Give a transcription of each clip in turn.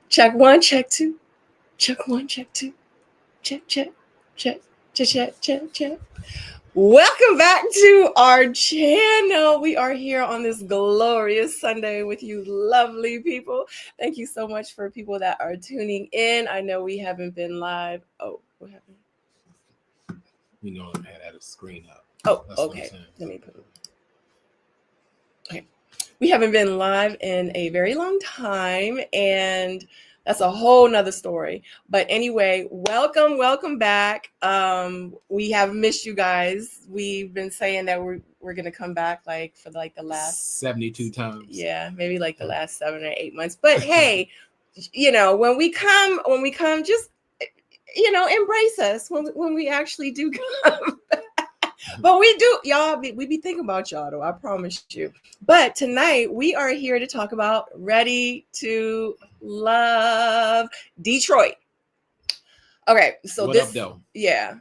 Check one, check two. Check one, check two. Check, check, check, check, check, check, check. Welcome back to our channel. We are here on this glorious Sunday with you lovely people. Thank you so much for people that are tuning in. I know we haven't been live. Oh, what happened? You know, I had a screen up. Oh, okay. Let me put it. Okay. We haven't been live in a very long time, and that's a whole nother story. But anyway, welcome back. We have missed you guys. We've been saying that we're gonna come back for the last 72 times. Yeah, maybe the last 7 or 8 months. But hey, when we come, just embrace us when we actually do come. But we do, y'all, we be thinking about y'all, though, I promise you. But tonight, we are here to talk about Ready to Love Detroit. Okay, so what up, though? Yeah.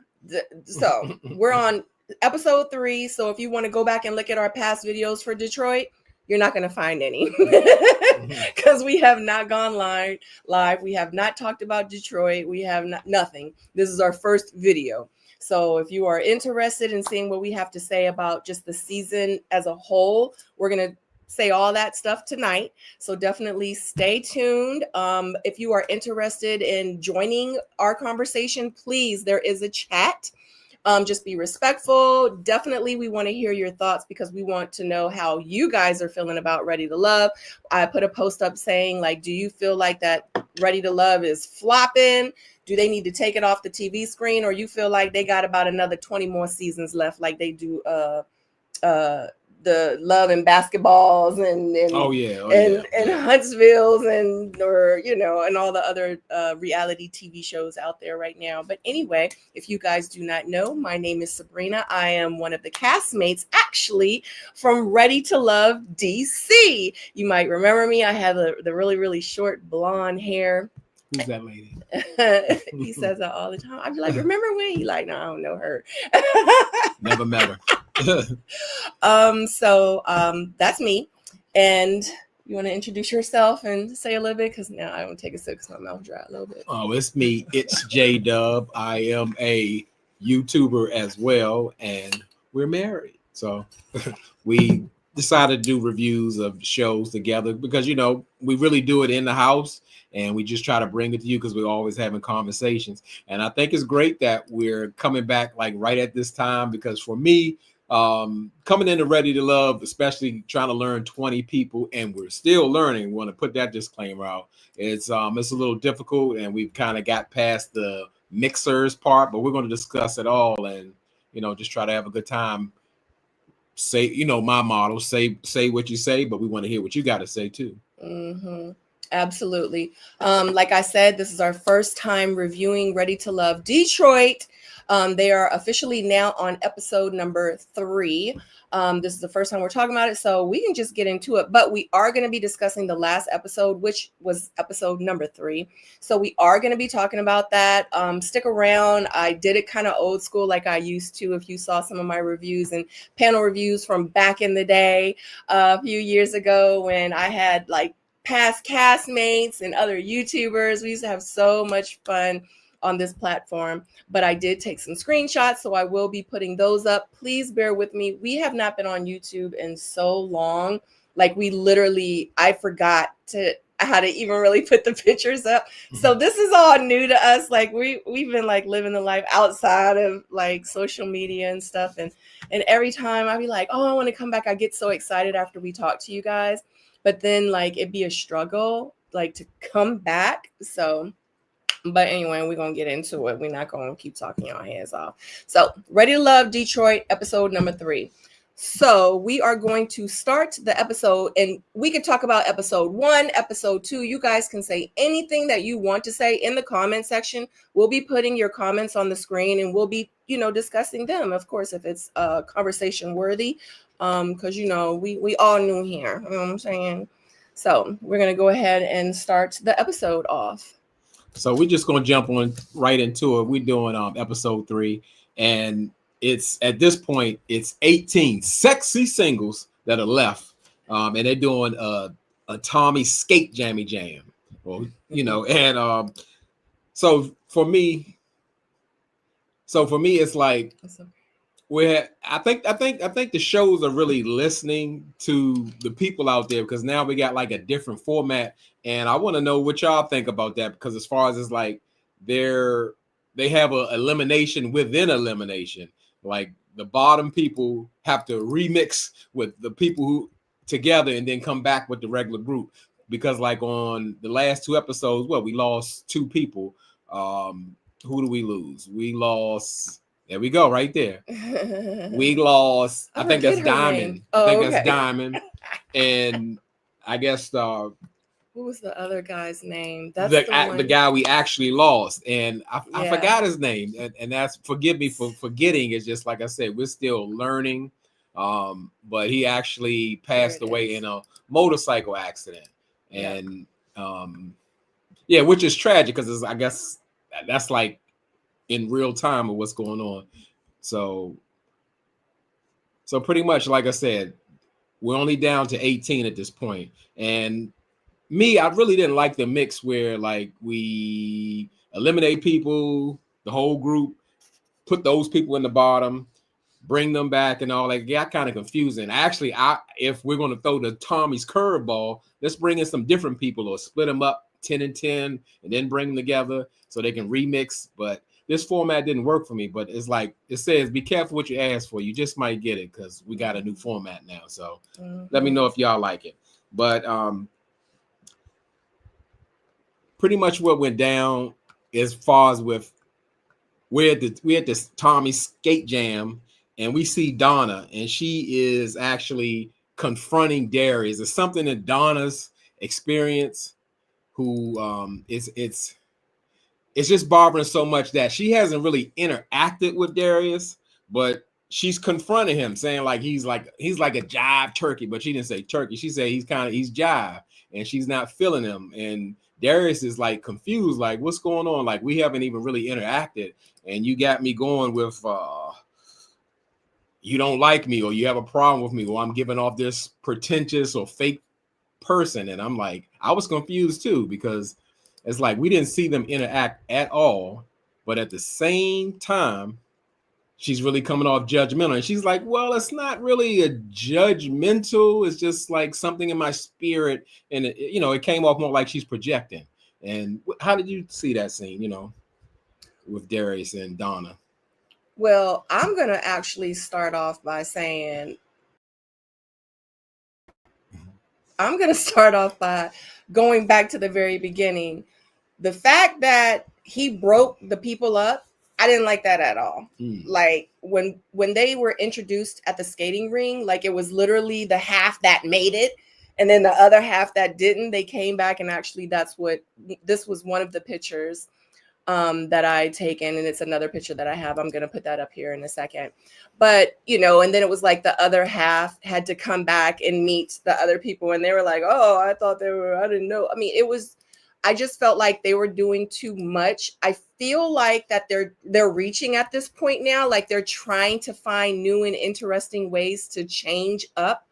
So we're on episode 3. So if you want to go back and look at our past videos for Detroit, you're not going to find any because we have not gone live. We have not talked about Detroit. We have nothing. This is our first video. So if you are interested in seeing what we have to say about just the season as a whole, we're going to say all that stuff tonight. So definitely stay tuned. If you are interested in joining our conversation, please, there is a chat. Just be respectful. Definitely, we want to hear your thoughts because we want to know how you guys are feeling about Ready to Love. I put a post up saying, do you feel like that Ready to Love is flopping? Do they need to take it off the TV screen, or you feel like they got about another 20 more seasons left, like they do the Love and Basketballs and Huntsville's and all the other reality TV shows out there right now. But anyway, if you guys do not know, my name is Sabrina. I am one of the castmates, actually, from Ready to Love DC. You might remember me. I have the really, really short blonde hair. Who's that lady? He says that all the time. I'd be like, remember when? He like, no, I don't know her. Never met her. So that's me. And you want to introduce yourself and say a little bit? Because now I don't take a sip because my mouth dry a little bit. Oh, it's me. It's Jdub. I am a YouTuber as well, and we're married. So we decided to do reviews of shows together because, we really do it in the house. And we just try to bring it to you because we're always having conversations. And I think it's great that we're coming back right at this time, because for me, coming into Ready to Love, especially trying to learn 20 people, and we're still learning. We want to put that disclaimer out. It's a little difficult, and we've kind of got past the mixers part, but we're going to discuss it all and, just try to have a good time. Say, my motto, say what you say, but we want to hear what you got to say too. Mm-hmm. Absolutely. Like I said, this is our first time reviewing Ready to Love Detroit. They are officially now on episode number 3. This is the first time we're talking about it, so we can just get into it. But we are going to be discussing the last episode, which was episode number 3. So we are going to be talking about that. Stick around. I did it kind of old school like I used to. If you saw some of my reviews and panel reviews from back in the day, a few years ago when I had past castmates and other YouTubers. We used to have so much fun on this platform, but I did take some screenshots, so I will be putting those up. Please bear with me. We have not been on YouTube in so long. I forgot how to even really put the pictures up. So this is all new to us. We've been living the life outside of social media and stuff. And every time I be like, oh, I want to come back. I get so excited after we talk to you guys. But then it'd be a struggle to come back. So, but anyway, we're going to get into it. We're not going to keep talking our hands off. So Ready to Love Detroit, episode number 3. So we are going to start the episode, and we can talk about episode 1, episode 2. You guys can say anything that you want to say in the comment section. We'll be putting your comments on the screen, and we'll be discussing them, of course, if it's conversation worthy, because we all new here, you know what I'm saying? So we're gonna go ahead and start the episode off. So we're just gonna jump on right into it. We're doing episode 3, and it's at this point it's 18 sexy singles that are left, and they're doing a Tommy skate jammy jam. Well, and so for me, it's like where I think the shows are really listening to the people out there, because now we got like a different format, and I want to know what y'all think about that, because as far as it's like they have a elimination within elimination, like the bottom people have to remix with the people who together and then come back with the regular group, because like on the last 2 episodes, we lost 2 people. Who do we lose? We lost. There we go, right there. We lost. I think that's Diamond. That's Diamond, and I guess who was the other guy's name? That's the guy we actually lost, and I forgot his name. And that's, forgive me for forgetting. It's just like I said, we're still learning. But he actually passed away in a motorcycle accident, and which is tragic, because I guess that's like in real time of what's going on. So pretty much, like I said, we're only down to 18 at this point. And me, I really didn't like the mix where like we eliminate people, the whole group, put those people in the bottom, bring them back and all that. Got kind of confusing. Actually, if we're going to throw the Tommy's curveball, let's bring in some different people or split them up 10 and 10 and then bring them together so they can remix. But this format didn't work for me. But it's like it says, be careful what you ask for. You just might get it, because we got a new format now. So let me know if y'all like it. But pretty much what went down as far as with we had this Tommy skate jam, and we see Donna, and she is actually confronting Darius. It's something that Donna's experience, who it's just bothering so much that she hasn't really interacted with Darius, but she's confronting him, saying like he's like a jive turkey, but she didn't say turkey. She said he's jive, and she's not feeling him. And Darius is like confused, like what's going on? Like we haven't even really interacted, and you got me going with you don't like me, or you have a problem with me, or I'm giving off this pretentious or fake person. And I'm like, I was confused too, because it's like we didn't see them interact at all, but at the same time, she's really coming off judgmental. And she's like, well, it's not really a judgmental. It's just like something in my spirit. And it came off more like she's projecting. And how did you see that scene, with Darius and Donna? Well, I'm going to actually start off by saying, I'm going to start off by going back to the very beginning. The fact that he broke the people up, I didn't like that at all. Like when they were introduced at the skating ring, like it was literally the half that made it, and then the other half that didn't. They came back, and actually this was one of the pictures that I taken, and it's another picture that I have. I'm going to put that up here in a second. But, and then it was like the other half had to come back and meet the other people, and they were like, oh, I didn't know. I mean, I just felt like they were doing too much. I feel like that they're reaching at this point now, like they're trying to find new and interesting ways to change up,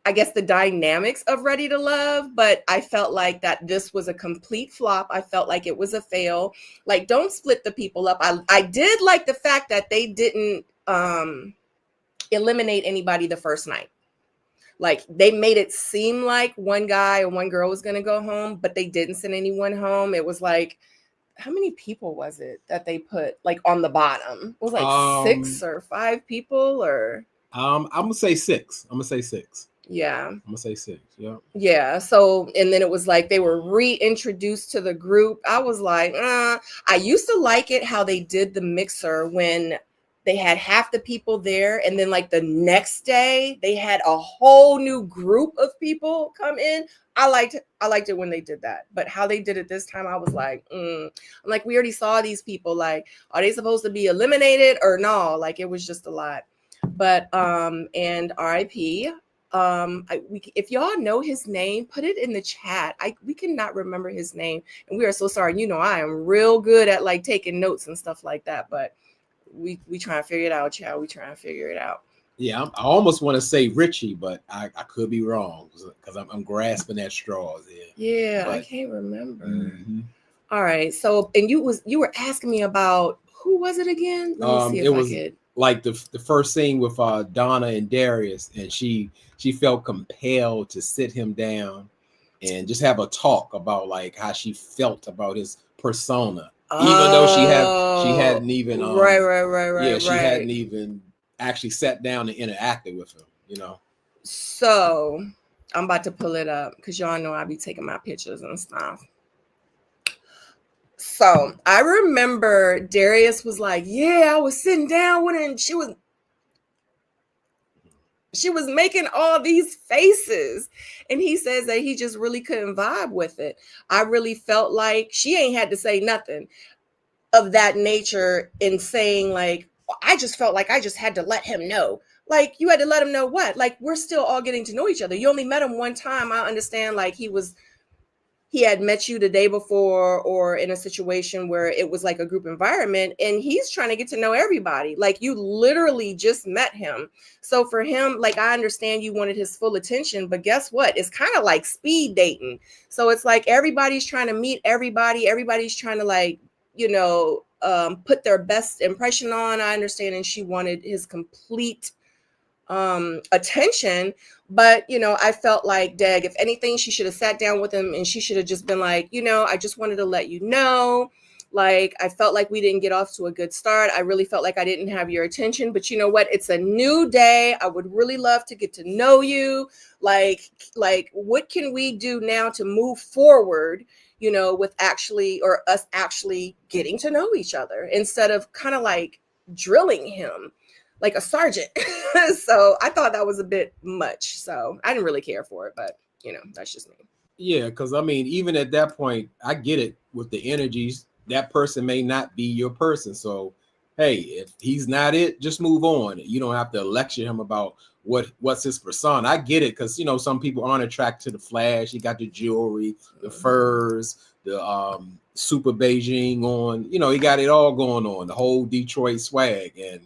I guess, the dynamics of Ready to Love. But I felt like that this was a complete flop. I felt like it was a fail. Like, don't split the people up. I did like the fact that they didn't eliminate anybody the first night. Like, they made it seem like one guy or one girl was going to go home, but they didn't send anyone home. It was like, how many people was it that they put like on the bottom? It was like 6 or 5 people, or I'm going to say 6. Yeah. I'm going to say 6. Yeah. Yeah. So, and then it was like they were reintroduced to the group. I was like, I used to like it how they did the mixer when they had half the people there, and then like the next day they had a whole new group of people come in. I liked it when they did that, but how they did it this time, I was like, I'm like, we already saw these people. Like, are they supposed to be eliminated or no? Like, it was just a lot. But and RIP. If y'all know his name, put it in the chat. We cannot remember his name, and we are so sorry. You know, I am real good at like taking notes and stuff like that, but we trying to figure it out, child. We trying to figure it out. Yeah, I almost want to say Richie, but I could be wrong because I'm grasping at straws here. Yeah, but I can't remember. All right, so and you were asking me about who was it again? Let me see if I could. Like the first scene with Donna and Darius, and she felt compelled to sit him down and just have a talk about like how she felt about his persona, even though she hadn't even right. Yeah, she hadn't even actually sat down and interacted with him, you know. So I'm about to pull it up because y'all know I be taking my pictures and stuff. So I remember Darius was like, yeah, I was sitting down with her and she was making all these faces. And he says that he just really couldn't vibe with it. I really felt like she ain't had to say nothing of that nature in saying like, I just felt like I just had to let him know. Like, you had to let him know what? Like, we're still all getting to know each other. You only met him one time. I understand like he had met you the day before or in a situation where it was like a group environment, and he's trying to get to know everybody. Like, you literally just met him. So for him, like, I understand you wanted his full attention, but guess what? It's kind of like speed dating. So it's like everybody's trying to meet everybody. Everybody's trying to like, you know, put their best impression on. I understand. And she wanted his complete attention. But, you know, I felt like, Dag, if anything, she should have sat down with him and she should have just been like, you know, I just wanted to let you know, like, I felt like we didn't get off to a good start. I really felt like I didn't have your attention, but you know what? It's a new day. I would really love to get to know you. Like, what can we do now to move forward, you know, with actually, or us actually getting to know each other instead of kind of like drilling him like a sergeant. So I thought that was a bit much. So I didn't really care for it, but you know, that's just me. Yeah, because I mean, even at that point, I get it with the energies. That person may not be your person. So, hey, if he's not it, just move on. You don't have to lecture him about what's his persona. I get it because, you know, some people aren't attracted to the flash. He got the jewelry, the furs, the super Beijing on. You know, he got it all going on, the whole Detroit swag, and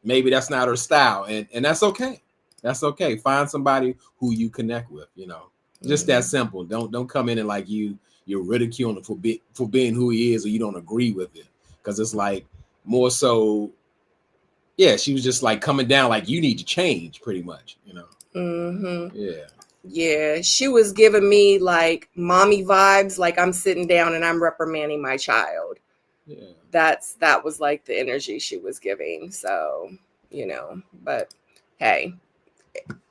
maybe that's not her style, and that's okay. That's okay. Find somebody who you connect with, you know. Just that simple. Don't come in and like you're ridiculing him for being who he is, or you don't agree with it. Because it's like more so, yeah, she was just like coming down like you need to change pretty much, you know. Yeah, she was giving me like mommy vibes, like I'm sitting down and I'm reprimanding my child. That was like the energy she was giving. So, you know, but hey,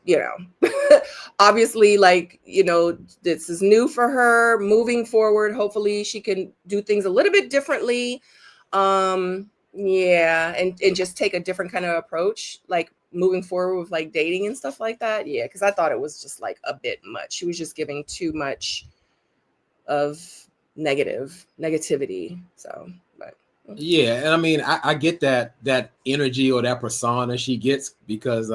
you know, obviously, like, you know, this is new for her. Moving forward, hopefully she can do things a little bit differently. Yeah, and just take a different kind of approach, like moving forward with like dating and stuff like that. Yeah, because I thought it was just like a bit much. She was just giving too much of negativity. So, but yeah, and I mean, I get that energy or that persona she gets because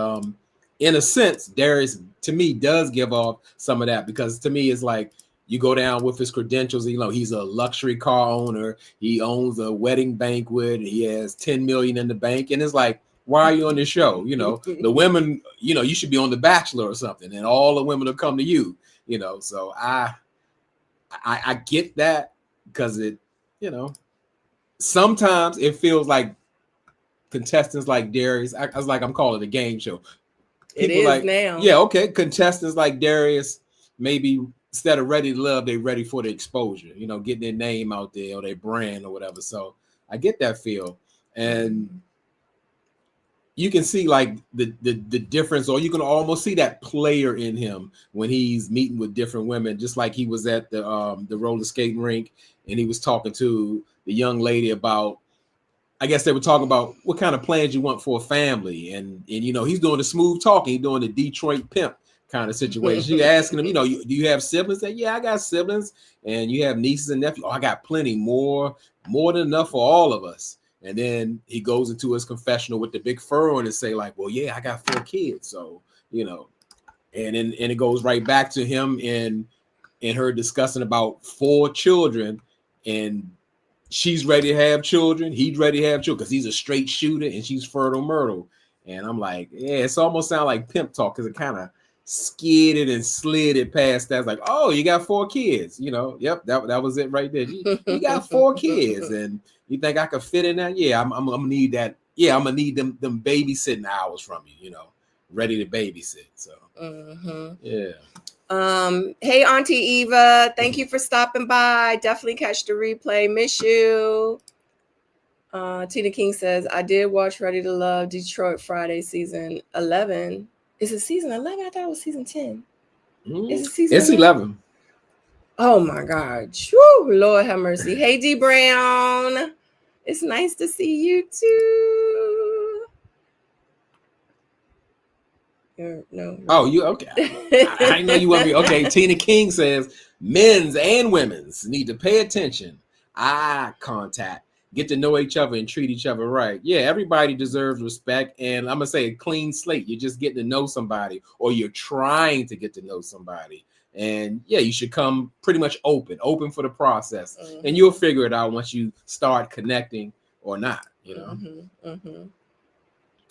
in a sense, Darius to me does give off some of that, because to me it's like you go down with his credentials, you know, he's a luxury car owner, he owns a wedding banquet, he has 10 million in the bank, and it's like, why are you on this show? You know, the women, you know, you should be on The Bachelor or something, and all the women will come to you, you know. So I get that, because it, you know, sometimes it feels like contestants like Darius. I was like, I'm calling it a game show. People it is like now. Yeah, okay. Contestants like Darius, maybe instead of ready to love, they're ready for the exposure, you know, getting their name out there or their brand or whatever. So I get that feel. And you can see like the difference, or you can almost see that player in him when he's meeting with different women, just like he was at the roller skating rink and he was talking to the young lady about I guess they were talking about what kind of plans you want for a family, and he's doing the smooth talking, he's doing the Detroit pimp kind of situation. You asking him, do you have siblings? Say, yeah, I got siblings, and you have nieces and nephews. Oh, I got plenty, more than enough for all of us. And then he goes into his confessional with the big fur on and say, like, well, yeah, I got 4 kids, so and then it goes right back to him and her discussing about 4 children, and she's ready to have children. He's ready to have children because he's a straight shooter and she's fertile myrtle. And I'm like, yeah, it's almost sound like pimp talk because it kind of skidded and slid it past that. It's like, oh, you got 4 kids. Yep, that was it right there. You got 4 kids, and you think I could fit in that? Yeah, I'm gonna need that. Yeah, I'm gonna need them babysitting hours from you. Ready to babysit. So yeah. Hey, Auntie Eva, thank you for stopping by. Definitely catch the replay. Miss you. Tina King says, I did watch Ready to Love Detroit Friday season 11. Is it season 11? I thought it was season 10. Is it season It's 11? Oh my God. Whew, Lord have mercy. Hey, D Brown. It's nice to see you too. No. Oh, you okay? I know you want to be okay. Tina King says men's and women's need to pay attention, eye contact, get to know each other, and treat each other right. Yeah, everybody deserves respect, and I'm gonna say a clean slate. You're just getting to know somebody, or you're trying to get to know somebody, and yeah, you should come pretty much open for the process, and you'll figure it out once you start connecting or not.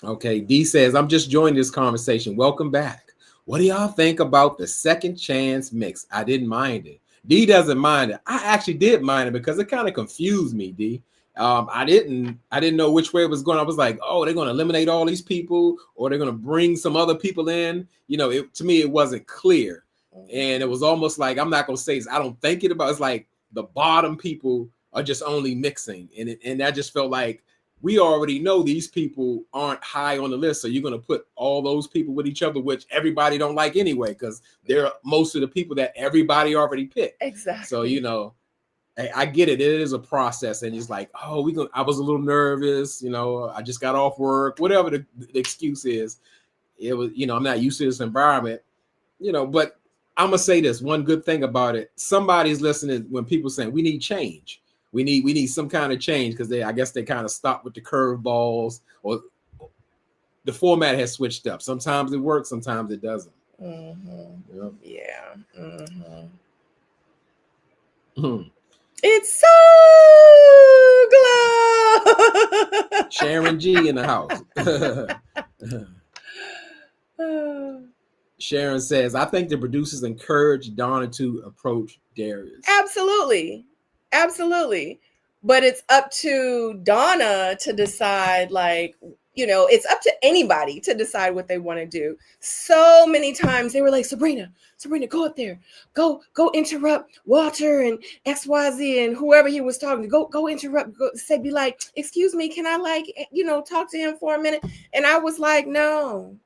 Okay, D says, I'm just joining this conversation. Welcome back. What do y'all think about the second chance mix? I didn't mind it. D doesn't mind it. I actually did mind it because it kind of confused me, D. I didn't know which way it was going. I was like, oh, they're going to eliminate all these people, or they're going to bring some other people in. To me, it wasn't clear. And it was almost like, I'm not going to say this, I don't think it's like the bottom people are just only mixing. And that just felt like, we already know these people aren't high on the list, so you're going to put all those people with each other, which everybody don't like anyway, because they're most of the people that everybody already picked. Exactly. So I get it. It is a process, and it's like, oh, I was a little nervous. I just got off work. Whatever the excuse is, it was. I'm not used to this environment. But I'm gonna say this one good thing about it. Somebody's listening when people saying we need change. We need some kind of change because I guess they kind of stopped with the curveballs, or the format has switched up. Sometimes it works, sometimes it doesn't. Yep. Yeah. It's so glad. Sharon G in the house. Sharon says, I think the producers encourage Donna to approach Darius. Absolutely. But it's up to Donna to decide, it's up to anybody to decide what they want to do. So many times they were like, Sabrina, go up there. Go interrupt Walter and XYZ and whoever he was talking to. Go interrupt. Be like, excuse me, can I talk to him for a minute? And I was like, no,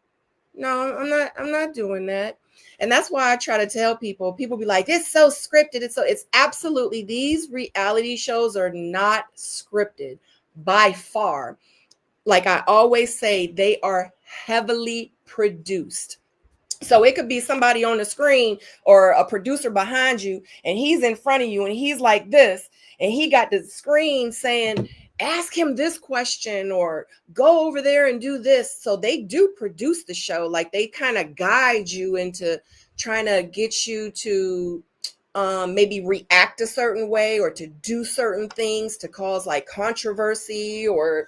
I'm not doing that. And that's why I try to tell people be like, it's so scripted. It's absolutely, these reality shows are not scripted by far. Like I always say, they are heavily produced. So it could be somebody on the screen or a producer behind you, and he's in front of you and he's like this, and he got the screen saying, ask him this question or go over there and do this. So they do produce the show. Like they kind of guide you into trying to get you to maybe react a certain way or to do certain things to cause like controversy or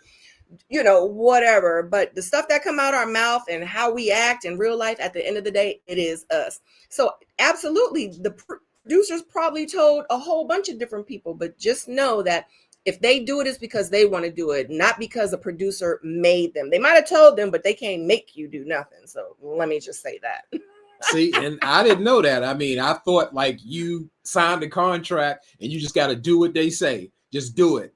whatever. But the stuff that come out our mouth and how we act in real life, at the end of the day, it is us. So absolutely, the producers probably told a whole bunch of different people, but just know that if they do it, it's because they want to do it, not because a producer made them. They might have told them, but they can't make you do nothing. So let me just say that. See, and I didn't know that. I mean, I thought like you signed a contract and you just got to do what they say. Just do it.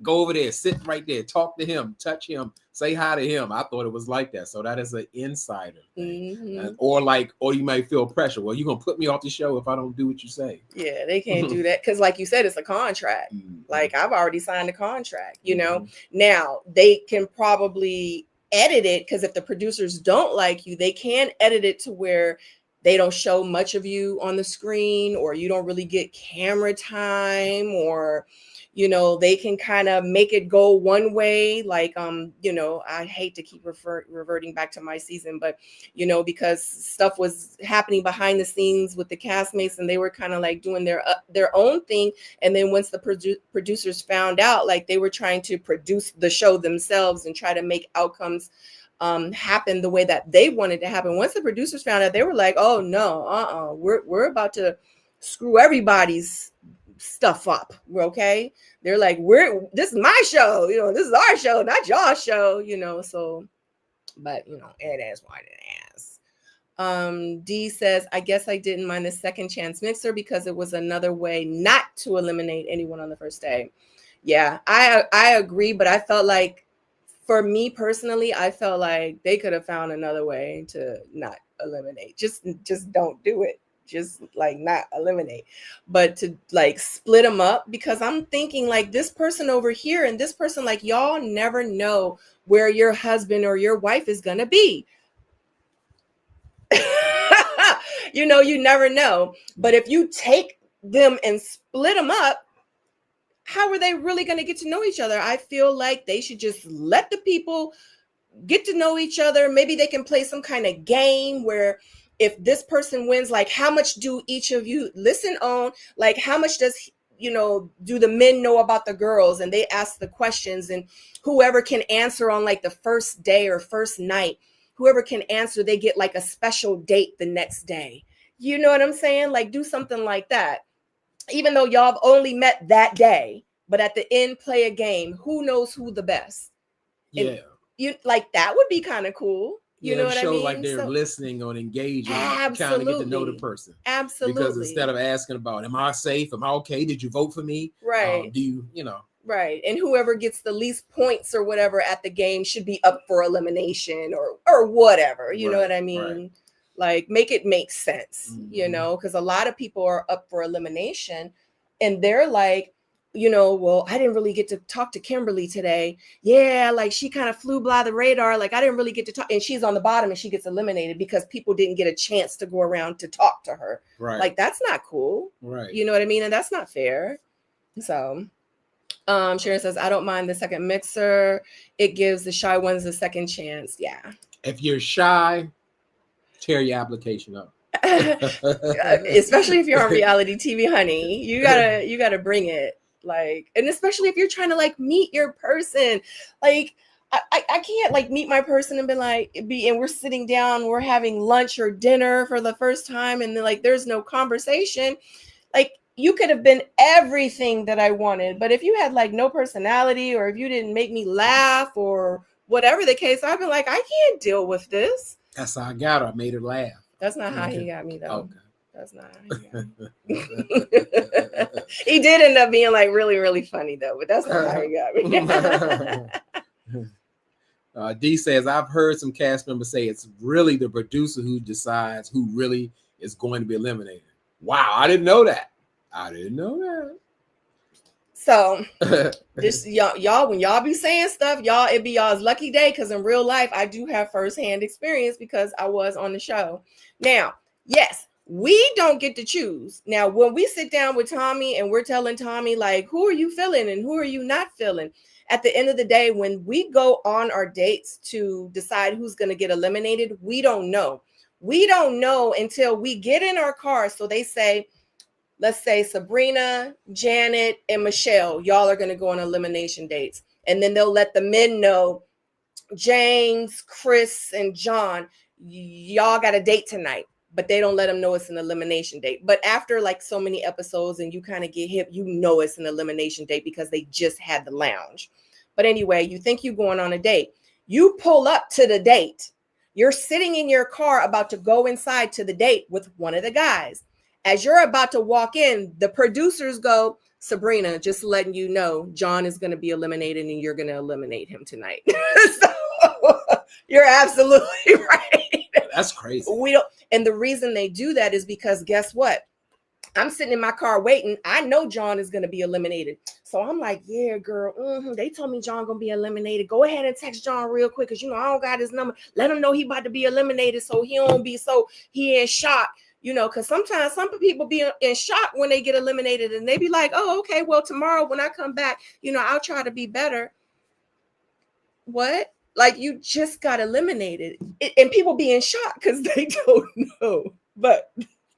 Go over there, sit right there, talk to him, touch him, say hi to him. I thought it was like that. So that is an insider thing. Mm-hmm. Or you may feel pressure. Well, you're going to put me off the show if I don't do what you say. Yeah, they can't do that. Because like you said, it's a contract. Mm-hmm. Like I've already signed a contract, you know. Now they can probably edit it, because if the producers don't like you, they can edit it to where they don't show much of you on the screen, or you don't really get camera time, or you know, they can kind of make it go one way. Like you know, I hate to keep reverting back to my season, but you know, because stuff was happening behind the scenes with the castmates, and they were kind of like doing their own thing. And then once the producers found out, like they were trying to produce the show themselves and try to make outcomes happen the way that they wanted to happen. Once the producers found out, they were like, "Oh no, we're about to screw everybody's stuff up." Okay, they're like, this is my show, you know, this is our show, not your show, you know. So, but you know, it is what it is. D says, I guess I didn't mind the second chance mixer because it was another way not to eliminate anyone on the first day. Yeah, I agree, but I felt like, for me personally, I felt like they could have found another way to not eliminate. Just don't do it. Just like not eliminate, but to like split them up, because I'm thinking like this person over here and this person, like y'all never know where your husband or your wife is gonna be. You know, you never know. But if you take them and split them up, how are they really going to get to know each other? I feel like they should just let the people get to know each other. Maybe they can play some kind of game where if this person wins, like how much do each of you listen on? Like how much does, you know, do the men know about the girls? And they ask the questions, and whoever can answer on like the first day or first night, whoever can answer, they get like a special date the next day. You know what I'm saying? Like do something like that. Even though y'all have only met that day, but at the end play a game. Who knows who the best? Yeah. And you like that would be kind of cool. You know what I mean? Like they're listening or engaging, absolutely, kind of get to know the person. Absolutely. Because instead of asking about, am I safe? Am I okay? Did you vote for me? Right. Do you know? Right. And whoever gets the least points or whatever at the game should be up for elimination or whatever. You know what I mean? Right. Like make it make sense, you know, because a lot of people are up for elimination and they're like, you know, well, I didn't really get to talk to Kimberly today. Yeah, like she kind of flew by the radar. Like I didn't really get to talk. And she's on the bottom and she gets eliminated because people didn't get a chance to go around to talk to her. Right. Like that's not cool. Right. You know what I mean? And that's not fair. So Sharon says, I don't mind the second mixer. It gives the shy ones a second chance. Yeah. If you're shy, tear your application up. Especially if you're on reality TV, honey. You gotta bring it. Like, and especially if you're trying to like meet your person. Like I can't like meet my person and and we're sitting down, we're having lunch or dinner for the first time, and then like there's no conversation. Like you could have been everything that I wanted, but if you had like no personality, or if you didn't make me laugh or whatever the case, I've been like, I can't deal with this. That's how I got her. I made her laugh. That's not how he got me though. Okay. That's not how he got me. He did end up being like really, really funny though, but that's not how he got me. D says, I've heard some cast members say it's really the producer who decides who really is going to be eliminated. Wow, I didn't know that. So this y'all, when y'all be saying stuff, it be y'all's lucky day, because in real life, I do have firsthand experience because I was on the show. Now, yes, we don't get to choose. Now, when we sit down with Tommy and we're telling Tommy, like, who are you feeling and who are you not feeling? At the end of the day, when we go on our dates to decide who's going to get eliminated, we don't know. We don't know until we get in our car. So they say, let's say Sabrina, Janet, and Michelle, y'all are going to go on elimination dates. And then they'll let the men know, James, Chris, and John, y'all got a date tonight. But they don't let them know it's an elimination date. But after like so many episodes and you kind of get hip, you know it's an elimination date because they just had the lounge. But anyway, you think you're going on a date. You pull up to the date. You're sitting in your car about to go inside to the date with one of the guys. As you're about to walk in, the producers go, Sabrina, just letting you know, John is going to be eliminated and you're going to eliminate him tonight. You're absolutely right. That's crazy. We don't, and the reason they do that is because guess what? I'm sitting in my car waiting. I know John is going to be eliminated. So I'm like, yeah, girl. They told me John going to be eliminated. Go ahead and text John real quick. Cause I don't got his number. Let him know he about to be eliminated. So he don't be he in shock, cause sometimes some people be in shock when they get eliminated and they be like, oh, okay, well, tomorrow when I come back, I'll try to be better. What? Like you just got eliminated and people be in shock because they don't know, but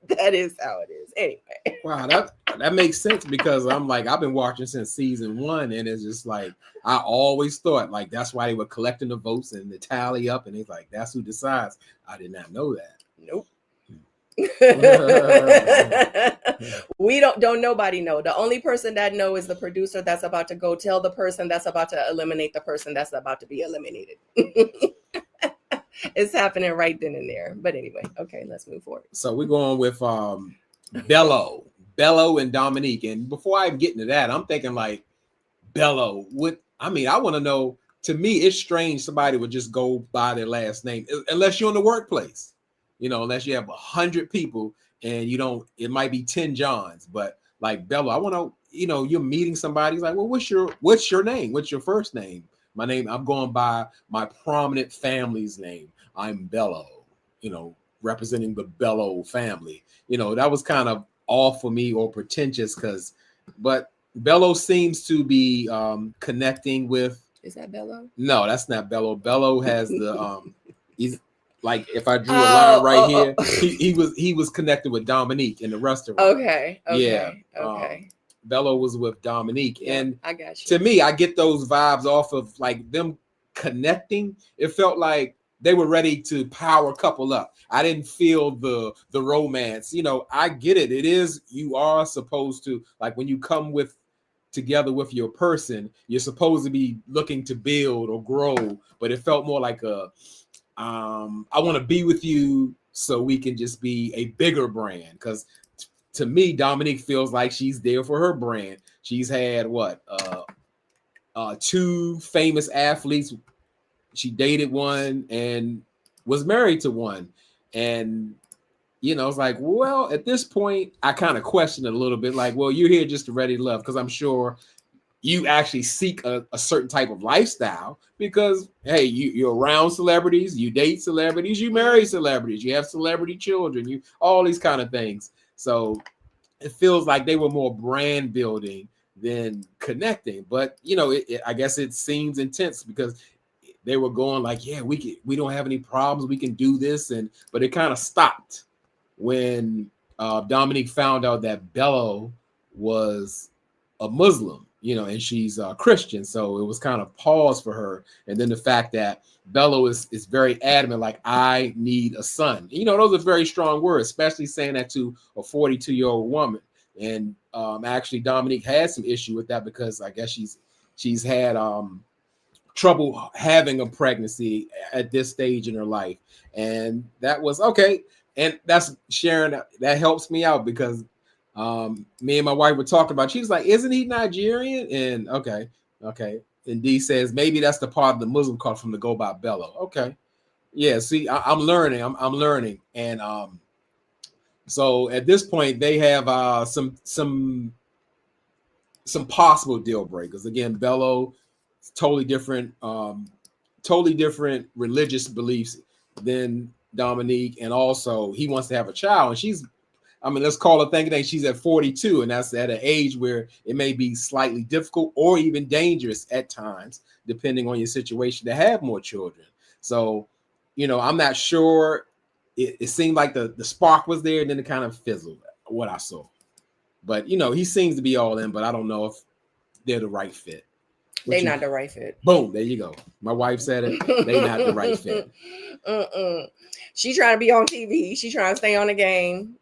that is how it is. Anyway. Wow, that makes sense because I'm like, I've been watching since season 1, and it's just like I always thought like that's why they were collecting the votes and the tally up, and it's like that's who decides. I did not know that. Nope. We don't nobody know. The only person that know is the producer that's about to go tell the person that's about to eliminate the person that's about to be eliminated. It's happening right then and there. But anyway, okay, let's move forward. So we're going with Bello and Dominique. And before I get into that, I'm thinking like Bello. I want to know, to me, it's strange somebody would just go by their last name unless you're in the workplace, unless you have 100 people and it might be 10 Johns, but like Bello, I want to, you're meeting somebody. He's like, well, what's your name? What's your first name? My name, I'm going by my prominent family's name. I'm Bello, representing the Bello family. That was kind of off for me or pretentious but Bello seems to be connecting with. Is that Bello? No, that's not Bello. Bello has the he's like, if I drew a line right here, he was connected with Dominique in the restaurant. Okay. Yeah. Okay. Bello was with Dominique, and I got you. To me, I get those vibes off of like them connecting. It felt like they were ready to power couple up. I didn't feel the romance. I get it. It is, you are supposed to, like, when you come together with your person, you're supposed to be looking to build or grow. But it felt more like I want to be with you so we can just be a bigger brand. Because to me, Dominique feels like she's there for her brand. She's had two famous athletes. She dated one and was married to one. And, it's like, well, at this point, I kind of question it a little bit. Like, well, you're here just to ready to love, because I'm sure you actually seek a certain type of lifestyle because, hey, you're around celebrities, you date celebrities, you marry celebrities, you have celebrity children, all these kind of things. So it feels like they were more brand building than connecting. But, I guess it seems intense because they were going like, yeah, we don't have any problems. We can do this. But it kind of stopped when Dominique found out that Bello was a Muslim, and she's a Christian. So it was kind of pause for her. And then the fact that Bello is very adamant, like, I need a son. Those are very strong words, especially saying that to a 42-year-old woman. And actually, Dominique had some issue with that because I guess she's had trouble having a pregnancy at this stage in her life. And that was okay. And that's Sharon. That helps me out because me and my wife were talking about, she was like, isn't he Nigerian? And okay. And D says, maybe that's the part of the Muslim culture from the go by Bello. Okay. Yeah. See, I'm learning. I'm learning. And so at this point they have some possible deal breakers. Again, Bello, totally different religious beliefs than Dominique. And also he wants to have a child. And she's, let's call her thinking she's at 42, and that's at an age where it may be slightly difficult or even dangerous at times, depending on your situation, to have more children. So, I'm not sure. It seemed like the spark was there, and then it kind of fizzled, what I saw. But, he seems to be all in, but I don't know if they're the right fit. They're not the right fit. Boom, there you go. My wife said it. They're not the right fit. She trying to be on TV. She trying to stay on the game,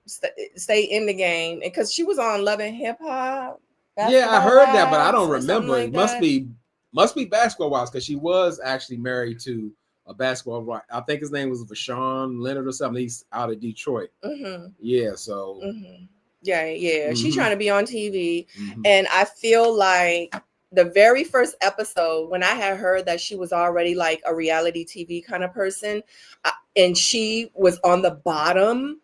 stay in the game. And because she was on Love and Hip Hop. Yeah, I heard that, but I don't remember. Like it must be Basketball Wives, because she was actually married to a basketball wife. I think his name was Vashawn Leonard or something. He's out of Detroit. Mm-hmm. Yeah, so. Mm-hmm. Yeah. Mm-hmm. She's trying to be on TV. Mm-hmm. And I feel like the very first episode, when I had heard that she was already like a reality TV kind of person, and she was on the bottom,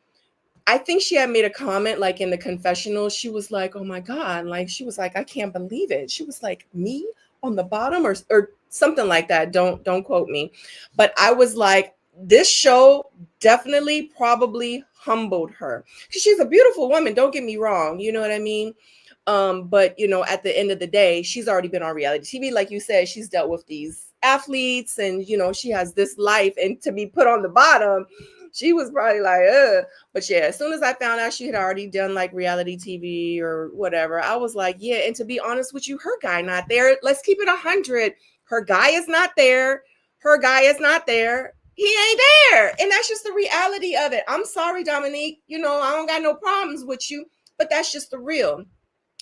I think she had made a comment like in the confessional. She was like, "Oh my God," like she was like, "I can't believe it." She was like, "Me on the bottom," or something like that. Don't quote me, but I was like, this show definitely probably humbled her, because she's a beautiful woman. Don't get me wrong. You know what I mean? But you know, at the end of the day, she's already been on reality TV. Like you said, she's dealt with these athletes, and you know, she has this life, and to be put on the bottom, she was probably like, ugh. But yeah, as soon as I found out she had already done like reality TV or whatever, I was like, yeah. And to be honest with you, her guy not there. Let's keep it 100. Her guy is not there. Her guy is not there. He ain't there. And that's just the reality of it. I'm sorry, Dominique. You know, I don't got no problems with you, but that's just the real.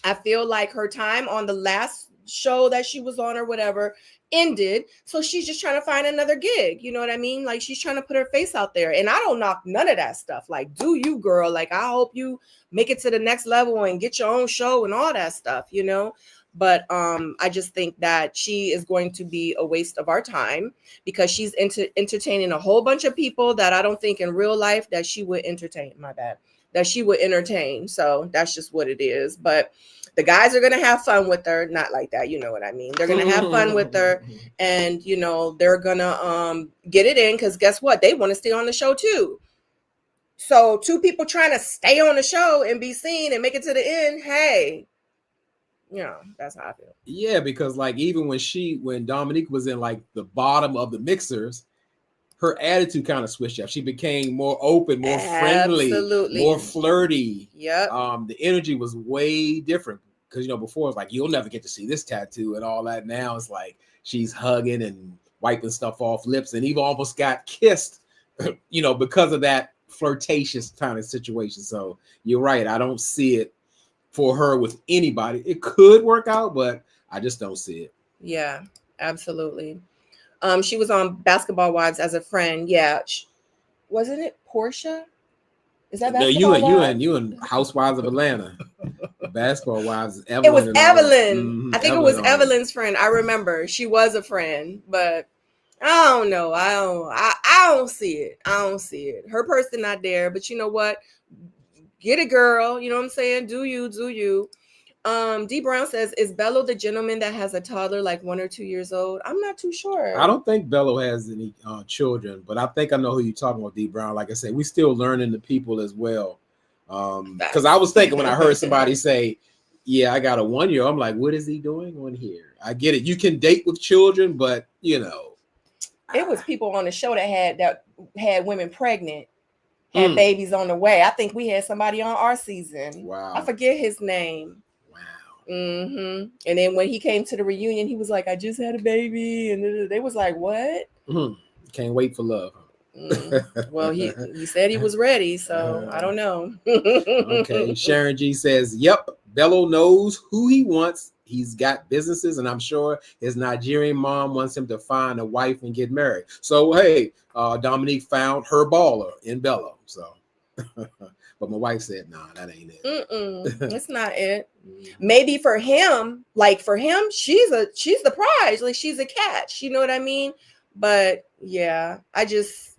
I feel like her time on the last show that she was on or whatever ended. So she's just trying to find another gig. You know what I mean? Like, she's trying to put her face out there. And I don't knock none of that stuff. Like, do you, girl? Like, I hope you make it to the next level and get your own show and all that stuff, you know? But I just think that she is going to be a waste of our time, because she's entertaining a whole bunch of people that I don't think in real life that she would entertain. My bad. That she would entertain. So that's just what it is. But the guys are going to have fun with her. Not like that. You know what I mean? They're going to have fun with her, and, you know, they're going to get it in, because guess what? They want to stay on the show too. So two people trying to stay on the show and be seen and make it to the end. Hey, you know, that's how I feel. Yeah, because like even when Dominique was in like the bottom of the mixers, her attitude kind of switched up. She became more open, more friendly, more flirty. Yep. The energy was way different, because, you know, before it's like, you'll never get to see this tattoo and all that. Now it's like she's hugging and wiping stuff off lips, and even almost got kissed, you know, because of that flirtatious kind of situation. So you're right. I don't see it for her with anybody. It could work out, but I just don't see it. Yeah, absolutely. She was on Basketball Wives as a friend. Yeah. Wasn't it Portia? Is that Basketball Wives? You and Housewives of Atlanta. Basketball Wives is Evelyn. It was Evelyn. I think Evelyn, it was Evelyn's friend. I remember she was a friend, but I don't know. I don't see it. I don't see it. Her person not there, but you know what? Get it, girl. You know what I'm saying? Do you. D Brown says, is Bello the gentleman that has a toddler like 1 or 2 years old? I'm not too sure. I don't think Bello has any children, but I think I know who you're talking about, D Brown. Like I said, we still learning the people as well. Because I was thinking when I heard somebody say, yeah, I got a 1 year, I'm like, what is he doing on here? I get it. You can date with children, but you know. It was people on the show that had women pregnant. Had babies on the way. I think we had somebody on our season. Wow. I forget his name. Wow. And then when he came to the reunion, he was like, I just had a baby. And they was like, what? Can't wait for love. Well, he said he was ready, so I don't know. Okay. Sharon G says, yep, Bello knows who he wants. He's got businesses, and I'm sure his Nigerian mom wants him to find a wife and get married. So, hey, Dominique found her baller in Bello. So, but my wife said, nah, that ain't it. That's not it. Maybe for him, she's the prize. Like, she's a catch. You know what I mean? But yeah, I just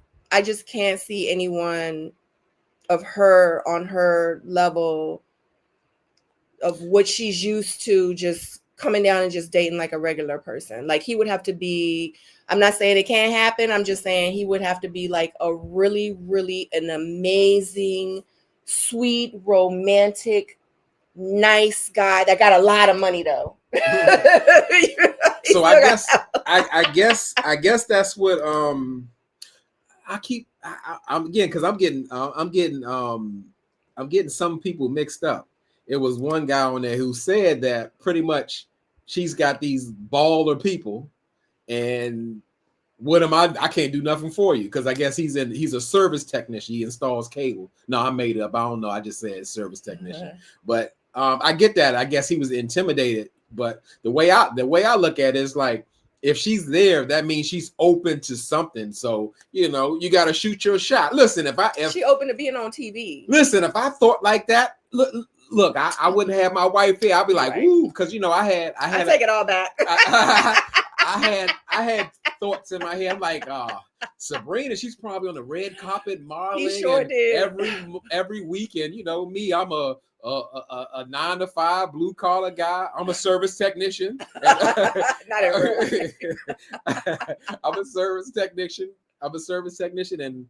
can't see anyone of her on her level of what she's used to, just coming down and just dating like a regular person. Like, he would have to be, I'm not saying it can't happen. I'm just saying he would have to be like a really, really an amazing, sweet, romantic, nice guy that got a lot of money though. So I guess that's what I'm again, because I'm getting some people mixed up. It was one guy on there who said that pretty much she's got these baller people, and what am I can't do nothing for you, because I guess he's a service technician. He installs cable. No, I made it up. I don't know. I just said service technician. But I get that. I guess he was intimidated. But the way I look at it is like, if she's there, that means she's open to something. So, you know, you got to shoot your shot. Listen, if she open to being on TV. Listen, if I thought like that, look, I wouldn't have my wife here. I'd be like, Right. ooh, because I had I take it all back. I had thoughts in my head. I'm like, Sabrina, she's probably on the red carpet modeling. He sure and did. every weekend, me, I'm a 9 to 5 blue collar guy. I'm a service technician. Not in real life. I'm a service technician, and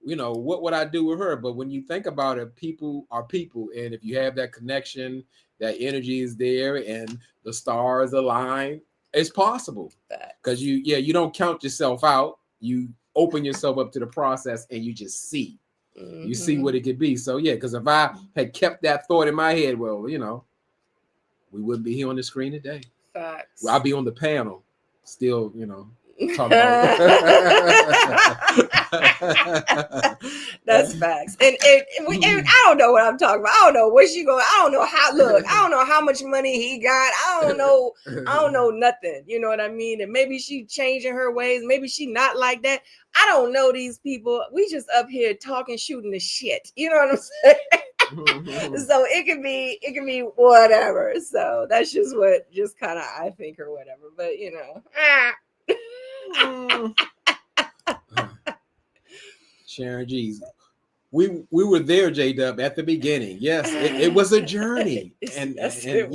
what would I do with her? But when you think about it, people are people, and if you have that connection, that energy is there, and the stars align, it's possible. Because you don't count yourself out. You open yourself up to the process, and you just see. Mm-hmm. You see what it could be. So because if I had kept that thought in my head, well, we wouldn't be here on the screen today. Facts. Well, I'll be on the panel, still, talking about. That's facts. And I don't know what I'm talking about. I don't know where she going. I don't know how. Look, I don't know how much money he got. I don't know nothing. You know what I mean? And maybe she changing her ways. Maybe she not like that. I don't know these people. We just up here talking, shooting the shit. You know what I'm saying? So it can be whatever. So that's just what kind of I think or whatever. But Sharon G's. We were there, Jdub, at the beginning. Yes, it was a journey, and and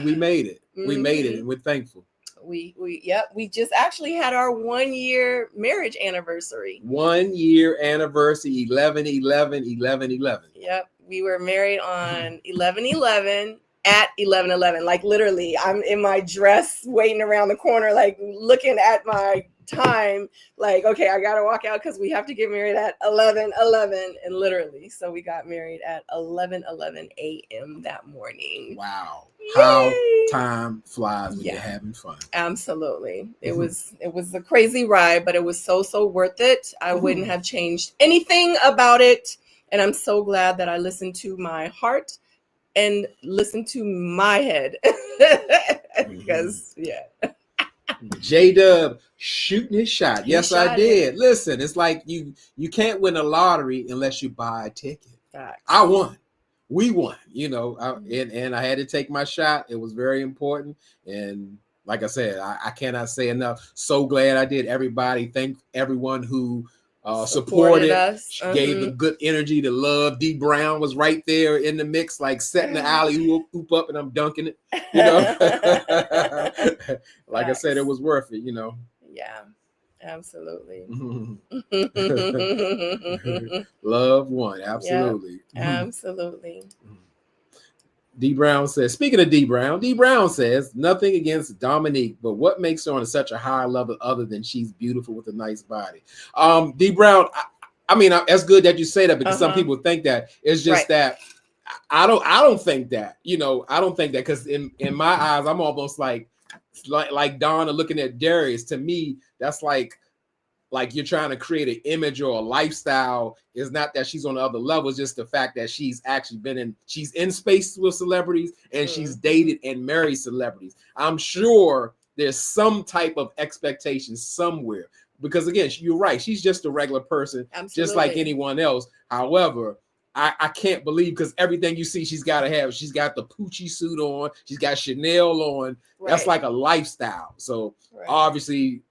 we made it. We made it, and we're thankful. We just actually had our 1 year marriage anniversary. 1 year anniversary, 11/11/11/11. Yep, we were married on 11/11 at 11/11. Like literally, I'm in my dress, waiting around the corner, like looking at my time, like, okay, I gotta walk out because we have to get married at 11/11, and literally, so we got married at 11:11 a.m. that morning. Wow. How time flies when you're having fun. Absolutely. It was a crazy ride, but it was so worth it. I wouldn't have changed anything about it. And I'm so glad that I listened to my heart and listened to my head. Because Jdub shooting his shot. Yes, I did. Listen, it's like you can't win a lottery unless you buy a ticket. Facts. I won. We won, and I had to take my shot. It was very important. And like I said, I cannot say enough. So glad I did. Everybody, thank everyone who supported us, gave the good energy, the love. D Brown was right there in the mix, like setting the alley hoop up, and I'm dunking it. Like I said, it was worth it. Yeah. Absolutely. Love one. Absolutely. Yep, absolutely. D Brown says, speaking of D Brown says, nothing against Dominique, but what makes her on such a high level other than she's beautiful with a nice body? D Brown, I mean, it's good that you say that because some people think that. It's just that I don't think that, I don't think that, because in my eyes, I'm almost like Donna looking at Darius. To me, that's like you're trying to create an image or a lifestyle. Is not that she's on the other level, it's just the fact that she's actually she's in space with celebrities, and she's dated and married celebrities. I'm sure there's some type of expectation somewhere, because again, you're right, she's just a regular person. Absolutely. Just like anyone else. However, I can't believe, because everything you see she's got to have. She's got the Poochie suit on, she's got Chanel on. Right. That's like a lifestyle. So obviously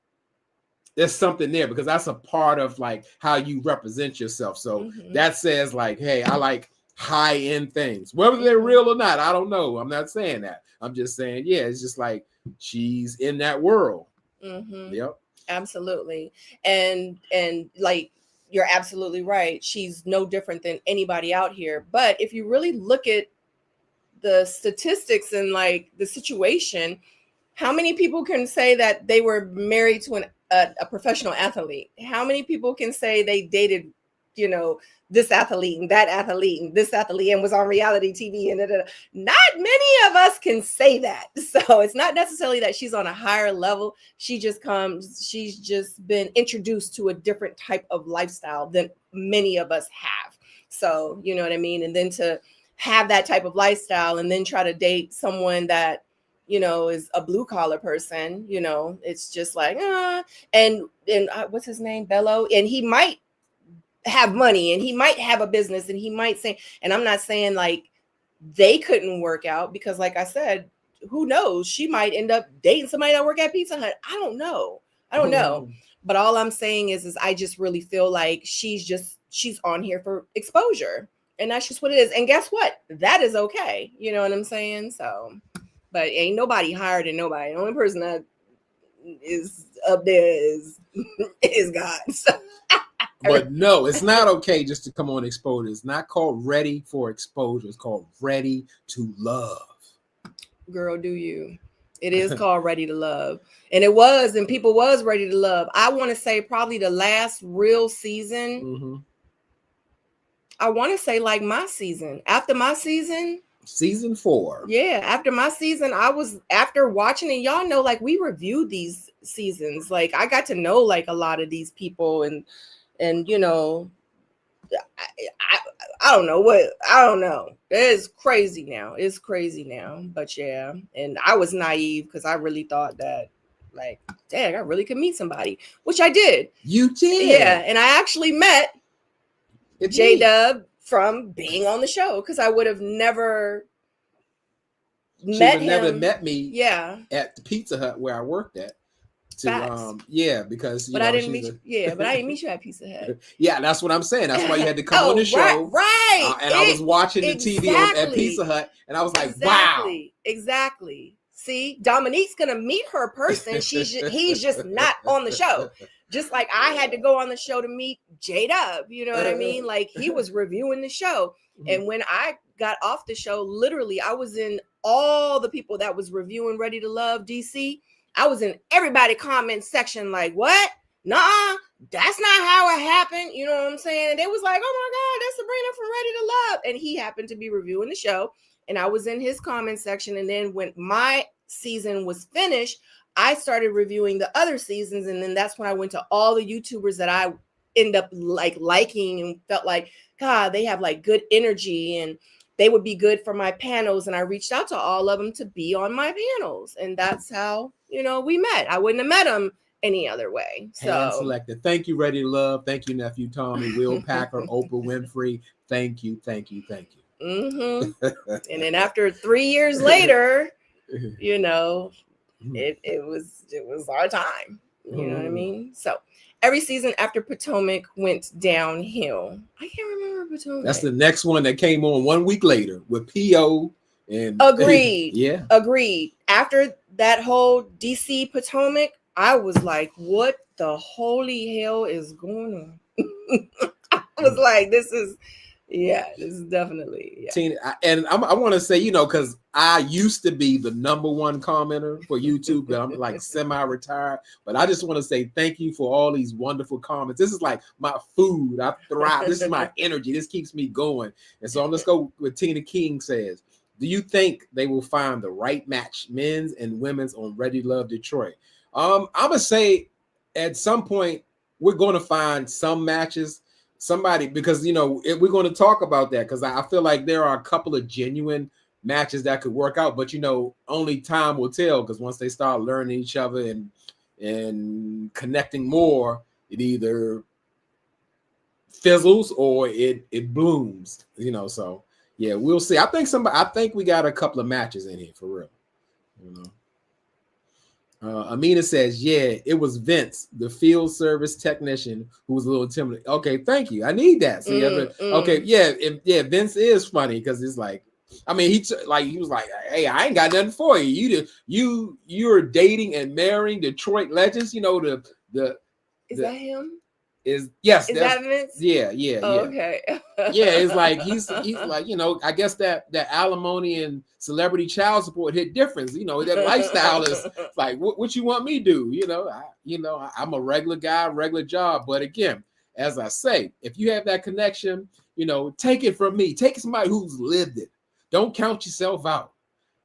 there's something there, because that's a part of like how you represent yourself. So that says like, hey, I like high-end things, whether they're real or not. I don't know. I'm not saying that. I'm just saying, it's just like she's in that world. Yep. Absolutely. And like, you're absolutely right. She's no different than anybody out here. But if you really look at the statistics and like the situation, how many people can say that they were married to a professional athlete? How many people can say they dated, this athlete and that athlete and this athlete and was on reality TV? And not many of us can say that. So it's not necessarily that she's on a higher level. She's just been introduced to a different type of lifestyle than many of us have. So, you know what I mean? And then to have that type of lifestyle and then try to date someone that, is a blue collar person, it's just like, and what's his name? Bello. And he might have money and he might have a business and he might say, and I'm not saying like they couldn't work out, because like I said, who knows? She might end up dating somebody that work at Pizza Hut. I don't know. But all I'm saying is I just really feel like she's on here for exposure. And that's just what it is. And guess what? That is okay. You know what I'm saying? So, but ain't nobody higher than nobody. The only person that is up there is God. So. But no, it's not okay just to come on exposure. It's not called Ready for Exposure. It's called Ready to Love. Girl, do you? It is called Ready to Love. And it was, and people was ready to love. I want to say probably the last real season. Mm-hmm. I want to say like my season. After my season. Season 4. Yeah, after my season, after watching it, y'all know, like we reviewed these seasons. Like I got to know like a lot of these people and you know, I don't know what, I don't know. It's crazy now. But yeah, and I was naive because I really thought that like, dang, I really could meet somebody, which I did. You did? Yeah, and I actually met Jdub from being on the show, because I would have never met him. Never met me. Yeah, at the Pizza Hut where I worked at. Facts. Because but I didn't meet you. But I didn't meet you at Pizza Hut. Yeah, that's what I'm saying. That's why you had to come on the show. Right. And I was watching the TV at Pizza Hut, and I was like, wow. Exactly. See, Dominique's gonna meet her person. He's just not on the show. Just like I had to go on the show to meet Jdub. You know what I mean? Like he was reviewing the show, and when I got off the show, literally, I was in all the people that was reviewing Ready to Love DC. I was in everybody comment section like, what? Nah, that's not how it happened. You know what I'm saying? And they was like, oh my God, that's Sabrina from Ready to Love. And he happened to be reviewing the show. And I was in his comment section. And then when my season was finished, I started reviewing the other seasons. And then that's when I went to all the YouTubers that I end up liking and felt like, God, they have like good energy and they would be good for my panels. And I reached out to all of them to be on my panels. And that's how, you know, we met. I wouldn't have met them any other way. So hand selected. Thank you, Ready to Love. Thank you, Nephew Tommy, Will Packer, Oprah Winfrey. Thank you. Mm-hmm. And then after 3 years later, you know, it was our time. You know what I mean? So every season after Potomac went downhill. I can't remember Potomac. That's the next one that came on 1 week later with P.O. and Agreed. Yeah. Agreed. After that whole DC Potomac, I was like, what the holy hell is going on? I was like, this is definitely. Yeah. Tina, I want to say, you know, because I used to be the #1 commenter for YouTube, but I'm like semi-retired. But I just want to say thank you for all these wonderful comments. This is like my food. I thrive. This is my energy. This keeps me going. And so let's go with Tina King says, do you think they will find the right match, men's and women's, on Ready to Love Detroit? I'm going to say at some point we're going to find some matches. Somebody, because, you know, we're going to talk about that, because I feel like there are a couple of genuine matches that could work out, but, you know, only time will tell, because once they start learning each other and connecting more, it either fizzles or it blooms, you know. So yeah, we'll see. I think we got a couple of matches in here for real, you know. Amina says, yeah, it was Vince, the field service technician, who was a little intimidating. Okay, thank you. I need that. So okay, yeah, Vince is funny, because it's like, I mean, he was like, hey, I ain't got nothing for you. You're dating and marrying Detroit legends. You know, is that him? Is that Vince? Yeah. Okay. Yeah, it's like he's like, you know, I guess that alimony and celebrity child support hit difference. You know, that lifestyle is like, what you want me to do? You know, I'm a regular guy, regular job. But again, as I say, if you have that connection, you know, take it from me. Take somebody who's lived it. Don't count yourself out.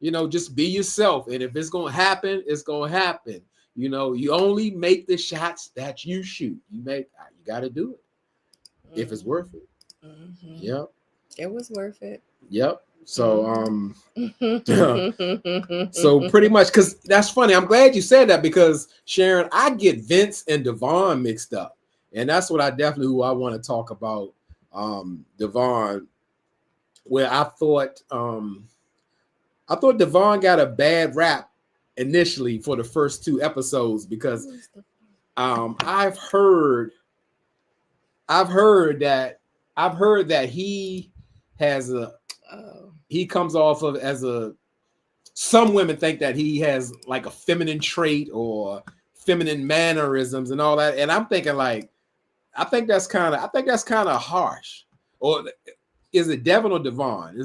You know, just be yourself. And if it's gonna happen, it's gonna happen. You know, you only make the shots that you shoot. You got to do it if it's worth it. Mm-hmm. Yep. It was worth it. Yep. So, so pretty much, because that's funny. I'm glad you said that, because Sharon, I get Vince and Devon mixed up. And that's what who I want to talk about. Devon, where I thought Devon got a bad rap initially for the first 2 episodes because I've heard that he has he comes off of as some women think that he has like a feminine trait or feminine mannerisms and all that, and I'm thinking like I think that's kind of harsh. Or is it Devon or Devon?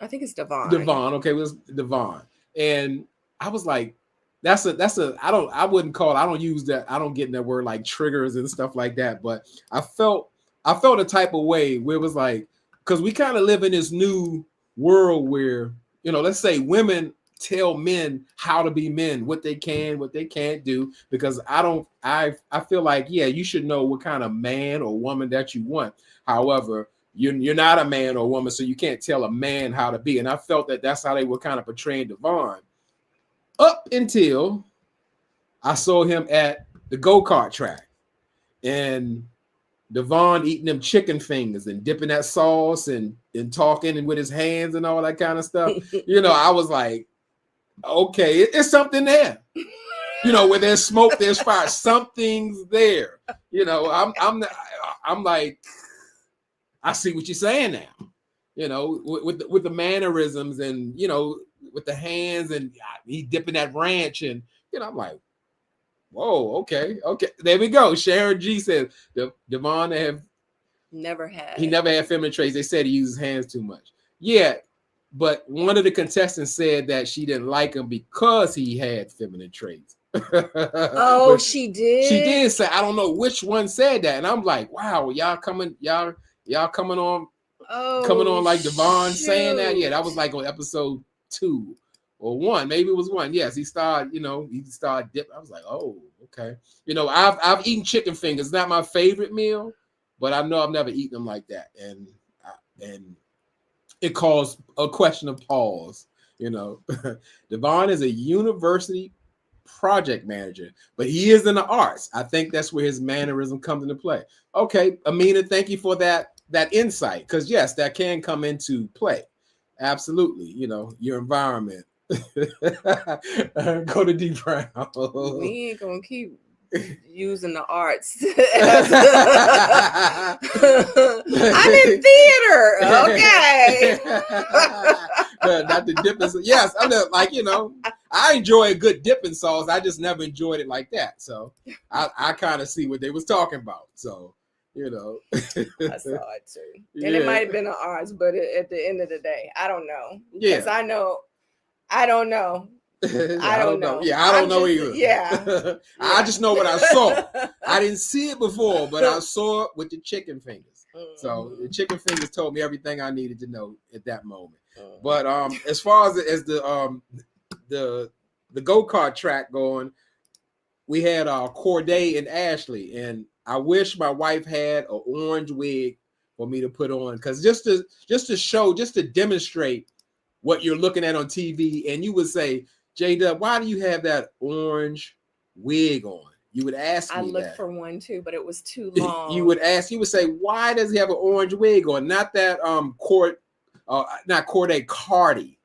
I think it's Devon. Devon, okay, it was Devon. And I was like, I don't use that, I don't get in that word like triggers and stuff like that, but I felt a type of way where it was like, because we kind of live in this new world where, let's say women tell men how to be men, what they can, what they can't do, because I feel like, yeah, you should know what kind of man or woman that you want. However, you're not a man or woman, so you can't tell a man how to be. And I felt that that's how they were kind of portraying Devon up until I saw him at the go-kart track and Devon eating them chicken fingers and dipping that sauce and talking and with his hands and all that kind of stuff. I was like, okay, it's something there. Where there's smoke, there's fire. Something's there. I'm like, I see what you're saying now. With the mannerisms and with the hands and he dipping that ranch and I'm like, whoa, okay. There we go. Sharon G says Devon never had feminine traits. They said he uses hands too much. Yeah. But one of the contestants said that she didn't like him because he had feminine traits. Oh, she did? She did say, I don't know which one said that. And I'm like, wow, y'all coming on like Devon saying that? Yeah, that was like on episode 2 or 1. Maybe it was 1. Yes, he started dipping. I was like, oh, okay. I've eaten chicken fingers. Not my favorite meal, but I know I've never eaten them like that. And it caused a question of pause. Devon is a university project manager, but he is in the arts. I think that's where his mannerism comes into play. Okay, Amina, thank you for that insight, because yes, that can come into play. Absolutely, your environment. Go to D Brown. We ain't gonna keep using the arts. I'm in theater. Okay. Not the dipping. Yes, I'm like, I enjoy a good dipping sauce. I just never enjoyed it like that. So I kind of see what they was talking about. So, I saw it too. And it might have been an arts, but at the end of the day, I don't know. Yeah. Because I don't know. I don't know. Yeah, I don't know either. Yeah. I just know what I saw. I didn't see it before, but I saw it with the chicken fingers. Mm-hmm. So the chicken fingers told me everything I needed to know at that moment. Mm-hmm. But as far as the go-kart track going, we had Corday and Ashley, and I wish my wife had an orange wig for me to put on, because just to demonstrate what you're looking at on TV, and you would say, Jdub, why do you have that orange wig on? You would ask me I looked that. for one too, but it was too long. You would say, why does he have an orange wig on? Not that not Corday, Cardi.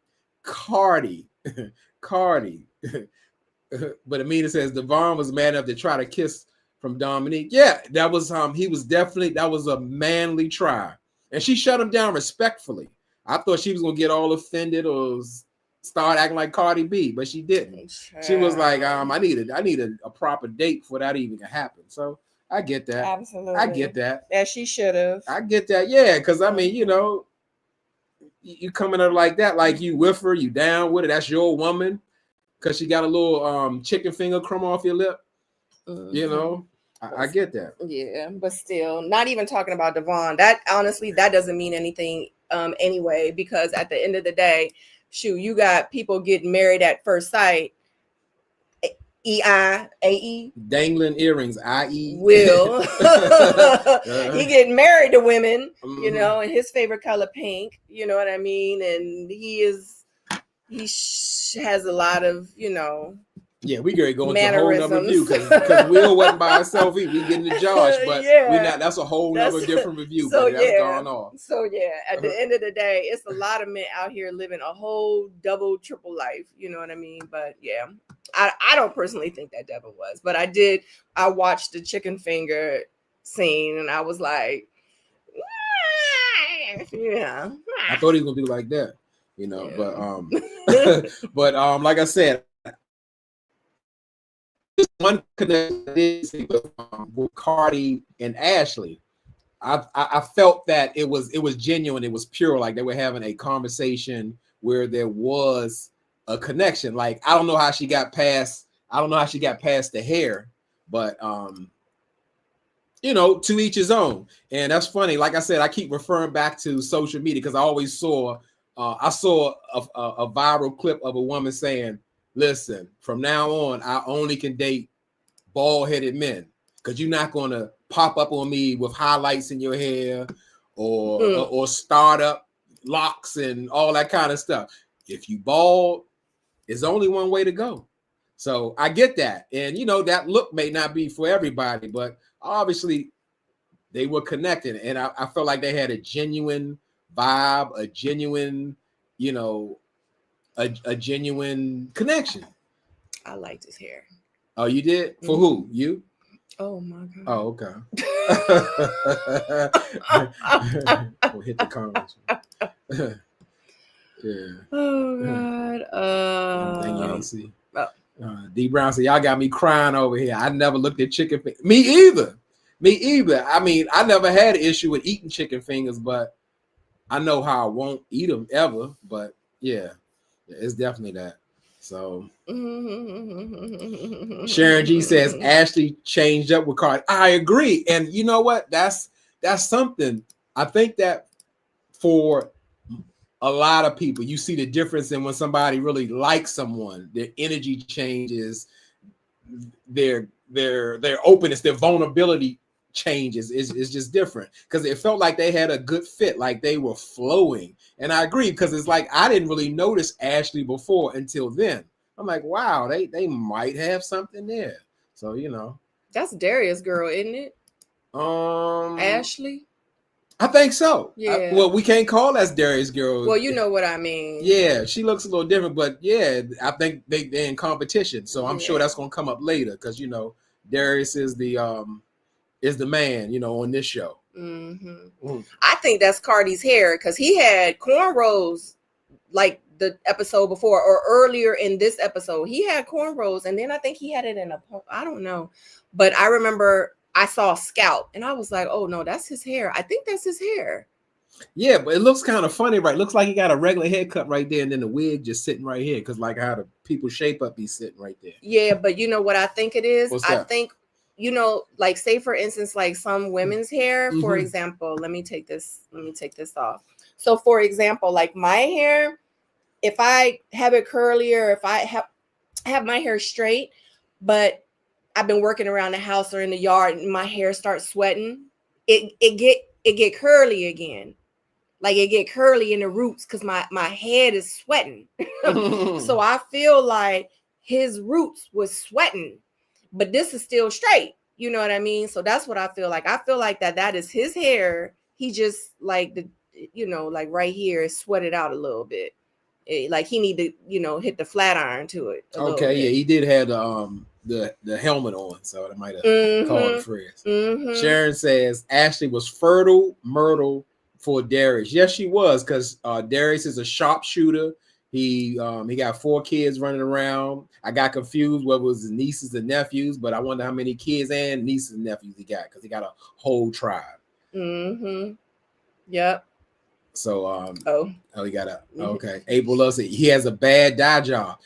But Amina says Devon was man enough to try to kiss from Dominique. Yeah, that was that was a manly try. And she shut him down respectfully. I thought she was gonna get all offended or start acting like Cardi B, but she didn't. She was like, I needed a proper date for that even to happen. So I get that. Absolutely. I get that. As she should have. I get that. Yeah, because I mean, you coming up like that, like you with her, you down with it. That's your woman, because she got a little chicken finger crumb off your lip. Mm-hmm. I get that. Yeah, but still, not even talking about Devon. That honestly, that doesn't mean anything anyway, because at the end of the day, shoot, you got people getting married at first sight. EIAE. Dangling earrings, IE. Will. He getting married to women, and his favorite color pink, you know what I mean? And he has a lot of, Yeah, we gonna go into a whole nother review mannerisms. because Will wasn't by herself. We getting to Josh, but Yeah, we're not. That's a whole nother different review. so But that's yeah. gone off. So yeah, at the end of the day, it's a lot of men out here living a whole double, triple life. You know what I mean? But yeah, I don't personally think that Devin was, but I did. I watched the chicken finger scene, and I was like, yeah. I thought he was gonna do like that, you know. Yeah. But like I said, one connection with Cardi and Ashley. I felt that it was genuine, it was pure, like they were having a conversation where there was a connection. Like I don't know how she got past the hair, but you know, to each his own. And that's funny. Like I said, I keep referring back to social media because I always saw I saw a viral clip of a woman saying, listen, from now on, I only can date bald-headed men because you're not going to pop up on me with highlights in your hair or startup locks and all that kind of stuff. If you bald, there's only one way to go. So I get that. And, you know, that look may not be for everybody, but obviously they were connected. And I felt like they had a genuine vibe, a genuine, you know, a genuine connection. I liked his hair. Oh, you did? For who? You? Oh my god. Oh, okay. We'll hit the comments. Yeah. Oh god. Thing you ain't see. D Brown said, y'all got me crying over here. I never looked at chicken fingers. Me either. I mean, I never had an issue with eating chicken fingers, but I know how I won't eat them ever. But yeah, it's definitely that. So Sharon G says Ashley changed up with Cardi. I agree. And you know what? That's something. I think that for a lot of people, you see the difference in when somebody really likes someone, their energy changes, their openness, their vulnerability changes. Is just different because it felt like they had a good fit, like they were flowing. And I agree because it's like I didn't really notice Ashley before until then. I'm like, wow, they might have something there. So you know, that's Darius' girl, isn't it? Ashley. I think so. Yeah. Well, we can't call that Darius' girl. Well, you know what I mean. Yeah, she looks a little different, but yeah, I think they're in competition. So I'm sure that's gonna come up later because you know Darius is the man, you know, on this show. I think that's Cardi's hair because he had cornrows like the episode before or earlier in this episode. He had cornrows, and then I think he had it in I don't know, but I remember I saw scalp and I was like, oh no, that's his hair. I think that's his hair. Yeah, but it looks kind of funny, right? Looks like he got a regular haircut right there, and then the wig just sitting right here, because like how the people shape up be sitting right there. Yeah, but you know what I think it is? What's that? I think, you know, like say for instance, like some women's hair, for example, let me take this off. So for example, like my hair, if I have it curly or if I have my hair straight, but I've been working around the house or in the yard and my hair starts sweating, it get curly again. Like it get curly in the roots because my head is sweating. So I feel like his roots was sweating, but this is still straight. You know what I mean? So that's what I feel like. I feel like that is his hair. He just like like right here is sweated out a little bit. Like he need to, hit the flat iron to it. Okay, yeah, he did have the helmet on, so that might have called the phrase. Sharon says Ashley was fertile myrtle for Darius. Yes, she was, because Darius is a sharpshooter. He got 4 kids running around. I got confused whether it was his nieces and nephews, but I wonder how many kids and nieces and nephews he got, because he got a whole tribe. Yep. So he got okay. April loves it. He has a bad dye job.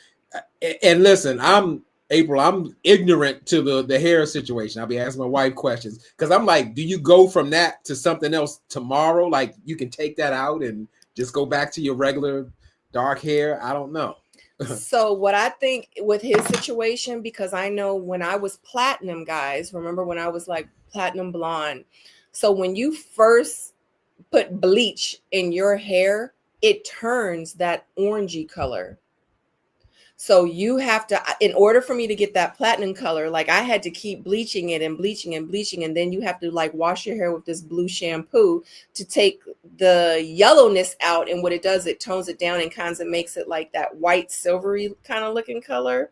And listen, I'm ignorant to the hair situation. I'll be asking my wife questions because I'm like, do you go from that to something else tomorrow? Like you can take that out and just go back to your regular dark hair? I don't know. So what I think with his situation, because I know when I was platinum, guys, remember when I was like platinum blonde? So when you first put bleach in your hair, it turns that orangey color. So you have to, in order for me to get that platinum color, like I had to keep bleaching it and bleaching and bleaching. And then you have to like wash your hair with this blue shampoo to take the yellowness out. And what it does, it tones it down and kind of makes it like that white silvery kind of looking color.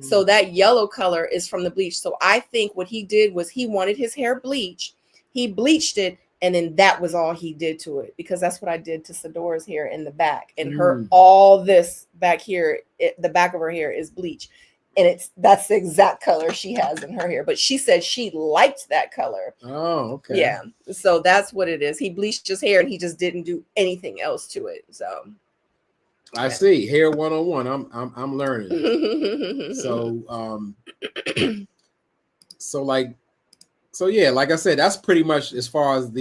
So that yellow color is from the bleach. So I think what he did was he wanted his hair bleached. He bleached it. And then that was all he did to it, because that's what I did to Sadora's hair in the back, and her, all this back here, the back of her hair is bleach, and that's the exact color she has in her hair. But she said she liked that color. Oh, okay. Yeah. So that's what it is. He bleached his hair and he just didn't do anything else to it. So I see. Hair 101. I'm learning. So yeah, like I said, that's pretty much as far as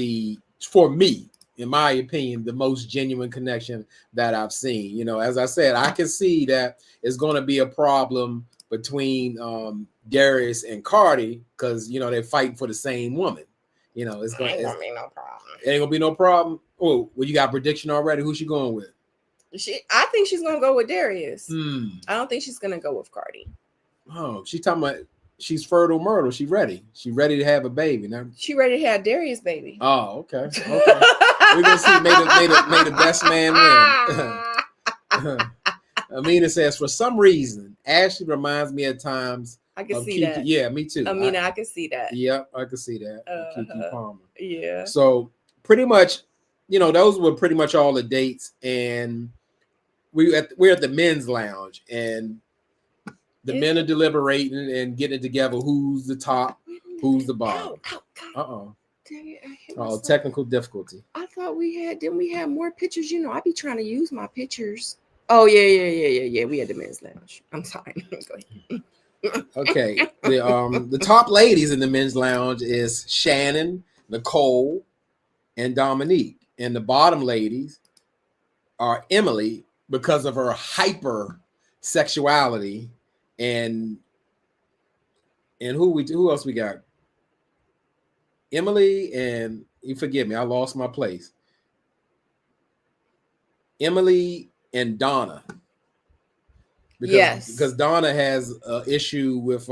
for me, in my opinion, the most genuine connection that I've seen. You know, as I said, I can see that it's going to be a problem between Darius and Cardi, because, you know, they're fighting for the same woman. You know, it's going to be no problem. It ain't going to be no problem. Oh, well, you got a prediction already? Who's she going with? I think she's going to go with Darius. I don't think she's going to go with Cardi. Oh, she's talking about she's fertile myrtle. She ready. She ready to have a baby now. She ready to have Darius' baby. Oh, okay. We're gonna see. May the best man win. Amina says, for some reason, Ashley reminds me at times. I can see Keke. that. Yeah, me too. Amina, I can see that. Yep, I can see that. Keke Palmer. Yeah. So pretty much, you know, those were pretty much all the dates, and we're at the men's lounge, and the men are deliberating and getting it together. Who's the top? Who's the bottom? Oh, technical difficulty. I thought didn't we have more pictures? You know, I be trying to use my pictures. Oh, yeah. We had the men's lounge. I'm sorry. Go ahead. Okay. The top ladies in the men's lounge is Shannon, Nicole, and Dominique. And the bottom ladies are Emily, because of her hyper sexuality. And who else we got? Emily, and you forgive me, I lost my place. Emily and Donna. Because Donna has an issue with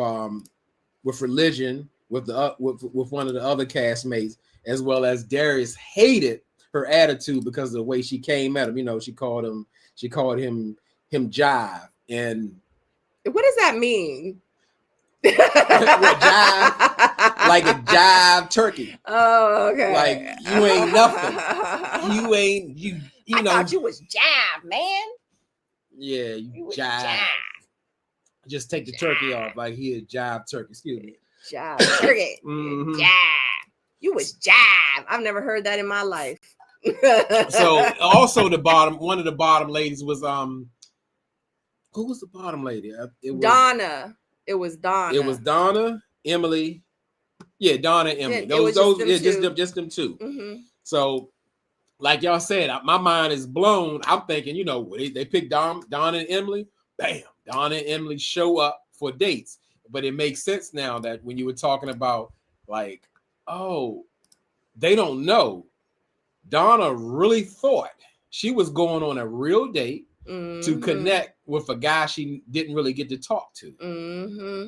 religion with one of the other castmates, as well as Darius hated her attitude because of the way she came at him. You know, she called him Jive. And what does that mean? What, jive? Like a jive turkey. Oh, okay. Like you ain't nothing. You I know. thought you was jive, man. Yeah, you jive. Just take the turkey off. Like he a jive turkey. Excuse me. Jive turkey. Jive. You was jive. I've never heard that in my life. So also one of the bottom ladies was who was the bottom lady? It was Donna. It was Donna. It was Donna, Emily. Yeah, Donna and Emily. Just them two. Mm-hmm. So, like y'all said, my mind is blown. I'm thinking, you know, they picked Donna and Emily. Bam, Donna and Emily show up for dates. But it makes sense now that when you were talking about, like, oh, they don't know. Donna really thought she was going on a real date to connect with a guy she didn't really get to talk to.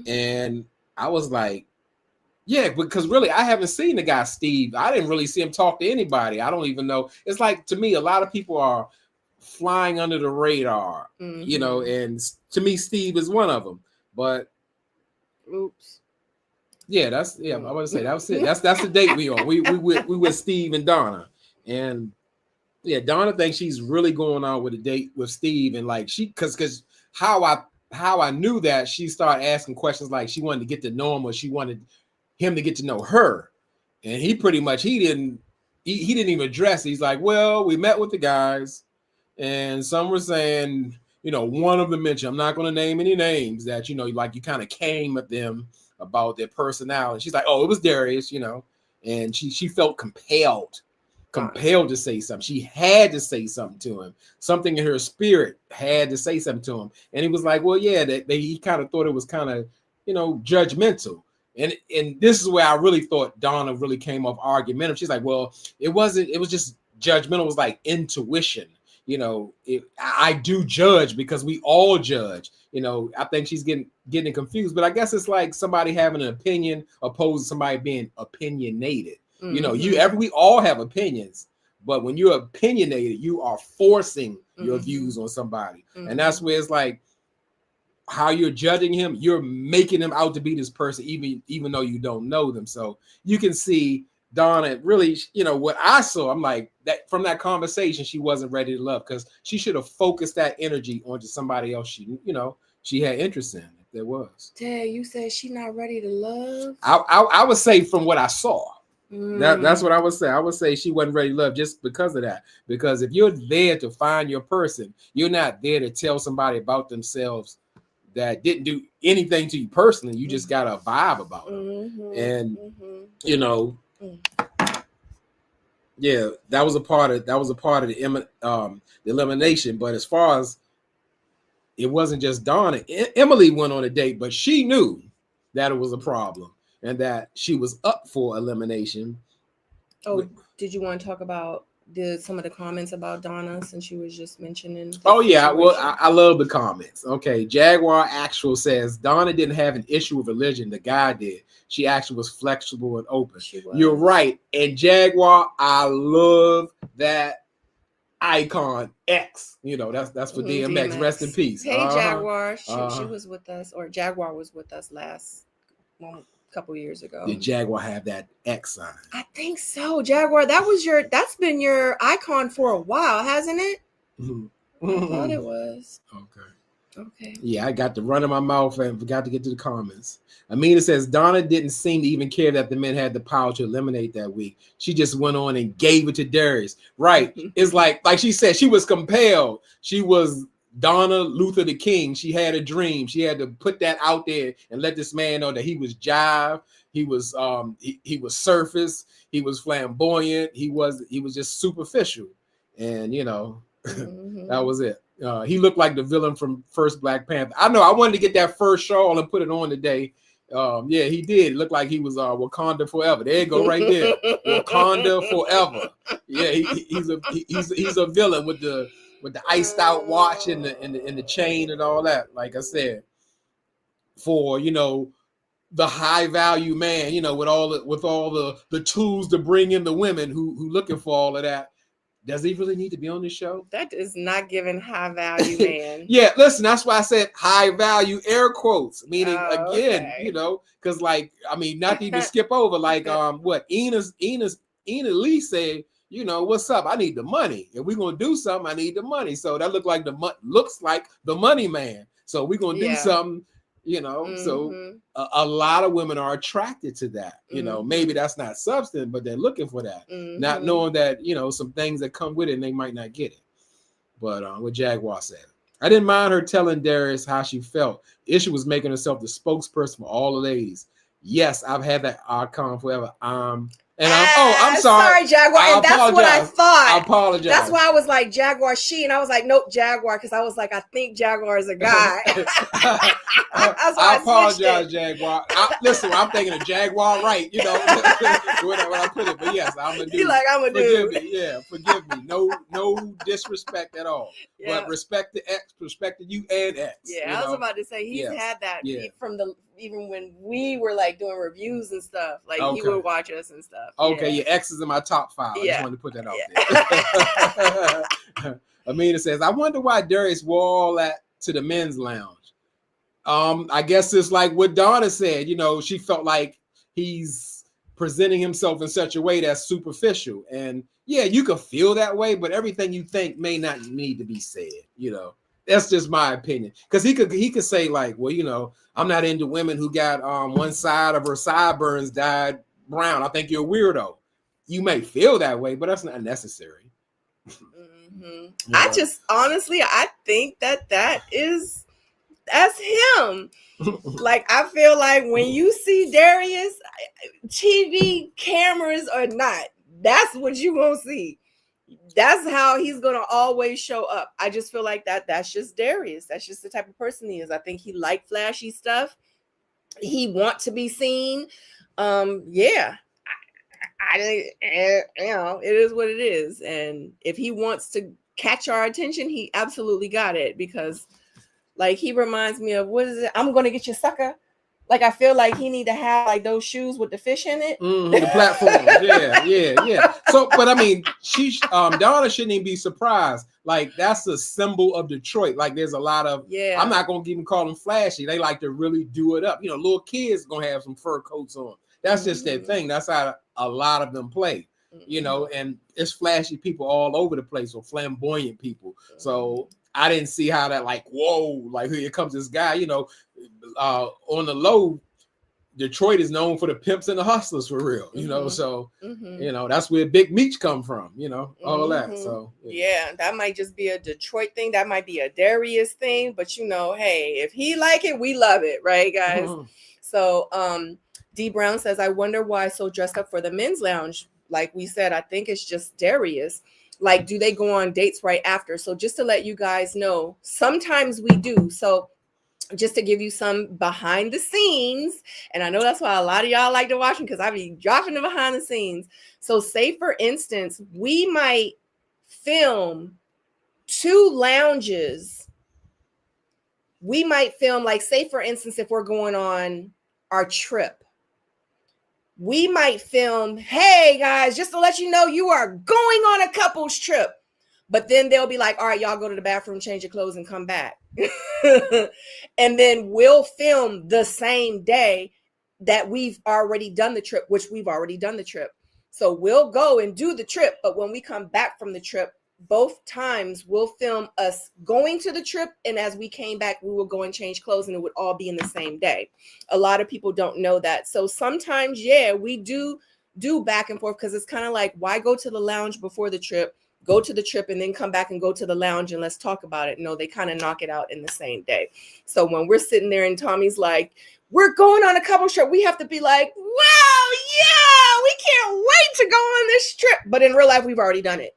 And I was like, yeah, because really I haven't seen the guy Steve. I didn't really see him talk to anybody. I don't even know. It's like, to me, a lot of people are flying under the radar, you know, and to me, Steve is one of them. But oops. Yeah, I was gonna say that was it. That's the date we on. We with Steve and Donna. And yeah, Donna thinks she's really going on with a date with Steve, and like because how I knew that, she started asking questions like she wanted to get to know him, or she wanted him to get to know her, and he pretty much he didn't even address it. He's like, well, we met with the guys, and some were saying, you know, one of them mentioned, I'm not going to name any names, that, you know, like you kind of came at them about their personality. She's like, oh, it was Darius, you know, and she felt compelled to say something. She had to say something to him. Something in her spirit had to say something to him. And he was like, well, yeah, he kind of thought it was kind of, you know, judgmental. And this is where I really thought Donna really came off argumentative. She's like, well, it was just judgmental. It was like intuition. You know, I do judge because we all judge. I think she's getting confused. But I guess it's like somebody having an opinion opposed to somebody being opinionated. We all have opinions, but when you're opinionated, you are forcing your views on somebody, and that's where it's like how you're judging him. You're making him out to be this person, even though you don't know them. So you can see Donna really, what I saw. I'm like that from that conversation, she wasn't ready to love because she should have focused that energy onto somebody else. She had interest in. If there was. Dad, you said she not ready to love. I would say from what I saw. That's what I would say. I would say she wasn't ready to love just because of that. Because if you're there to find your person, you're not there to tell somebody about themselves that didn't do anything to you personally. You just got a vibe about them. And yeah, that was a part of the elimination. But as far as it wasn't just Donna, Emily went on a date, but she knew that it was a problem and that she was up for elimination. Oh, did you want to talk about some of the comments about Donna since you was just mentioning? Oh yeah, well, I love the comments. Okay, Jaguar Actual says Donna didn't have an issue with religion. The guy did. She actually was flexible and open. You're right. And Jaguar, I love that icon X. That's for DMX. Rest in peace. Hey, Jaguar. She was with us, or Jaguar was with us last couple years ago. Did Jaguar have that X sign? I think so. Jaguar, that's been your icon for a while, hasn't it? I thought it was. Okay. Yeah, I got to run in my mouth and forgot to get to the comments. Amina says Donna didn't seem to even care that the men had the power to eliminate that week. She just went on and gave it to Darius. Right. It's like she said, she was compelled. She was Donna Luther the King. She had a dream. She had to put that out there and let this man know that he was jive. He was he was surface. He was flamboyant. He was just superficial. And that was it. He looked like the villain from first Black Panther. I know. I wanted to get that first shawl and put it on today. Yeah, he did. It looked like he was Wakanda forever. There you go, right there. Wakanda forever. Yeah, he's a villain with the iced out watch and the chain and all that. Like I said, for the high value man, with all the tools to bring in the women who looking for all of that. Does he really need to be on this show? That is not giving high value, man. Yeah, listen, that's why I said high value, air quotes, meaning again, because not to even skip over, what Ina Lee said, what's up? I need the money. If we're gonna do something, I need the money. So that looks like the money man. So we're gonna do something. So a lot of women are attracted to that. Maybe that's not substance, but they're looking for that, not knowing that some things that come with it and they might not get it. But what Jaguar said, I didn't mind her telling Darius how she felt. The issue was making herself the spokesperson for all the ladies. Yes, I've had that icon forever. I'm sorry, Jaguar. And that's what I thought. I apologize. That's why I was like Jaguar she, and I was like, nope, Jaguar, because I was like, I think Jaguar is a guy. I apologize, Jaguar. Listen, I'm thinking of Jaguar right, when I put it. But yes, I'm a dude. You like I'm a dude. Forgive me. Yeah, forgive me. No disrespect at all. Yeah. But respect to X, respect to you and X. Yeah, I was about to say he's had that from even when we were doing reviews and stuff. He would watch us and stuff. Okay, yeah, X is in my top 5. I just wanted to put that out there. Amina says, I wonder why Darius wore all that to the men's lounge. I guess it's like what Donna said, she felt like he's presenting himself in such a way that's superficial. And yeah, you could feel that way, but everything you think may not need to be said, That's just my opinion. Because he could say I'm not into women who got one side of her sideburns dyed brown. I think you're a weirdo. You may feel that way, but that's not necessary. I just honestly, I think that's him. I feel like when you see Darius, TV cameras or not, that's what you gonna see. That's how he's gonna always show up. I just feel like that's just Darius. That's just the type of person he is. I think he likes flashy stuff. He wants to be seen. It is what it is. And if he wants to catch our attention, he absolutely got it, because Like he reminds me of, what is it? I'm gonna get you, sucker. Like I feel like he need to have like those shoes with the fish in it. The platforms, yeah. So, but I mean, Donna shouldn't even be surprised. Like that's a symbol of Detroit. Like there's a lot of, I'm not gonna even call them flashy. They like to really do it up. You know, little kids gonna have some fur coats on. That's just their thing. That's how a lot of them play. You know, and it's flashy people all over the place, or flamboyant people. So I didn't see how that, like, whoa, like here comes this guy. You know, on the low, Detroit is known for the pimps and the hustlers, for real, you know. So you know, that's where Big Meech come from, you know, all that. So yeah, that might just be a Detroit thing, that might be a Darius thing, but you know, hey, if he like it, we love it, right, guys? So D Brown says, I wonder why so dressed up for the men's lounge. Like we said, I think it's just Darius. Like, do they go on dates right after? So just to let you guys know, sometimes we do. So just to give you some behind the scenes, and I know that's why a lot of y'all like to watch them, because I be dropping the behind the scenes. So say for instance, we might film 2 lounges. We might film, like, say for instance, if we're going on our trip, we might film, hey guys, just to let you know you are going on a couples trip. But then they'll be like, all right, y'all go to the bathroom, change your clothes, and come back. And then we'll film the same day that we've already done the trip, which we've already done the trip. So we'll go and do the trip. But when we come back from the trip, both times we'll film us going to the trip. And as we came back, we will go and change clothes, and it would all be in the same day. A lot of people don't know that. So sometimes, yeah, we do back and forth, because it's kind of like, why go to the lounge before the trip? Go to the trip and then come back and go to the lounge and let's talk about it. No, they kind of knock it out in the same day. So when we're sitting there and Tommy's like, we're going on a couple trip, we have to be like, wow, yeah, we can't wait to go on this trip. But in real life, we've already done it.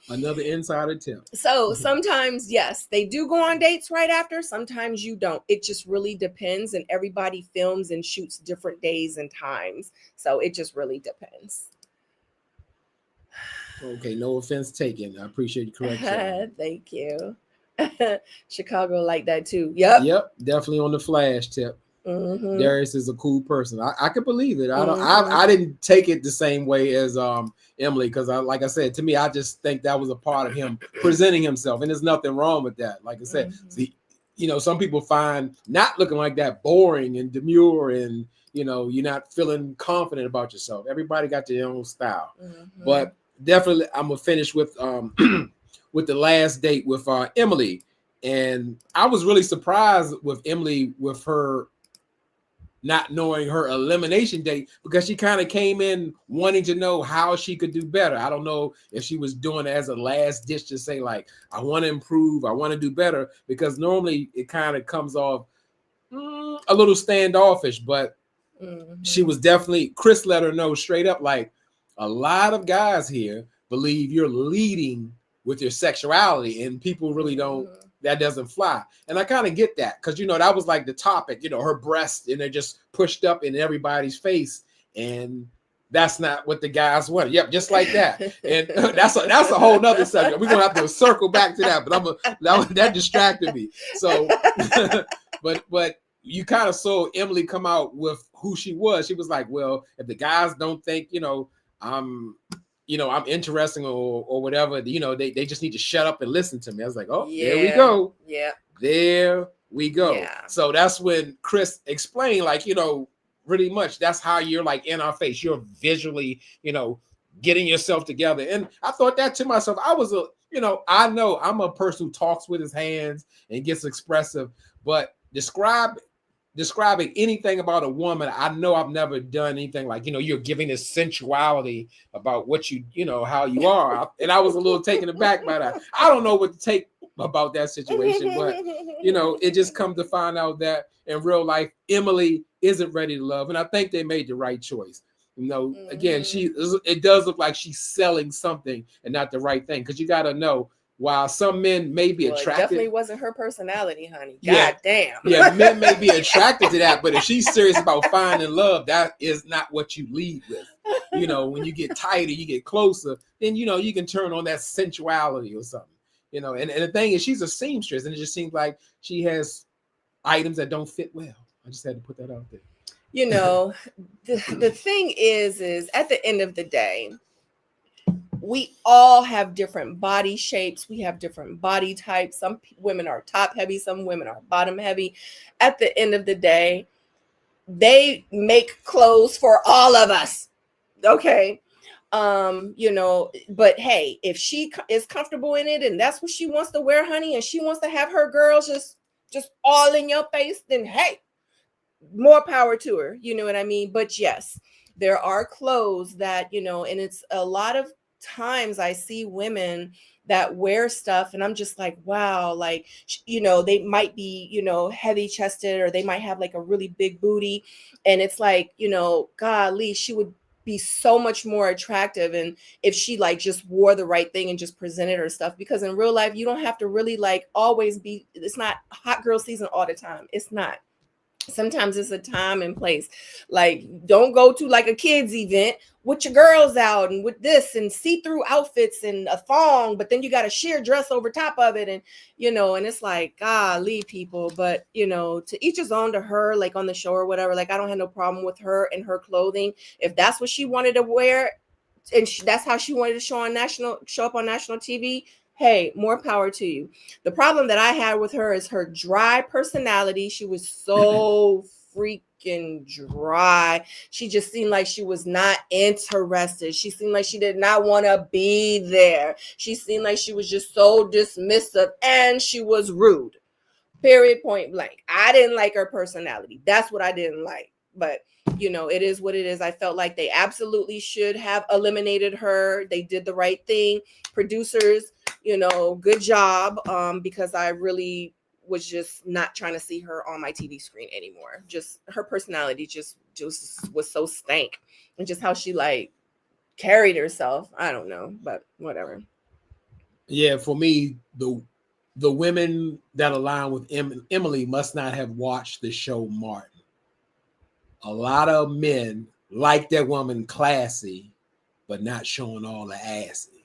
Another insider tip. So sometimes, yes, they do go on dates right after. Sometimes you don't. It just really depends. And everybody films and shoots different days and times. So it just really depends. Okay, no offense taken. I appreciate the correction. Thank you. Chicago like that too. Yep, definitely on the flash tip. Darius is a cool person. I can believe it. I didn't take it the same way as Emily, because like I said, to me, I just think that was a part of him presenting himself, and there's nothing wrong with that. Like I said, see, you know, some people find not looking like that boring and demure, and you know, you're not feeling confident about yourself. Everybody got their own style, but definitely, I'm gonna finish with with the last date with Emily, and I was really surprised with Emily, with her not knowing her elimination date, because she kind of came in wanting to know how she could do better. I don't know if she was doing it as a last ditch to say, like, I want to improve, I want to do better, because normally it kind of comes off a little standoffish, but she was definitely, Chris let her know straight up, like, a lot of guys here believe you're leading with your sexuality, and people really don't, that doesn't fly. And I kind of get that, because, you know, that was like the topic, you know, her breasts, and they're just pushed up in everybody's face. And that's not what the guys want. Yep, just like that. And that's a whole nother subject. We're going to have to circle back to that, but that distracted me. So, but you kind of saw Emily come out with who she was. She was like, well, if the guys don't think, I'm interesting or whatever, they just need to shut up and listen to me. I was like, oh, yeah. There we go. Yeah. There we go. Yeah. So that's when Chris explained, like, really much, that's how you're like in our face. You're visually, getting yourself together. And I thought that to myself. I was I know I'm a person who talks with his hands and gets expressive, but describing anything about a woman, I know I've never done anything like, you're giving this sensuality about what how you are. And I was a little taken aback by that. I don't know what to take about that situation, but it just come to find out that in real life, Emily isn't ready to love. And I think they made the right choice. Again, it does look like she's selling something and not the right thing. Because you got to know, while some men may be attracted, it definitely wasn't her personality, honey. God damn. Yeah, men may be attracted to that, but if she's serious about finding love, that is not what you lead with. When you get tighter, you get closer, then you can turn on that sensuality or something. you know. And the thing is, she's a seamstress, and it just seems like she has items that don't fit well. I just had to put that out there. You know, the thing is at the end of the day, we all have different body shapes. We have different body types. Some women are top heavy, some women are bottom heavy. At the end of the day, they make clothes for all of us. Okay. You know, but hey, if she is comfortable in it and that's what she wants to wear, honey, and she wants to have her girls just all in your face, then hey, more power to her. You know what I mean? But yes, there are clothes that, you know, and it's a lot of times I see women that wear stuff and I'm just like, wow, like, you know, they might be, you know, heavy chested or they might have like a really big booty. And it's like, you know, golly, she would be so much more attractive and if she like just wore the right thing and just presented her stuff, because in real life you don't have to really like always be, it's not hot girl season all the time. It's not. Sometimes it's a time and place. Like, don't go to like a kids event with your girls out and with this and see-through outfits and a thong, but then you got a sheer dress over top of it. And, you know, and it's like, golly, people, but you know, to each his own. To her, like on the show or whatever, like I don't have no problem with her and her clothing. If that's what she wanted to wear and that's how she wanted to show up on national TV, hey, more power to you. The problem that I had with her is her dry personality. She was so freaking dry. She just seemed like she was not interested. She seemed like she did not want to be there. She seemed like she was just so dismissive and she was rude. Period, point blank. I didn't like her personality. That's what I didn't like. But you know, it is what it is. I felt like they absolutely should have eliminated her. They did the right thing. Producers, you know, good job. Because I really was just not trying to see her on my TV screen anymore. Just her personality just was so stank. And just how she like carried herself. I don't know, but whatever. Yeah, for me, the women that align with Emily must not have watched the show Martin. A lot of men like that woman classy, but not showing all the assy.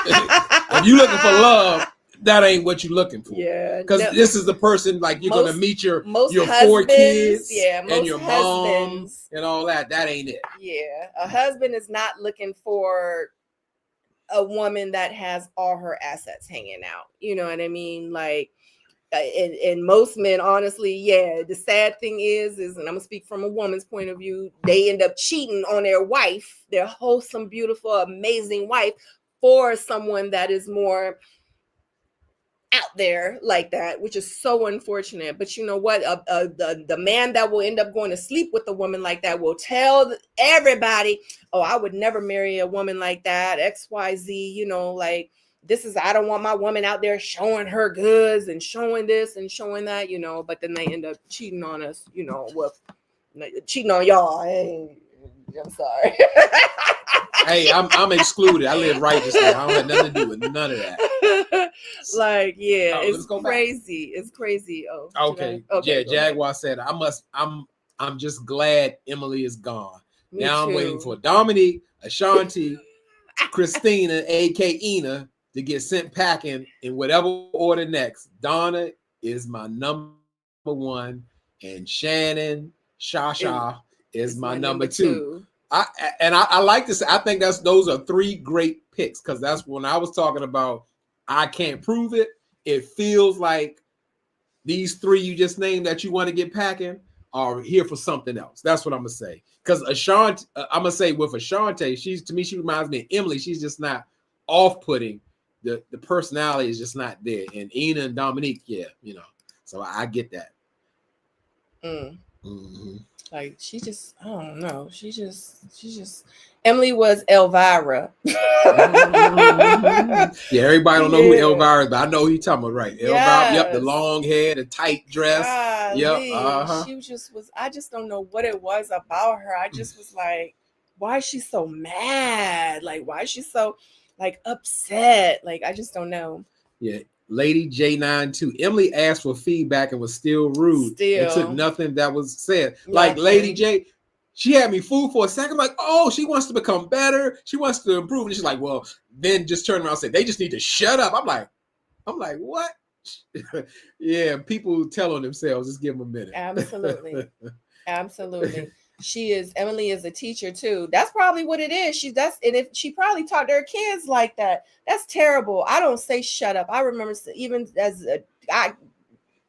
If you're looking for love, that ain't what you're looking for. Yeah, because this is the person like you're gonna meet your husbands, 4 kids, yeah, and your mom and all that. That ain't it. Yeah, a husband is not looking for a woman that has all her assets hanging out. You know what I mean? Like. And most men, honestly, yeah, the sad thing is, and I'm gonna speak from a woman's point of view, they end up cheating on their wife, their wholesome, beautiful, amazing wife, for someone that is more out there like that, which is so unfortunate. But you know what? The man that will end up going to sleep with a woman like that will tell everybody, oh, I would never marry a woman like that, XYZ, you know, like, I don't want my woman out there showing her goods and showing this and showing that, you know, but then they end up cheating on us, you know, cheating on y'all. Hey, I'm sorry. Hey, I'm excluded. I live righteously. I don't have nothing to do with none of that. Like, yeah, it's crazy. Back. It's crazy. Oh, okay. Yeah, Jaguar said, I'm just glad Emily is gone. Me now too. I'm waiting for Dominique, Ashanti, Christina, aka Ina, to get sent packing in whatever order next. Donna is my number 1, and Shannon Shasha is my number 2. I like to say, I think those are 3 great picks, because that's when I was talking about I can't prove it. It feels like these 3 you just named that you want to get packing are here for something else. That's what I'm gonna say. Because Ashanti, I'm gonna say with Ashanti, to me she reminds me of Emily. She's just not off-putting. The personality is just not there. And Ina and Dominique, yeah, you know. So I get that. Mm-hmm. Like she just, I don't know. She just. Emily was Elvira. Yeah, everybody don't know who Elvira is, but I know who you're talking about, right? Elvira, yep, the long hair, the tight dress. Yep. She just was. I just don't know what it was about her. I just was like, why is she so mad? Like, why is she so like upset? Like, I just don't know. Yeah. Lady J92. Emily asked for feedback and was still rude. It took nothing that was said. Like Lady J, she had me fooled for a second. I'm like, oh, she wants to become better. She wants to improve. And she's like, well, then just turn around and say, they just need to shut up. I'm like, what? Yeah, people tell on themselves. Just give them a minute. Absolutely. Absolutely. Emily is a teacher too. That's probably what it is. And if she probably taught their kids like that, that's terrible. I don't say shut up. I remember even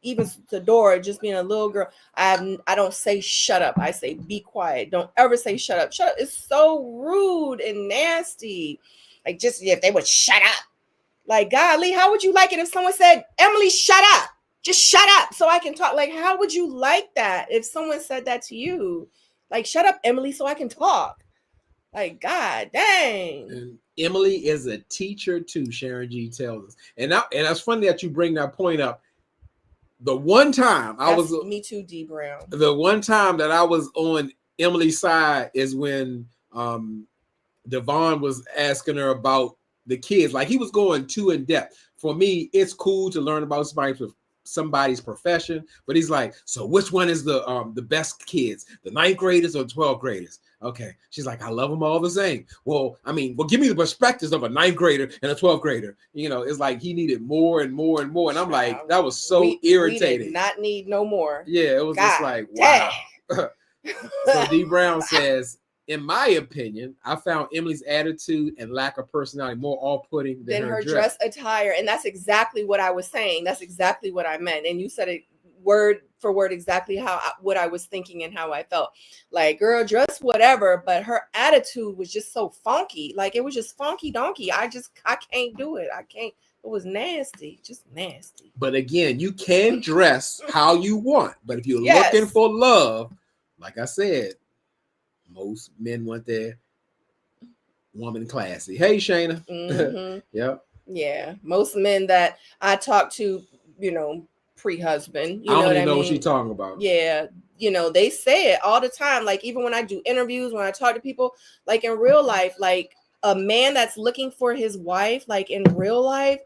even the door, just being a little girl, I don't say shut up. I say be quiet. Don't ever say shut up. Shut up is so rude and nasty. Like, just if they would shut up. Like, golly, how would you like it if someone said, Emily, shut up? Just shut up so I can talk. Like, how would you like that if someone said that to you? Like, shut up, Emily, so I can talk. Like, God dang. And Emily is a teacher too, Sharon G tells us. And that's funny that you bring that point up. The one time Me too, D Brown. The one time that I was on Emily's side is when Devon was asking her about the kids. Like, he was going too in depth. For me, it's cool to learn about somebody's profession, but he's like, so which one is the best kids, the 9th graders or 12th graders? Okay. She's like, I love them all the same. Well, give me the perspectives of a 9th grader and a 12th grader. It's like he needed more and more and more. And I'm like, that was so irritating. We did not need no more. Yeah, it was just like, wow. So D Brown says, in my opinion, I found Emily's attitude and lack of personality more off-putting than her dress attire. And that's exactly what I was saying. That's exactly what I meant. And you said it word for word exactly what I was thinking and how I felt. Like, girl, dress whatever, but her attitude was just so funky. Like, it was just funky donkey. I can't do it. I can't. It was nasty, just nasty. But again, you can dress how you want. But if you're looking for love, like I said, most men want their woman classy. Hey, Shayna. Mm-hmm. Yep. Yeah. Most men that I talk to, pre-husband. I don't even know what she's talking about. Yeah. They say it all the time. Like, even when I do interviews, when I talk to people, like in real life, like a man that's looking for his wife, like in real life,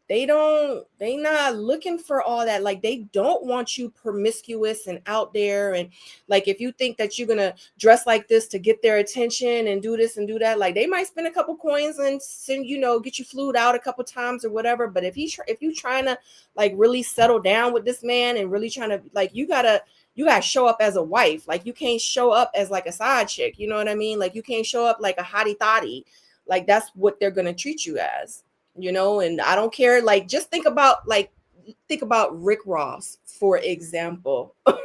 they not looking for all that. Like, they don't want you promiscuous and out there. And like, if you think that you're going to dress like this to get their attention and do this and do that, like, they might spend a couple coins and send, get you flued out a couple times or whatever. But if you trying to like really settle down with this man and really trying to, like, you gotta show up as a wife. Like, you can't show up as like a side chick. You know what I mean? Like, you can't show up like a hottie thotty. Like, that's what they're going to treat you as. And I don't care. Like, just think about Rick Ross, for example. Like,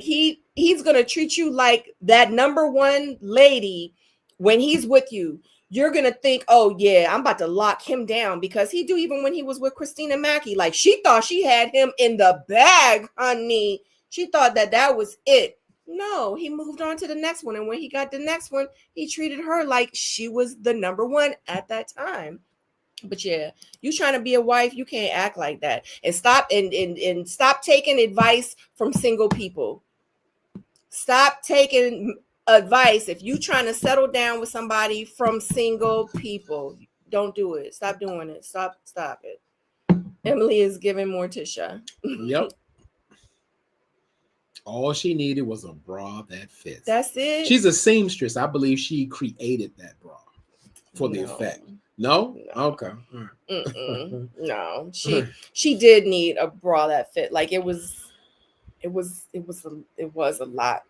he's going to treat you like that number one lady when he's with you. You're going to think, oh yeah, I'm about to lock him down, because he do, even when he was with Christina Mackey. Like, she thought she had him in the bag, honey. She thought that was it. No, he moved on to the next one. And when he got the next one, he treated her like she was the number one at that time. But yeah, you trying to be a wife, you can't act like that. And stop and stop taking advice from single people. Stop taking advice if you trying to settle down with somebody from single people. Don't do it. Stop doing it. Stop it. Emily is giving Morticia. Yep. All she needed was a bra that fits. That's it. She's a seamstress. I believe she created that bra for the effect. No? Okay. No. She did need a bra that fit. Like, it was a lot.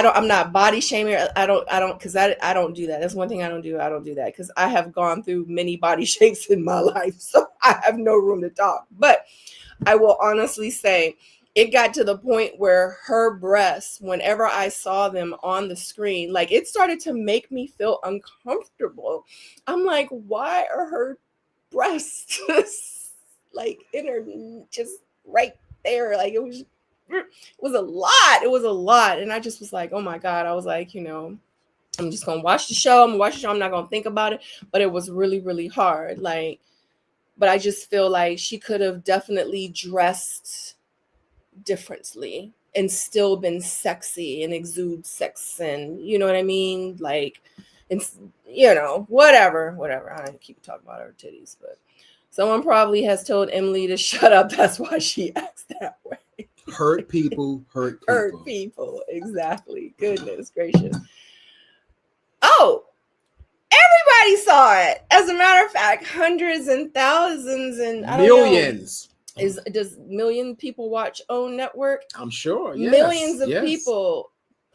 I'm not body shaming. I don't because I don't do that. That's one thing I don't do. I don't do that because I have gone through many body shapes in my life, so I have no room to talk. But I will honestly say it got to the point where her breasts, whenever I saw them on the screen, like, it started to make me feel uncomfortable. I'm like, why are her breasts like in her, just right there? Like, it was a lot. It was a lot. And I just was like, oh my God. I was like, I'm just going to watch the show. I'm not going to think about it. But it was really, really hard. Like, but I just feel like she could have definitely dressed differently and still been sexy and exude sex, and you know what I mean? Like, and whatever. I don't keep talking about her titties, but someone probably has told Emily to shut up. That's why she acts that way. Hurt people, hurt people. Hurt people. Exactly. Goodness gracious. Oh, everybody saw it. As a matter of fact, hundreds and thousands and millions. Does million people watch OWN Network? I'm sure. Yes, millions of people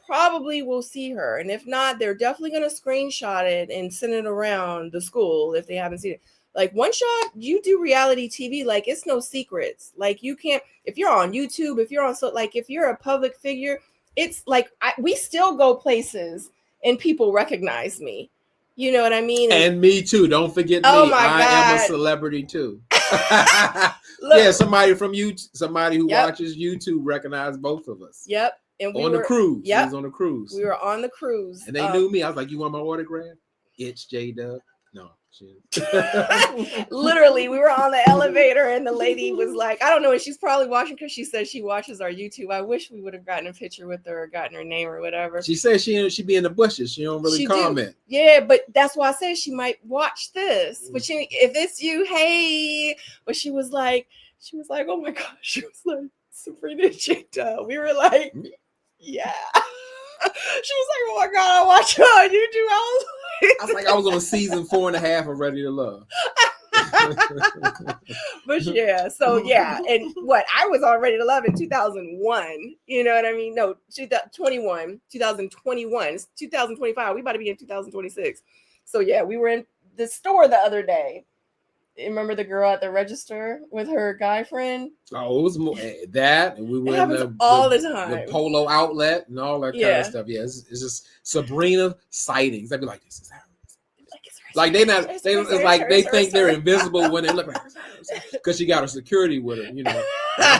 probably will see her, and if not, they're definitely going to screenshot it and send it around the school if they haven't seen it. Like, once you do reality TV, like, it's no secrets. Like, you can't, if you're on YouTube, if you're on, so like, if you're a public figure, it's like, we still go places and people recognize me. You know what I mean? And me too. Don't forget me. Oh my I God. am a celebrity too. Look, yeah, somebody from YouTube, somebody who Yep. watches YouTube recognized both of us. Yep. And we on were, the cruise. Yep. We was on the cruise. We were on the cruise. And they knew me. I was like, you want my autograph? It's Jdub. No. Literally, we were on the elevator and the lady was like, I don't know, and she's probably watching because she said she watches our YouTube. I wish we would have gotten a picture with her or gotten her name or whatever. She said she be in the bushes. She don't really comment. Yeah, but that's why I said she might watch this. But if it's you, hey. But she was like, oh my gosh. She was like, Sabrina Jdub. We were like, yeah. She was like, oh my God, I watch you on YouTube. I was on season 4.5 of Ready to Love. But yeah, so yeah, and what I was on Ready to Love in 2001. You know what I mean? No, 2021. It's 2025. We about to be in 2026. So yeah, we were in the store the other day. Remember the girl at the register with her guy friend? Oh, it was more that, and we were in all the time. The Polo outlet and all that kind of stuff. Yeah, it's just Sabrina sightings. They'd be like, "This is her." Like they think they're invisible when they look like because she got her security with her. You know,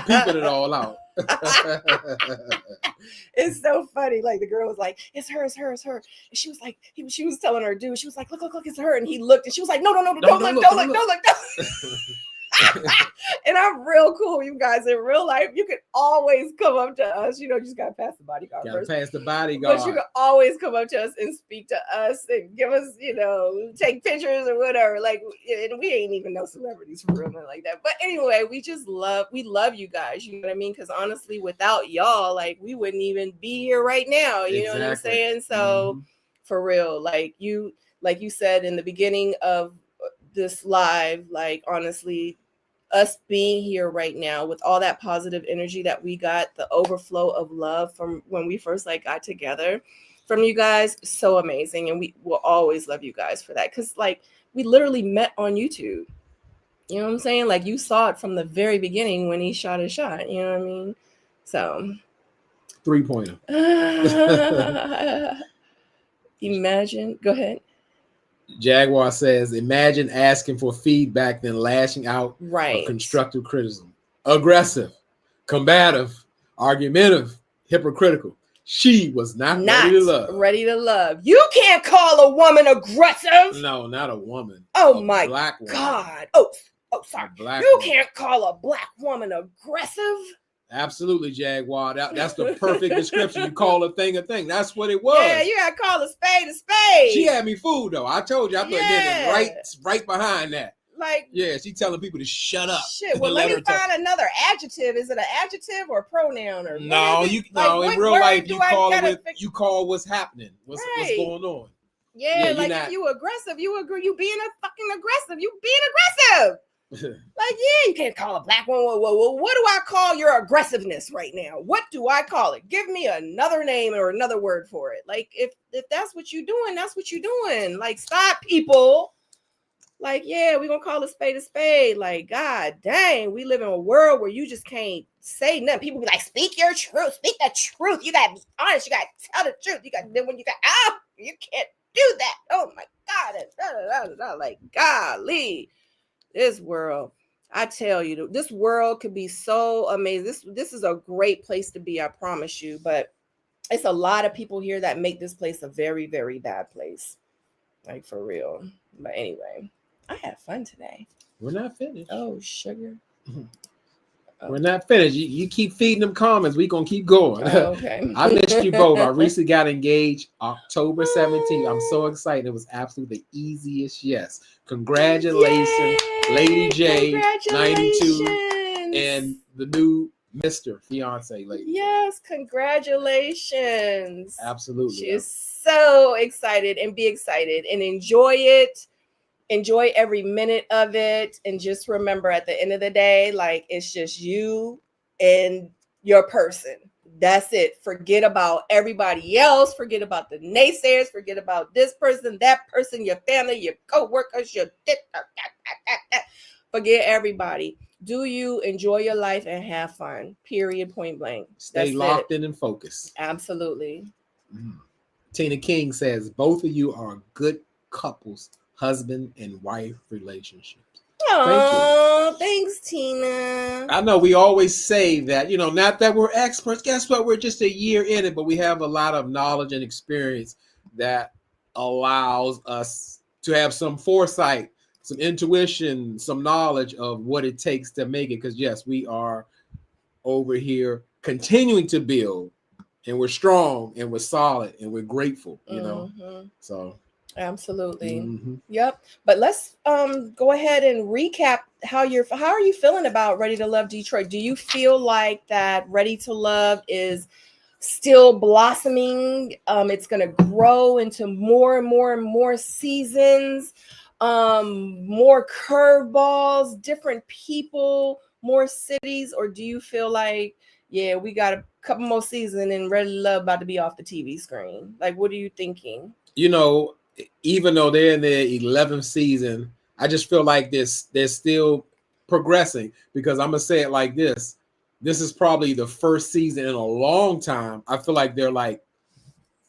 peeping it all out. It's so funny. Like, the girl was like, it's her. And she was like, she was telling her dude, she was like, look, it's her. And he looked and she was like, no, don't look. And I'm real cool, you guys. In real life, you can always come up to us. You know, you just gotta pass the bodyguard first. But you can always come up to us and speak to us and give us, you know, take pictures or whatever. Like, and we ain't even no celebrities for real, nothing like that. But anyway, we love you guys. You know what I mean? Because honestly, without y'all, like, we wouldn't even be here right now. You know what I'm saying? So for real, like you said in the beginning of this live, like, honestly, us being here right now with all that positive energy that we got, the overflow of love from when we first got together from you guys, so amazing. And we will always love you guys for that, because like, we literally met on YouTube. You know what I'm saying? Like, you saw it from the very beginning when he shot his shot. You know what I mean? So 3-pointer. Imagine. Go ahead. Jaguar says, imagine asking for feedback, then lashing out of constructive criticism. Aggressive, combative, argumentative, hypocritical. She was not ready to love. You can't call a woman aggressive. No, not a woman. Oh my God. Oh, sorry. You can't call a black woman aggressive. Absolutely, Jaguar. That's the perfect description. You call a thing a thing. That's what it was. Yeah, you gotta call a spade a spade. She had me fooled though. I told you. I put it right behind that. Like, yeah, she telling people to shut up. Shit. Well, let me find another adjective. Is it an adjective or a pronoun or no? In real life, you call what's happening. What's going on? Yeah, like, if you aggressive, you agree. You being a fucking aggressive. You being aggressive. Like, yeah, you can't call a black woman. Well, what do I call your aggressiveness right now? What do I call it? Give me another name or another word for it. Like, if that's what you're doing, that's what you're doing. Like, stop, people. Like, yeah, we're gonna call a spade a spade. Like, God dang, we live in a world where you just can't say nothing. People be like, speak your truth, speak the truth. You gotta be honest, you gotta tell the truth. You got then when you can't do that. Oh my God, like, golly. This world, I tell you, this world could be so amazing. This is a great place to be, I promise you. But it's a lot of people here that make this place a very, very bad place. Like, for real. But anyway, I had fun today. We're not finished. Oh, sugar. We're not finished. You keep feeding them comments. We're going to keep going. Oh, okay. I missed you both. I recently got engaged October 17th. I'm so excited. It was absolutely the easiest yes. Congratulations, Lady J, 92, and the new Mr. Fiance lady. Yes, congratulations. Absolutely. She is so excited, and be excited and enjoy it. Enjoy every minute of it. And just remember, at the end of the day, like, it's just you and your person. That's it. Forget about everybody else. Forget about the naysayers. Forget about this person, that person, your family, your co-workers, your forget everybody. Do you enjoy your life and have fun? Period. Point blank. Stay locked in and focused. Absolutely. Mm-hmm. Tina King says both of you are good couples, husband and wife relationships. Oh, thanks, Tina. I know we always say that, not that we're experts. Guess what? We're just a year in it, but we have a lot of knowledge and experience that allows us to have some foresight, some intuition, some knowledge of what it takes to make it. Because yes, we are over here continuing to build, and we're strong and we're solid and we're grateful, So absolutely. Mm-hmm. Yep. But let's go ahead and recap how are you feeling about Ready to Love Detroit? Do you feel like that Ready to Love is still blossoming? It's going to grow into more and more and more seasons, more curveballs, different people, more cities, or do you feel like, yeah, we got a couple more seasons and Ready to Love about to be off the TV screen? Like, what are you thinking? Even though they're in their 11th season, I just feel like they're still progressing, because I'm gonna say it like this. This is probably the first season in a long time. I feel like they're like,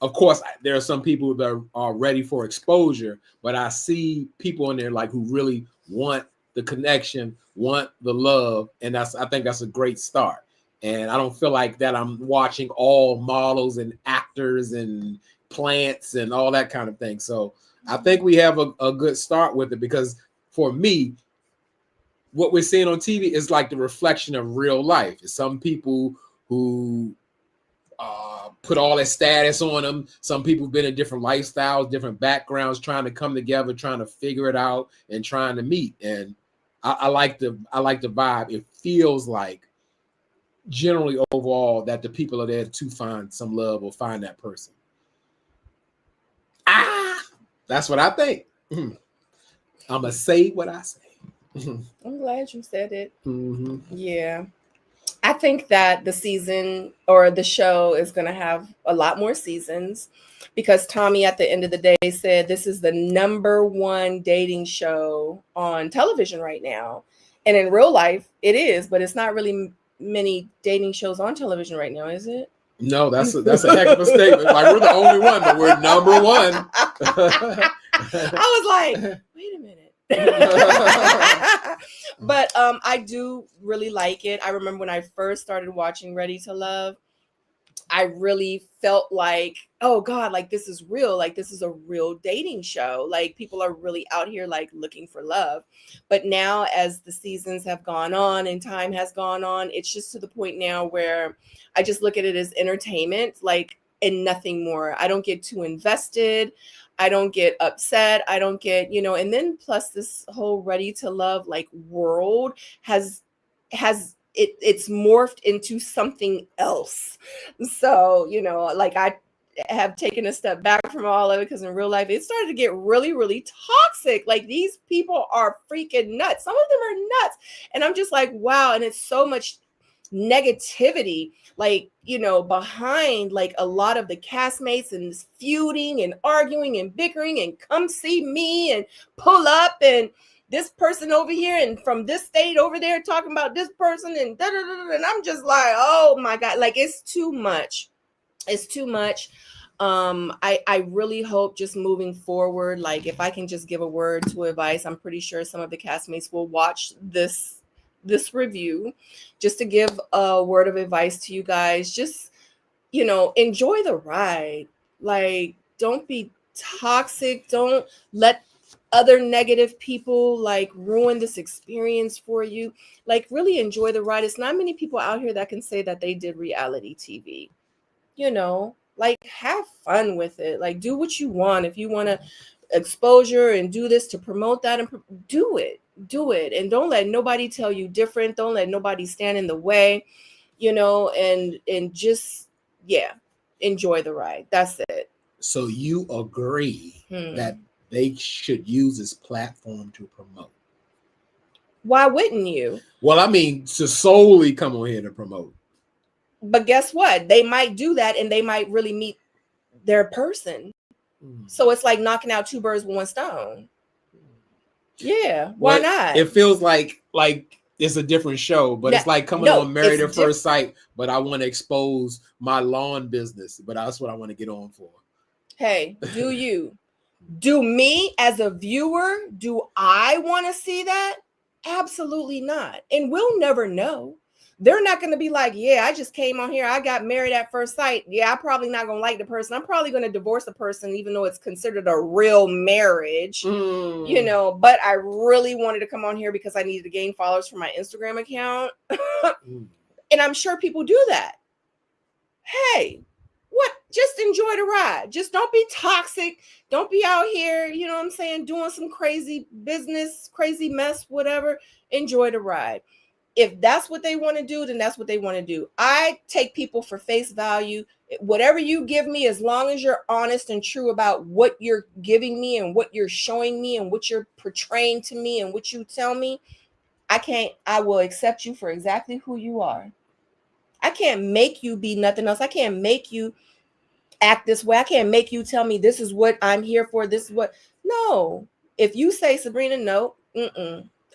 of course, there are some people that are ready for exposure, but I see people in there like who really want the connection, want the love, and I think that's a great start. And I don't feel like that I'm watching all models and actors and plants and all that kind of thing. So I think we have a good start with it, because for me, what we're seeing on TV is like the reflection of real life. Some people who put all that status on them. Some people have been in different lifestyles, different backgrounds, trying to come together, trying to figure it out, and trying to meet. And I like the vibe. It feels like generally overall that the people are there to find some love or find that person. That's what I think. I'm gonna say what I say. I'm glad you said it. Mm-hmm. Yeah. I think that the season or the show is going to have a lot more seasons, because Tommy at the end of the day said this is the #1 dating show on television right now. And in real life, it is, but it's not really many dating shows on television right now, is it? No, that's a heck of a statement. Like, we're the only one, but we're #1. I was like, wait a minute. But I do really like it. I remember when I first started watching Ready to Love, I really felt like, oh God, like this is real. Like this is a real dating show. Like people are really out here like looking for love. But now as the seasons have gone on and time has gone on, it's just to the point now where I just look at it as entertainment, like, and nothing more. I don't get too invested. I don't get upset. I don't get, and then plus this whole Ready to Love like world has it's morphed into something else. So, like I have taken a step back from all of it, because in real life it started to get really, really toxic. Like these people are freaking nuts. Some of them are nuts. And I'm just like, wow. And it's so much negativity, like, behind like a lot of the castmates, and this feuding and arguing and bickering and come see me and pull up, and this person over here and from this state over there talking about this person and da, da, da, da, and I'm just like, oh my God, like it's too much. It's too much. I really hope just moving forward, like if I can just give a word to advice, I'm pretty sure some of the castmates will watch this review, just to give a word of advice to you guys. Just, enjoy the ride. Like, don't be toxic. Don't let other negative people like ruin this experience for you. Like, really enjoy the ride. It's not many people out here that can say that they did reality TV. Like, have fun with it. Like, do what you want. If you want to exposure and do this to promote that, and do it, and don't let nobody tell you different. Don't let nobody stand in the way. and just, yeah, enjoy the ride. That's it. So you agree that they should use this platform to promote? Why wouldn't you? Well, I mean, to solely come on here to promote. But guess what? They might do that and they might really meet their person. So it's like knocking out two birds with one stone. Yeah, why not? It feels like it's a different show, but it's like coming on Married at First Sight, but I want to expose my lawn business, but that's what I want to get on for. Hey, do you? Do me as a viewer, do I want to see that? Absolutely not. And we'll never know. They're not going to be like, yeah, I just came on here. I got married at first sight. Yeah, I'm probably not going to like the person. I'm probably going to divorce the person, even though it's considered a real marriage, but I really wanted to come on here because I needed to gain followers for my Instagram account. And I'm sure people do that. Hey, what? Just enjoy the ride. Just don't be toxic. Don't be out here, you know what I'm saying, doing some crazy business, crazy mess, whatever. Enjoy the ride. If that's what they want to do, then that's what they want to do. I take people for face value. Whatever you give me, as long as you're honest and true about what you're giving me and what you're showing me and what you're portraying to me and what you tell me, I will accept you for exactly who you are. I can't make you be nothing else. I can't make you act this way. I can't make you tell me this is what I'm here for. This is what. No. If you say, Sabrina, no,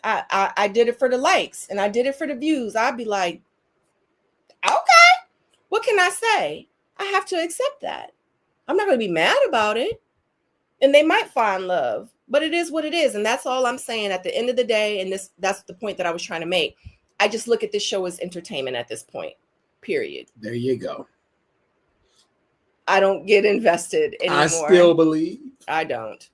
I did it for the likes and I did it for the views, I'd be like, okay, what can I say? I have to accept that. I'm not going to be mad about it. And they might find love, but it is what it is. And that's all I'm saying at the end of the day. And that's the point that I was trying to make. I just look at this show as entertainment at this point, period. There you go. I don't get invested anymore. I still believe. I don't.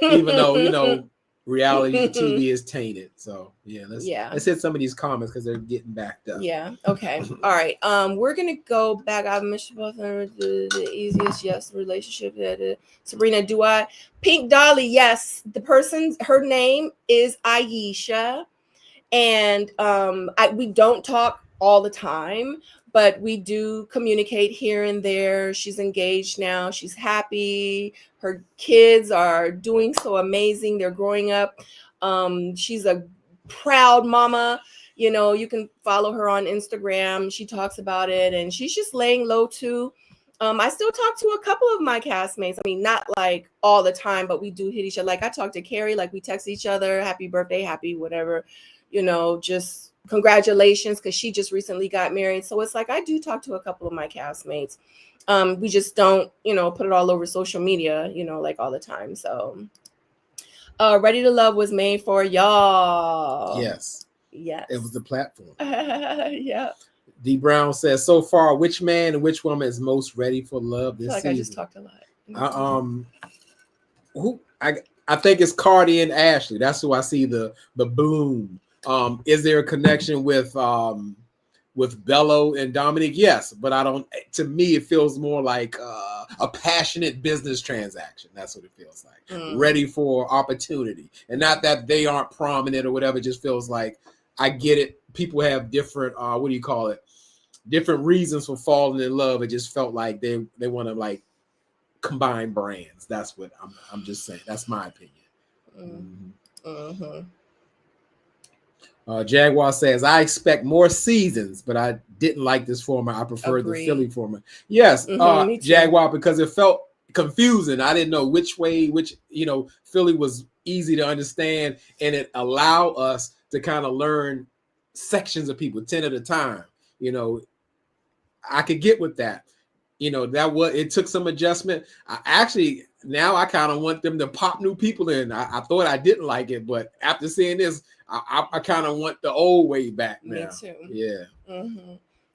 Even though, reality TV is tainted. So let's hit some of these comments because they're getting backed up. Yeah. Okay. All right. We're gonna go back. I've mentioned both the easiest yes relationship that Sabrina, do I? Pink Dolly, yes. The person's her name is Aisha, and we don't talk all the time, but we do communicate here and there. She's engaged now. She's happy. Her kids are doing so amazing. They're growing up. She's a proud mama. You can follow her on Instagram. She talks about it, and she's just laying low too. I still talk to a couple of my castmates. I mean, not like all the time, but we do hit each other. Like I talk to Carrie, like we text each other, happy birthday, happy whatever, just congratulations, because she just recently got married. So it's like I do talk to a couple of my castmates. We just don't, put it all over social media, like all the time. So Ready to Love was made for y'all. Yes. It was the platform. Yeah. D Brown says, so far, which man and which woman is most ready for love this season? I just talked a lot. I think it's Cardi and Ashley. That's who I see the boom. Is there a connection with Bello and Dominic? Yes, but I don't. To me, it feels more like a passionate business transaction. That's what it feels like. Ready for opportunity, and not that they aren't prominent or whatever. It just feels like I get it. People have different different reasons for falling in love. It just felt like they want to like combine brands. That's what I'm just saying. That's my opinion. Jaguar says, I expect more seasons, but I didn't like this format. I preferred the Philly format. Yes, Jaguar, because it felt confusing. I didn't know which Philly was easy to understand, and it allowed us to kind of learn sections of people 10 at a time. I could get with that. It took some adjustment. Now I kind of want them to pop new people in. I thought I didn't like it, but after seeing this, I kind of want the old way back now. Me too. Yeah.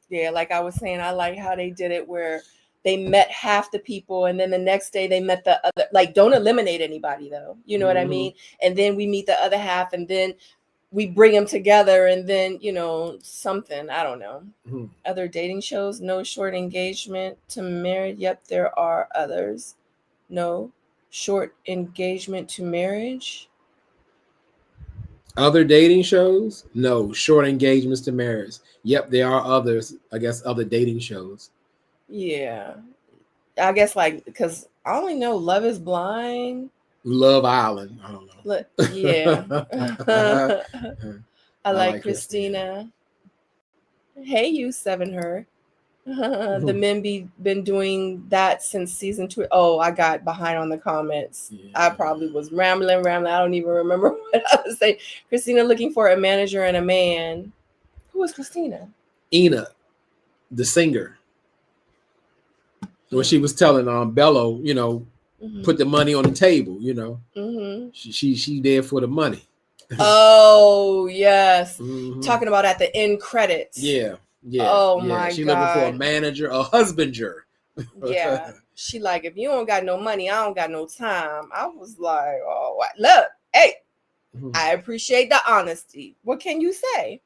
Yeah, like I was saying, I like how they did it where they met half the people and then the next day they met the other. Like, don't eliminate anybody though. You know what I mean? And then we meet the other half and then we bring them together and then, something, I don't know. Other dating shows, no short engagement to marriage. Yep, there are others. No short engagement to marriage. Other dating shows? No. Short engagements to marriage. Yep, there are others. I guess other dating shows. Yeah. I guess like because I only know Love is Blind. Love Island. I don't Yeah. know. I like Christina. Christina. Hey, you seven her. The men been doing that since season 2. Oh, I got behind on the comments. Yeah. I probably was rambling. I don't even remember what I was saying. Christina looking for a manager and a man. Who is Christina? Ina, the singer. When she was telling Bello, put the money on the table, she there for the money. Oh yes. Talking about at the end credits. Yeah. Oh my she God. looking for a manager, a husbander. Yeah. She like, if you don't got no money, I don't got no time. I was like, oh, look, hey, I appreciate the honesty. What can you say?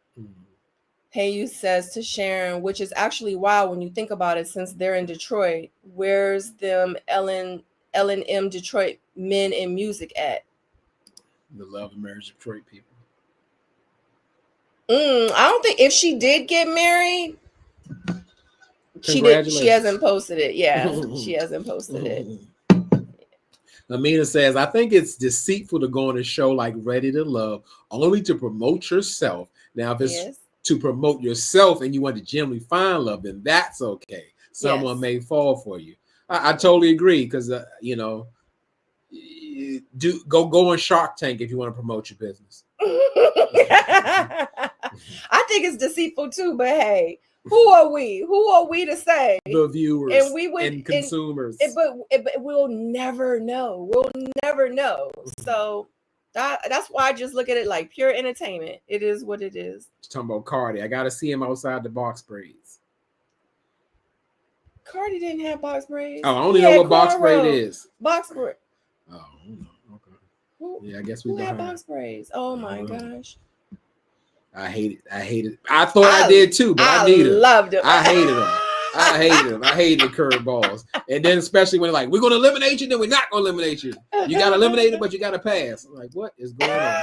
Hey, you says to Sharon, which is actually wild when you think about it, since they're in Detroit. Where's them L&M Detroit men in music at? The Love and Marriage Detroit people. I don't think if she did get married, she hasn't posted it. Yeah, she hasn't posted it. Amina says, I think it's deceitful to go on a show like Ready to Love only to promote yourself. Now, if it's to promote yourself and you want to genuinely find love, then that's okay. Someone may fall for you. I totally agree because, go on Shark Tank if you want to promote your business. I think it's deceitful too, but hey, who are we? Who are we to say? The viewers and we would, and consumers. But we'll never know. We'll never know. So that's why I just look at it like pure entertainment. It is what it is. Talking about Cardi. I got to see him outside the box braids. Cardi didn't have box braids. Oh, I only know what box braid is. Box braid. Oh, okay. I guess we had box braids. Oh my gosh. I hate it. I thought I did too, but I needed them. Loved them. I hated them. I hated the curveballs. And then especially when they're like, we're going to eliminate you, then we're not going to eliminate you. You got eliminated, but you got to pass. I'm like, what is going on?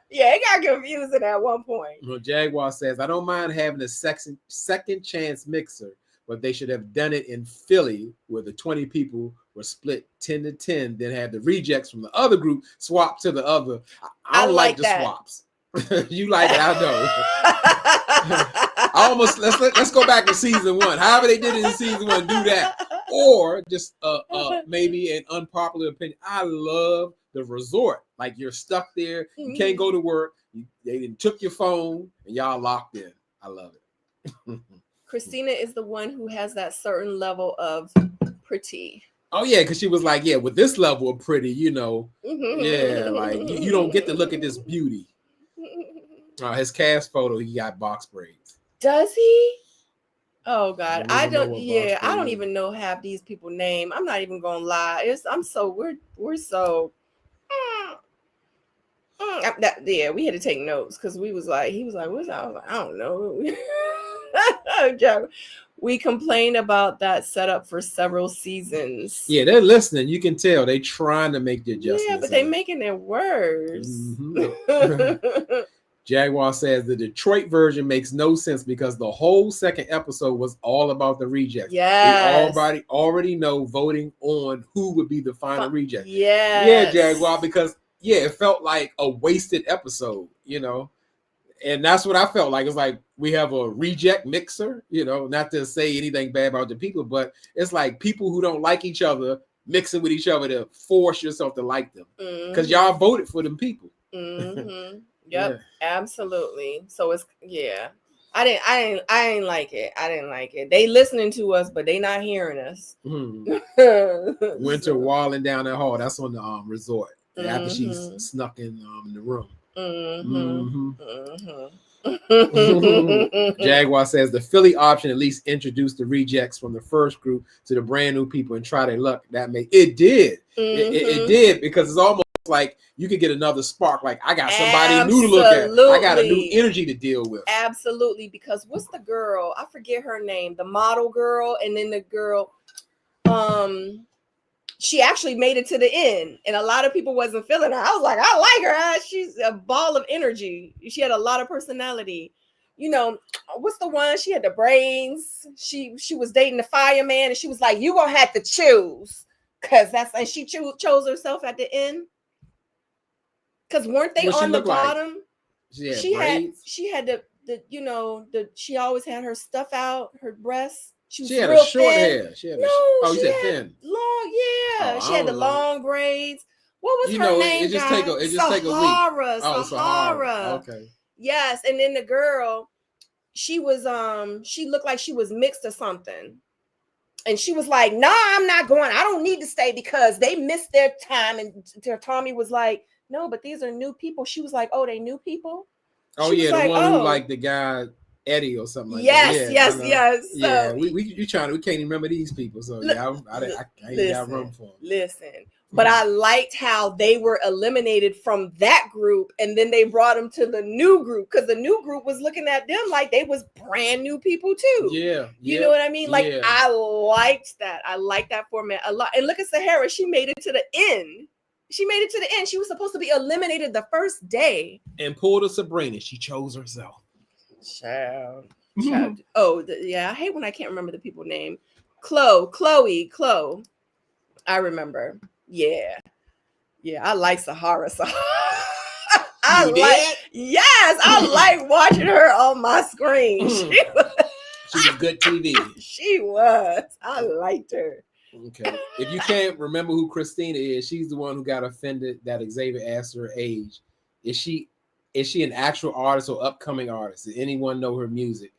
Yeah, it got confusing at one point. Well, Jaguar says, I don't mind having a second chance mixer, but they should have done it in Philly where the 20 people were split 10-10, then have the rejects from the other group swap to the other. I don't like the swaps. You like it, I know. Let's go back to season 1. However they did it in season 1, do that. Or just maybe an unpopular opinion. I love the resort. Like you're stuck there, you can't go to work. They didn't took your phone and y'all locked in. I love it. Christina is the one who has that certain level of pretty. Oh yeah, because she was like, yeah, with this level of pretty, yeah, like you don't get to look at this beauty. His cast photo, he got box braids. Does he? Oh God, I don't even know half these people name. I'm not even gonna lie. We're so. We had to take notes because he was like, what's that? I was like, I don't know. We complained about that setup for several seasons. Yeah, they're listening. You can tell they trying to make the adjustments. Yeah, but they're making it worse. Jaguar says the Detroit version makes no sense because the whole second episode was all about the rejects. Yes. We already know voting on who would be the final reject. Yes. Yeah, Jaguar, because it felt like a wasted episode, And that's what I felt like. It's like we have a reject mixer, not to say anything bad about the people, but it's like people who don't like each other mixing with each other to force yourself to like them because y'all voted for them people. Mm-hmm. Yep, absolutely. So it's I didn't like it. I didn't like it. They listening to us, but they not hearing us. Winter walling down that hall. That's on the resort. After she's snuck in the room. Jaguar says the Philly option at least introduced the rejects from the first group to the brand new people and try their luck. It did. It did because it's almost like you could get another spark. Like I got somebody new to look at. I got a new energy to deal with. Absolutely. Because what's the girl? I forget her name. The model girl, and then the girl. she actually made it to the end, and a lot of people wasn't feeling her. I was like, I like her. She's a ball of energy. She had a lot of personality. You know, what's the one? She had the brains. She was dating the fireman, and she was like, "You gonna have to choose," because that's, and she chose herself at the end. Because weren't they on the bottom? Like? She had the you know, she always had her stuff out, her breasts. She had a short hair. She had she said had thin. Long, yeah. She had the long braids. What was her name? It just take a week. Sahara. Okay. Yes, and then the girl, she was she looked like she was mixed or something. And she was like, "Nah, I'm not going. I don't need to stay because they missed their time." And Tommy was like, "No, but these are new people." She was like, "Oh, they new people?" Oh, she yeah, the one who like the guy Eddie or something like that. Yes. Yeah, we can't even remember these people. So I ain't got room for them. Listen, but I liked how they were eliminated from that group, and then they brought them to the new group because the new group was looking at them like they was brand new people too. Yeah, you know what I mean? Like I liked that. I liked that format a lot. And look at Sahara; she made it to the end. She made it to the end. She was supposed to be eliminated the first day. And pulled a Sabrina. She chose herself. Child. Oh, I hate when I can't remember the people's name. Chloe. I remember. Yeah. I like Sahara. I like watching her on my screen. She was good TV. She was. I liked her. Okay. If you can't remember who Christina is, she's the one who got offended that Xavier asked her age. Is she an actual artist or upcoming artist? Does anyone know her music?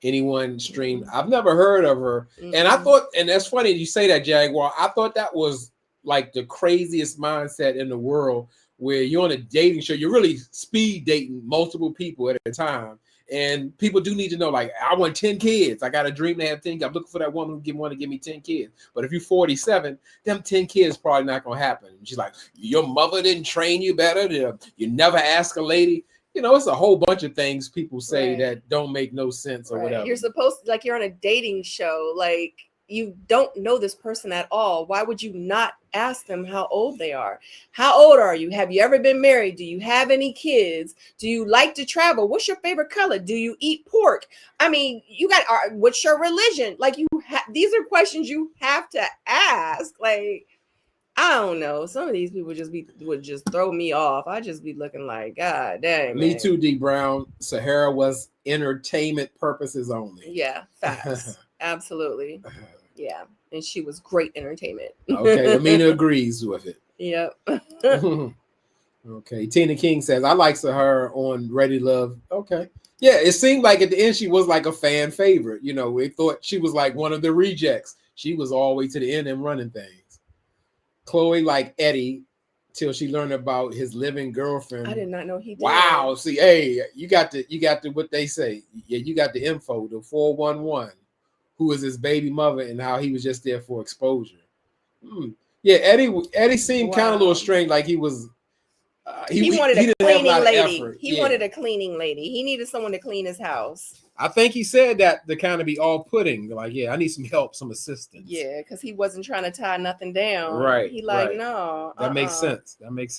Anyone stream? I've never heard of her. Mm-hmm. And I thought, and that's funny you say that, Jaguar. I thought that was like the craziest mindset in the world, where you're on a dating show. You're really speed dating multiple people at a time. And people do need to know, like, I want 10 kids. I got a dream to have 10 kids. I'm looking for that woman who want to give me 10 kids. But if you're 47, them 10 kids probably not going to happen. And she's like, your mother didn't train you better. You never ask a lady. You know, it's a whole bunch of things people say that don't make no sense or whatever. You're supposed to, like, you're on a dating show. Like, you don't know this person at all. Why would you not ask them how old they are? How old are you? Have you ever been married? Do you have any kids? Do you like to travel? What's your favorite color? Do you eat pork? I mean, what's your religion? Like, these are questions you have to ask. Like, I don't know. Some of these people would just throw me off. I just be looking like, God dang. Me too, D Brown. Sahara was entertainment purposes only. Yeah, facts. Absolutely. Yeah, and she was great entertainment. Okay, Amina agrees with it. Yep. Okay, Tina King says, I like Sahara on Ready Love. Okay. Yeah, it seemed like at the end she was like a fan favorite. You know, we thought she was like one of the rejects. She was all the way to the end and running things. Chloe like Eddie till she learned about his living girlfriend. I did not know he did. Wow. See, hey, you got the what they say. Yeah, you got the info, the 411. Who was his baby mother and how he was just there for exposure. Yeah, Eddie seemed kind of a little strange, like he was. He wanted a cleaning lady. He wanted a cleaning lady. He needed someone to clean his house. I think he said that to kind of be off-putting, like, yeah, I need some help, some assistance. Yeah, because he wasn't trying to tie nothing down. Right. He like, no. That makes sense.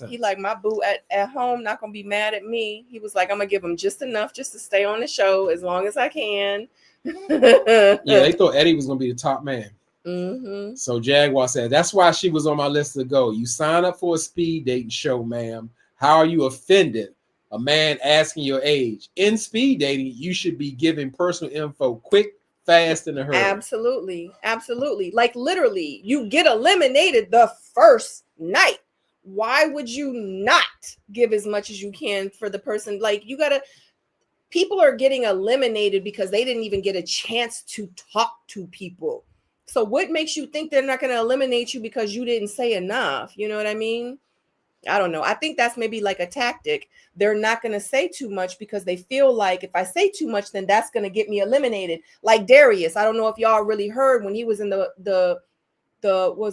He like, my boo at home not gonna be mad at me. He was like, I'm gonna give him just enough just to stay on the show as long as I can. Yeah, they thought Eddie was gonna be the top man. Mm-hmm. So Jaguar said, that's why she was on my list to go. You sign up for a speed dating show, ma'am. How are you offended? A man asking your age. In speed dating, you should be giving personal info quick, fast, in a hurry. Absolutely. Like, literally, you get eliminated the first night. Why would you not give as much as you can for the person? Like, people are getting eliminated because they didn't even get a chance to talk to people. So what makes you think they're not going to eliminate you because you didn't say enough? You know what I mean? I don't know. I think that's maybe like a tactic. They're not going to say too much because they feel like if I say too much, then that's going to get me eliminated. Like Darius. I don't know if y'all really heard when he was in the roller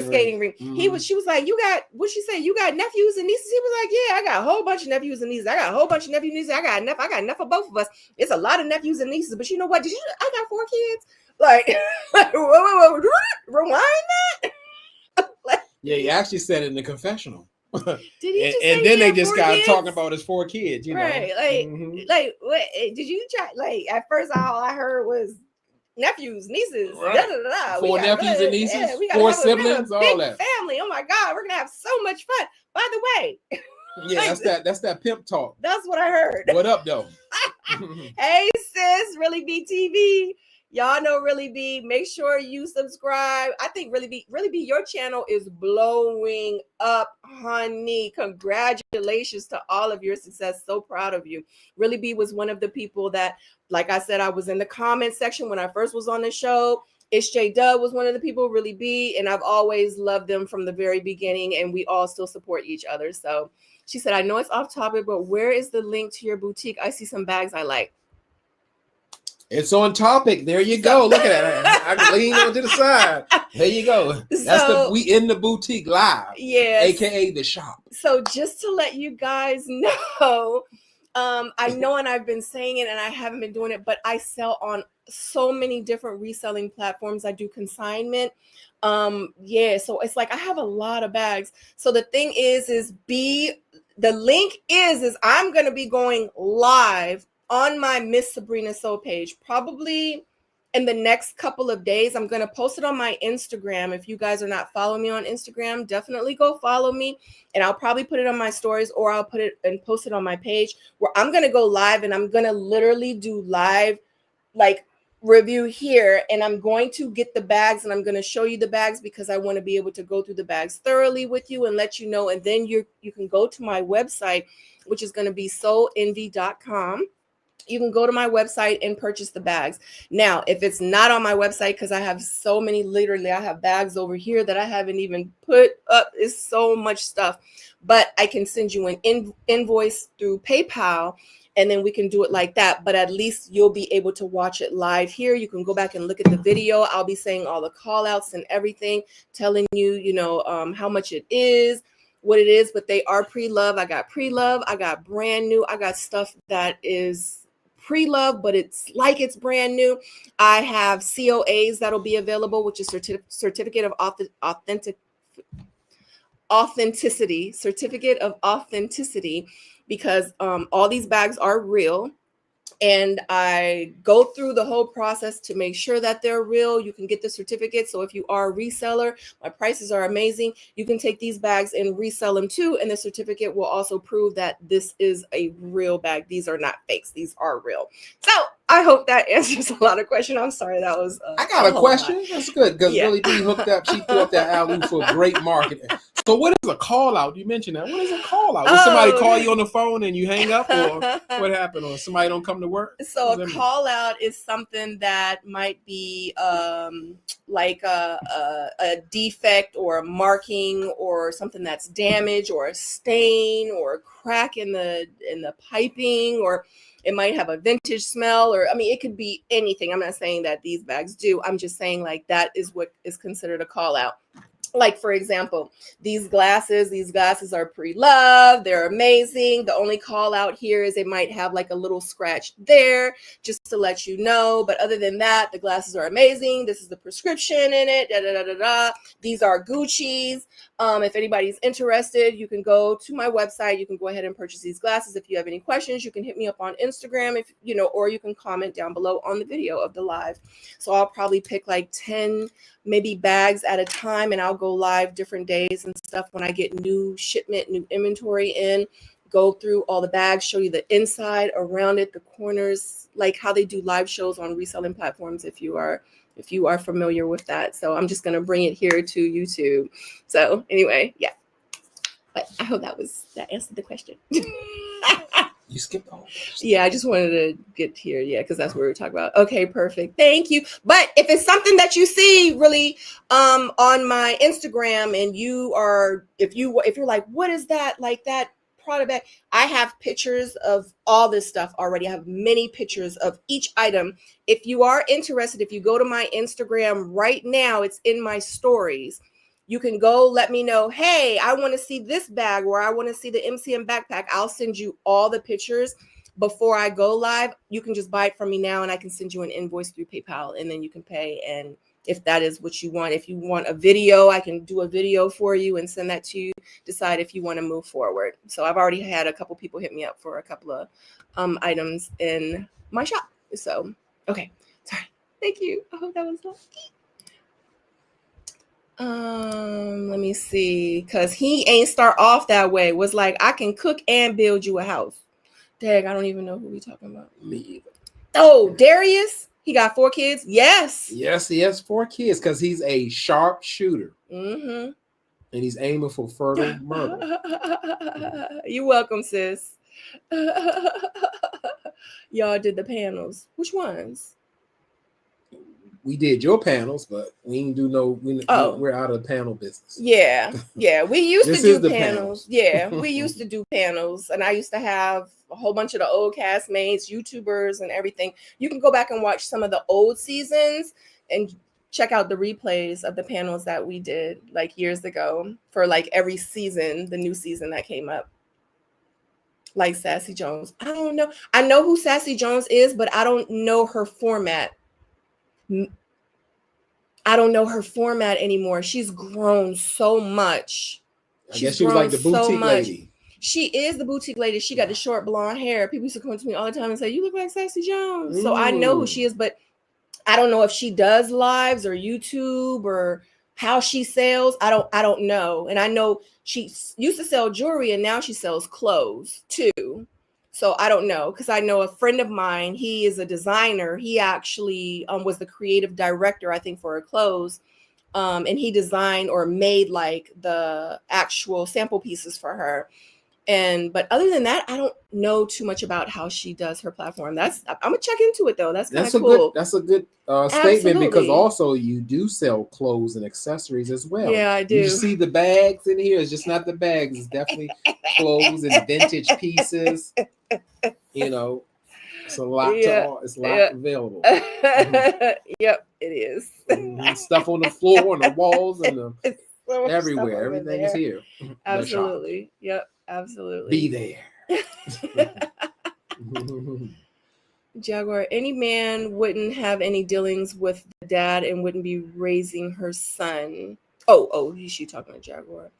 skating ring. Mm-hmm. She was like, what'd she say? You got nephews and nieces? He was like, yeah, I got a whole bunch of nephews and nieces. I got a whole bunch of nephews and nieces. I got enough for both of us. It's a lot of nephews and nieces, but you know what? I got 4 kids. Like, whoa, rewind that. Yeah, he actually said it in the confessional. Did he just and say then he they had just 4 got kids? talking about his 4 kids, you know. Right, Mhm. like what did you try? Like at first, all I heard was nephews, nieces, da Right. da da. 4 nephews and nieces, Yeah, we 4 have a siblings, all big that. family. Oh my God, we're gonna have so much fun. By the way, Yeah, that's that pimp talk. that's what I heard. What up, though? Hey sis, Really Be TV. Y'all know Really Be. Make sure you subscribe. I think Really Be, your channel is blowing up, honey. Congratulations to all of your success. So proud of you. Really Be was one of the people that, like I said, I was in the comment section when I first was on the show. Jdub was one of the people, Really Be, and I've always loved them from the very beginning, and we all still support each other. So she said, I know it's off topic, but where is the link to your boutique? I see some bags I like. It's on topic. There you go. Look at that. I can lean on to the side. There you go. That's we in the boutique live. Yeah. AKA the shop. So just to let you guys know, I know, and I've been saying it and I haven't been doing it, but I sell on so many different reselling platforms. I do consignment. Yeah, so it's like I have a lot of bags. So the thing is the link is I'm gonna be going live on my Miss Sabrina Soul page, probably in the next couple of days. I'm going to post it on my Instagram. If you guys are not following me on Instagram, definitely go follow me, and I'll probably put it on my stories, or I'll put it and post it on my page, where I'm going to go live, and I'm going to literally do live like review here, and I'm going to get the bags, and I'm going to show you the bags, because I want to be able to go through the bags thoroughly with you and let you know. And then you can go to my website, which is going to be soulenvy.com. You can go to my website and purchase the bags. Now, if it's not on my website, because I have so many, literally, I have bags over here that I haven't even put up. It's so much stuff, but I can send you an invoice through PayPal, and then we can do it like that. But at least you'll be able to watch it live here. You can go back and look at the video. I'll be saying all the call outs and everything, telling you, how much it is, what it is, but they are pre-love. I got pre-love. I got brand new. I got stuff that is pre-love, but it's like it's brand new. I have COAs that'll be available, which is certificate of authenticity, certificate of authenticity, because all these bags are real. And I go through the whole process to make sure that they're real. You can get the certificate. So if you are a reseller, my prices are amazing. You can take these bags and resell them too. And the certificate will also prove that this is a real bag. These are not fakes. These are real. So I hope that answers a lot of questions. I'm sorry, that was I got a question. Lot. That's good, because Yeah. Really B hooked up. She threw up that alley for great marketing. So what is a call out? You mentioned that. What is a call out? Will somebody call you on the phone and you hang up, or what happened, or somebody don't come to work? So a call out is something that might be like a defect or a marking, or something that's damaged, or a stain, or a crack in the piping, or it might have a vintage smell, or it could be anything. I'm not saying that these bags do. I'm just saying like that is what is considered a call out. Like, for example, these glasses are pre-loved. They're amazing. The only call out here is it might have like a little scratch there, just to let you know. But other than that, the glasses are amazing. This is the prescription in it. Da, da, da, da, da. These are Gucci's. If anybody's interested, you can go to my website. You can go ahead and purchase these glasses. If you have any questions, you can hit me up on Instagram, or you can comment down below on the video of the live. So I'll probably pick like 10 maybe bags at a time, and I'll go live different days and stuff when I get new shipment, new inventory in, go through all the bags, show you the inside, around it, the corners, like how they do live shows on reselling platforms, if you are familiar with that. So I'm just going to bring it here to YouTube. So anyway, yeah, but I hope that answered the question. You skipped all. Yeah, I just wanted to get here. Yeah, because that's what we were talking about. Okay, perfect. Thank you. But if it's something that you see really on my Instagram, and if you're like, what is that? Like that product bag? I have pictures of all this stuff already. I have many pictures of each item. If you are interested, if you go to my Instagram right now, it's in my stories. You can go let me know, hey, I want to see this bag, or I want to see the MCM backpack. I'll send you all the pictures before I go live. You can just buy it from me now, and I can send you an invoice through PayPal, and then you can pay, and if that is what you want. If you want a video, I can do a video for you and send that to you. Decide if you want to move forward. So I've already had a couple people hit me up for a couple of items in my shop. So, okay. Sorry. Thank you. I hope that was lucky. Let me see. Cause he ain't start off that way. Was like, I can cook and build you a house. Dang, I don't even know who we talking about. Me either. Oh, Darius. He got 4 kids. Yes. Yes, he has 4 kids because he's a sharp shooter. Mm-hmm. And he's aiming for fertile murder. You're welcome, sis. Y'all did the panels. Which ones? We did your panels, but we didn't do we're out of the panel business. Yeah. We used to do panels. Panels. Yeah, we used to do panels, and I used to have a whole bunch of the old castmates, YouTubers, and everything. You can go back and watch some of the old seasons and check out the replays of the panels that we did like years ago for like every season, the new season that came up. Like Sassy Jones. I don't know. I know who Sassy Jones is, but I don't know her format. I don't know her format anymore. She's grown so much. I guess she was like the boutique lady. She is the boutique lady. She got the short blonde hair. People used to come to me all the time and say, "You look like Sassy Jones." So I know who she is, but I don't know if she does lives or YouTube or how she sells. I don't know. And I know she used to sell jewelry and now she sells clothes too. So I don't know, because I know a friend of mine, he is a designer. He actually was the creative director, I think, for her clothes. And he designed or made like the actual sample pieces for her. But other than that, I don't know too much about how she does her platform. I'm gonna check into it though. That's kind of cool. That's a good statement, because also you do sell clothes and accessories as well. Yeah, I do. You see the bags in here. It's just not the bags. It's definitely clothes and vintage pieces. You know, it's a lot. It's a lot available. Yep, it is. Stuff on the floor, on the walls, and so everywhere. Everything is here. Absolutely. Yep. Absolutely. Be there. Jaguar, any man wouldn't have any dealings with the dad and wouldn't be raising her son. Oh, she talking to Jaguar.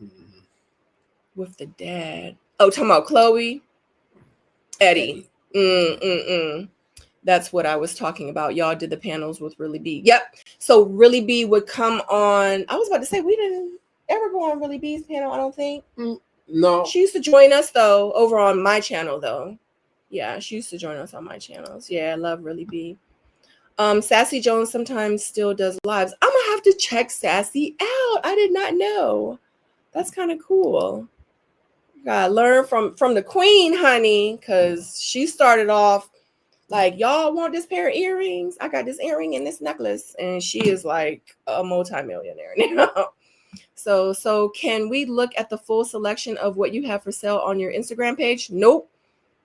Mm-hmm. With the dad. Oh, talking about Chloe? Eddie. That's what I was talking about. Y'all did the panels with Really B. Yep. So Really B would come on. I was about to say, we didn't ever go on Really B's panel, I don't think. No. She used to join us though over on my channel though. Yeah, she used to join us on my channels. Yeah, I love Really B. Sassy Jones sometimes still does lives. I'm gonna have to check Sassy out. I did not know. That's kind of cool. Gotta learn from the queen, honey, because she started off like, y'all want this pair of earrings? I got this earring and this necklace, and she is like a multimillionaire now. So can we look at the full selection of what you have for sale on your Instagram page? Nope.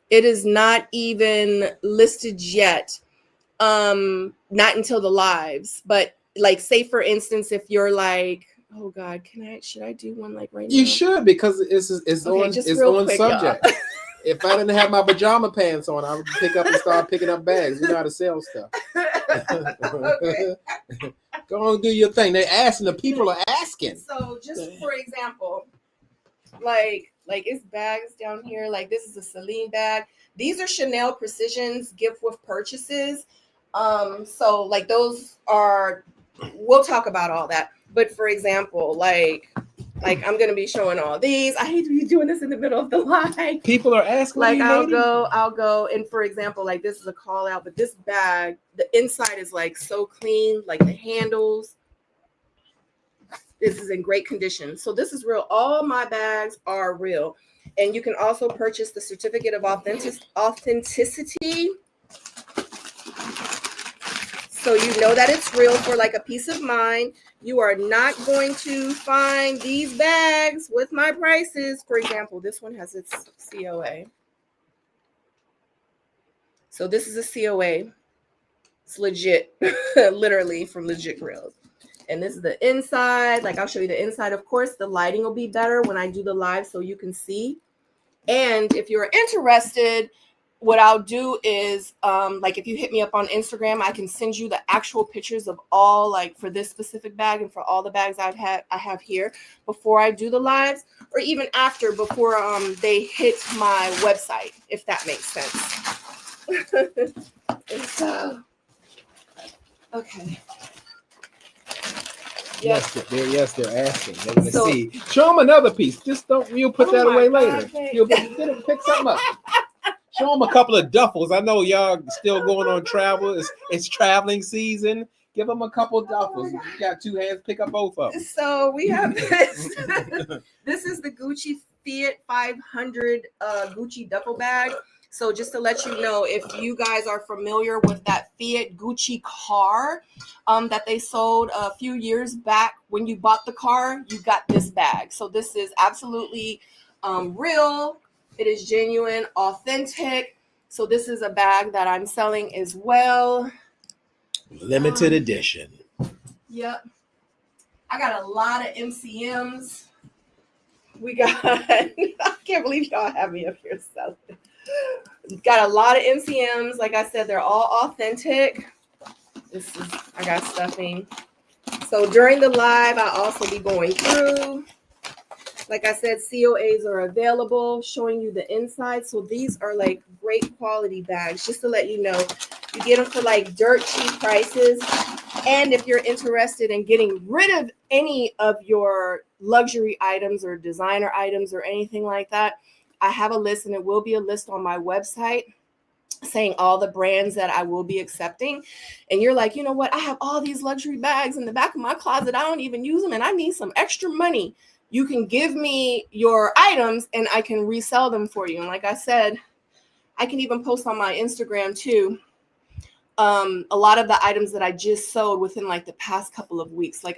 It is not even listed yet. Not until the lives. But like, say for instance, if you're like, oh God, should I do one like right now? You should, because it's on subject. If I didn't have my pajama pants on, I would pick up and start picking up bags. We know how to sell stuff. Go on and do your thing. They're asking. The people are asking. So just for example, like it's bags down here. Like this is a Celine bag. These are Chanel Precisions gift with purchases. So like those are, we'll talk about all that. But for example, like I'm gonna be showing all these. I hate to be doing this in the middle of the line. People are asking. Like I'll go, and for example, like this is a call out, but this bag, the inside is like so clean, like the handles. This is in great condition. So this is real. All my bags are real. And you can also purchase the certificate of authenticity. So you know that it's real for like a peace of mind. You are not going to find these bags with my prices. For example, this one has its COA. So this is a COA. It's legit, literally from Legit Grills. And this is the inside. Like I'll show you the inside. Of course, the lighting will be better when I do the live so you can see. And if you're interested, what I'll do is, like if you hit me up on Instagram, I can send you the actual pictures of all, like for this specific bag and for all the bags I have here before I do the lives, or even after, before they hit my website, if that makes sense. So, okay. Yep. Yes, they're asking. They're gonna So- see. Show them another piece. Just don't. You'll put Oh that my away God, later. thanks. You'll pick something up. Show them a couple of duffels. I know y'all still going on travel. It's traveling season. Give them a couple of duffels. You got two hands. Pick up both of them. So we have this. This is the Gucci Fiat 500 Gucci duffel bag. So just to let you know, if you guys are familiar with that Fiat Gucci car that they sold a few years back, when you bought the car, you got this bag. So this is absolutely real. It is genuine, authentic. So this is a bag that I'm selling as well. Limited edition. Yep. I got a lot of MCMs. We got, I can't believe y'all have me up here selling. Got a lot of MCMs. Like I said, they're all authentic. I got stuffing. So during the live, I'll also be going through. Like I said, COAs are available, showing you the inside. So these are like great quality bags, just to let you know. You get them for like dirt cheap prices. And if you're interested in getting rid of any of your luxury items or designer items or anything like that, I have a list, and it will be a list on my website saying all the brands that I will be accepting. And you're like, you know what? I have all these luxury bags in the back of my closet. I don't even use them, and I need some extra money. You can give me your items and I can resell them for you. And like I said, I can even post on my Instagram too. A lot of the items that I just sold within like the past couple of weeks. Like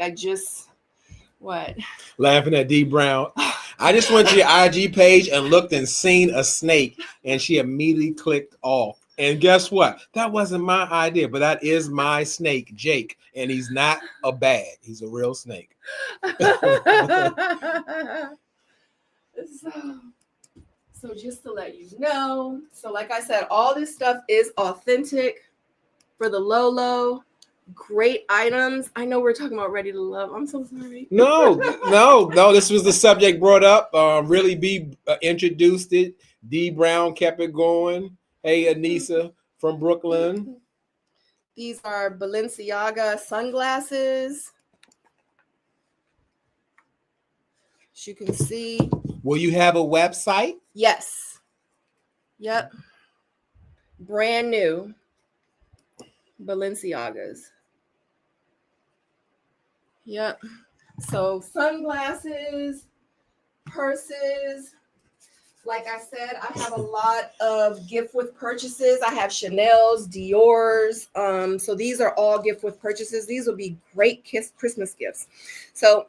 what? Laughing at D Brown. I just went to your IG page and looked and seen a snake, and she immediately clicked off. And guess what? That wasn't my idea, but that is my snake, Jake. And he's not a bag. He's a real snake. So just to let you know. So like I said, all this stuff is authentic for the low. Great items. I know we're talking about Ready to Love. I'm so sorry. No. This was the subject brought up. Really B introduced it. D Brown kept it going. Hey, Anissa from Brooklyn. These are Balenciaga sunglasses. As you can see. Will you have a website? Yes. Yep. Brand new Balenciagas. Yep. So sunglasses, purses. Like I said, I have a lot of gift with purchases. I have Chanel's, Dior's. So these are all gift with purchases. These will be great Christmas gifts. So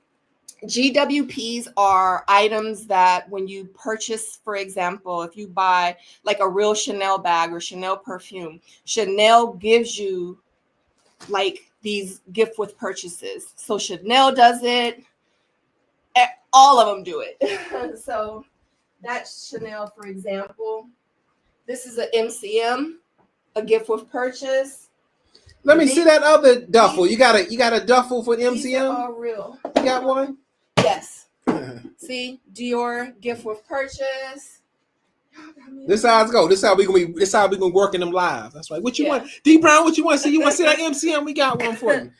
GWPs are items that when you purchase, for example, if you buy like a real Chanel bag or Chanel perfume, Chanel gives you like these gift with purchases. So Chanel does it. All of them do it. So that's Chanel, for example. This is an MCM, a gift with purchase. Let me see that other duffel. You got a duffel for the MCM? These are all real. You got one? Yes. See, Dior gift with purchase. This how it's go. This how we gonna work in them live. That's right. What you want, D Brown? What you want to see? You want to see that MCM? We got one for you.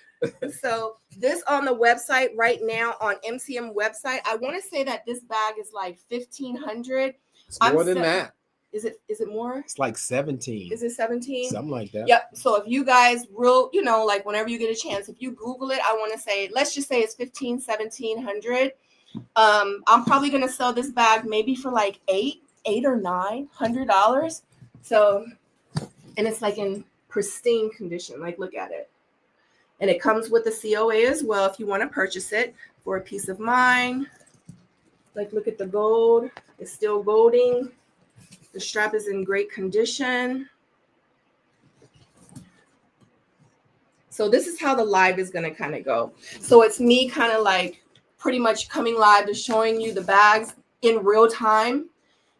So this on the website right now on MCM website. I want to say that this bag is like $1,500. It's more than that. Is it more? It's like 17. Is it 17? Something like that. Yep. So if you guys like whenever you get a chance, if you Google it, I want to say, let's just say it's $1,700. I'm probably gonna sell this bag maybe for like $800 or $900. So, and it's like in pristine condition. Like, look at it. And it comes with the COA as well if you want to purchase it for a peace of mind. Like, look at the gold. It's still golding. The strap is in great condition. So this is how the live is going to kind of go. So it's me kind of like pretty much coming live to showing you the bags in real time.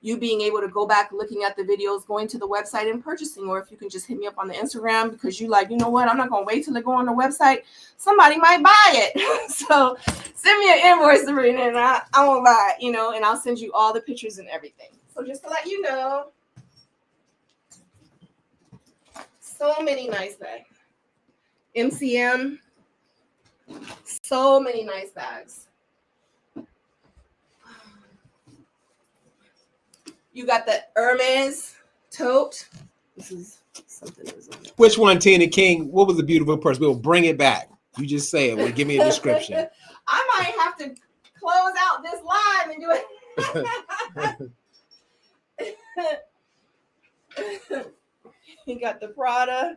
you being able to go back, looking at the videos, going to the website and purchasing, or if you can just hit me up on the Instagram because you like, you know what, I'm not gonna wait till I go on the website. Somebody might buy it. So send me an invoice, Sabrina, and I won't buy it, and I'll send you all the pictures and everything. So just to let you know, so many nice bags. MCM, so many nice bags. You got the Hermes tote. This is something that was on it. Which one, Tina King? What was the beautiful person? We'll bring it back. You just say it. Well, give me a description. I might have to close out this live and do it. You got the Prada.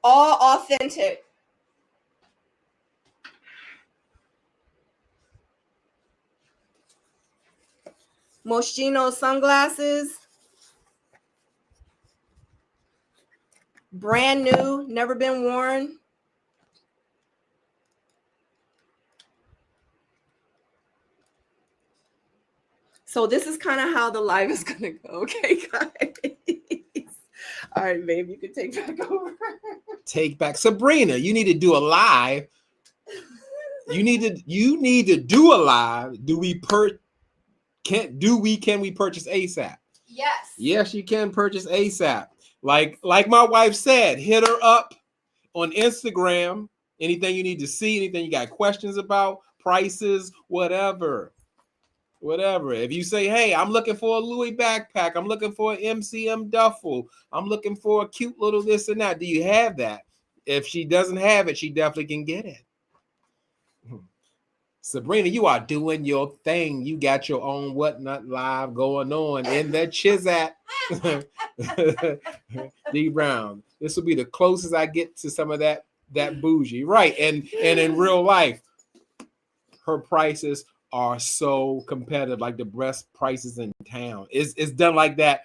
All authentic. Moschino sunglasses. Brand new, never been worn. So this is kind of how the live is going to go. Okay, guys. All right, babe, you can take back over. Take back. Sabrina, you need to do a live. You need to do a live. Can we purchase ASAP? Yes. Yes, you can purchase ASAP. Like my wife said, hit her up on Instagram. Anything you need to see, anything you got questions about, prices, whatever. If you say, hey, I'm looking for a Louis backpack, I'm looking for an MCM duffel, I'm looking for a cute little this and that. Do you have that? If she doesn't have it, she definitely can get it. Sabrina, you are doing your thing. You got your own whatnot live going on in the Chizat. D Brown. This will be the closest I get to some of that bougie. Right. And in real life, her prices are so competitive, like the best prices in town. It's done like that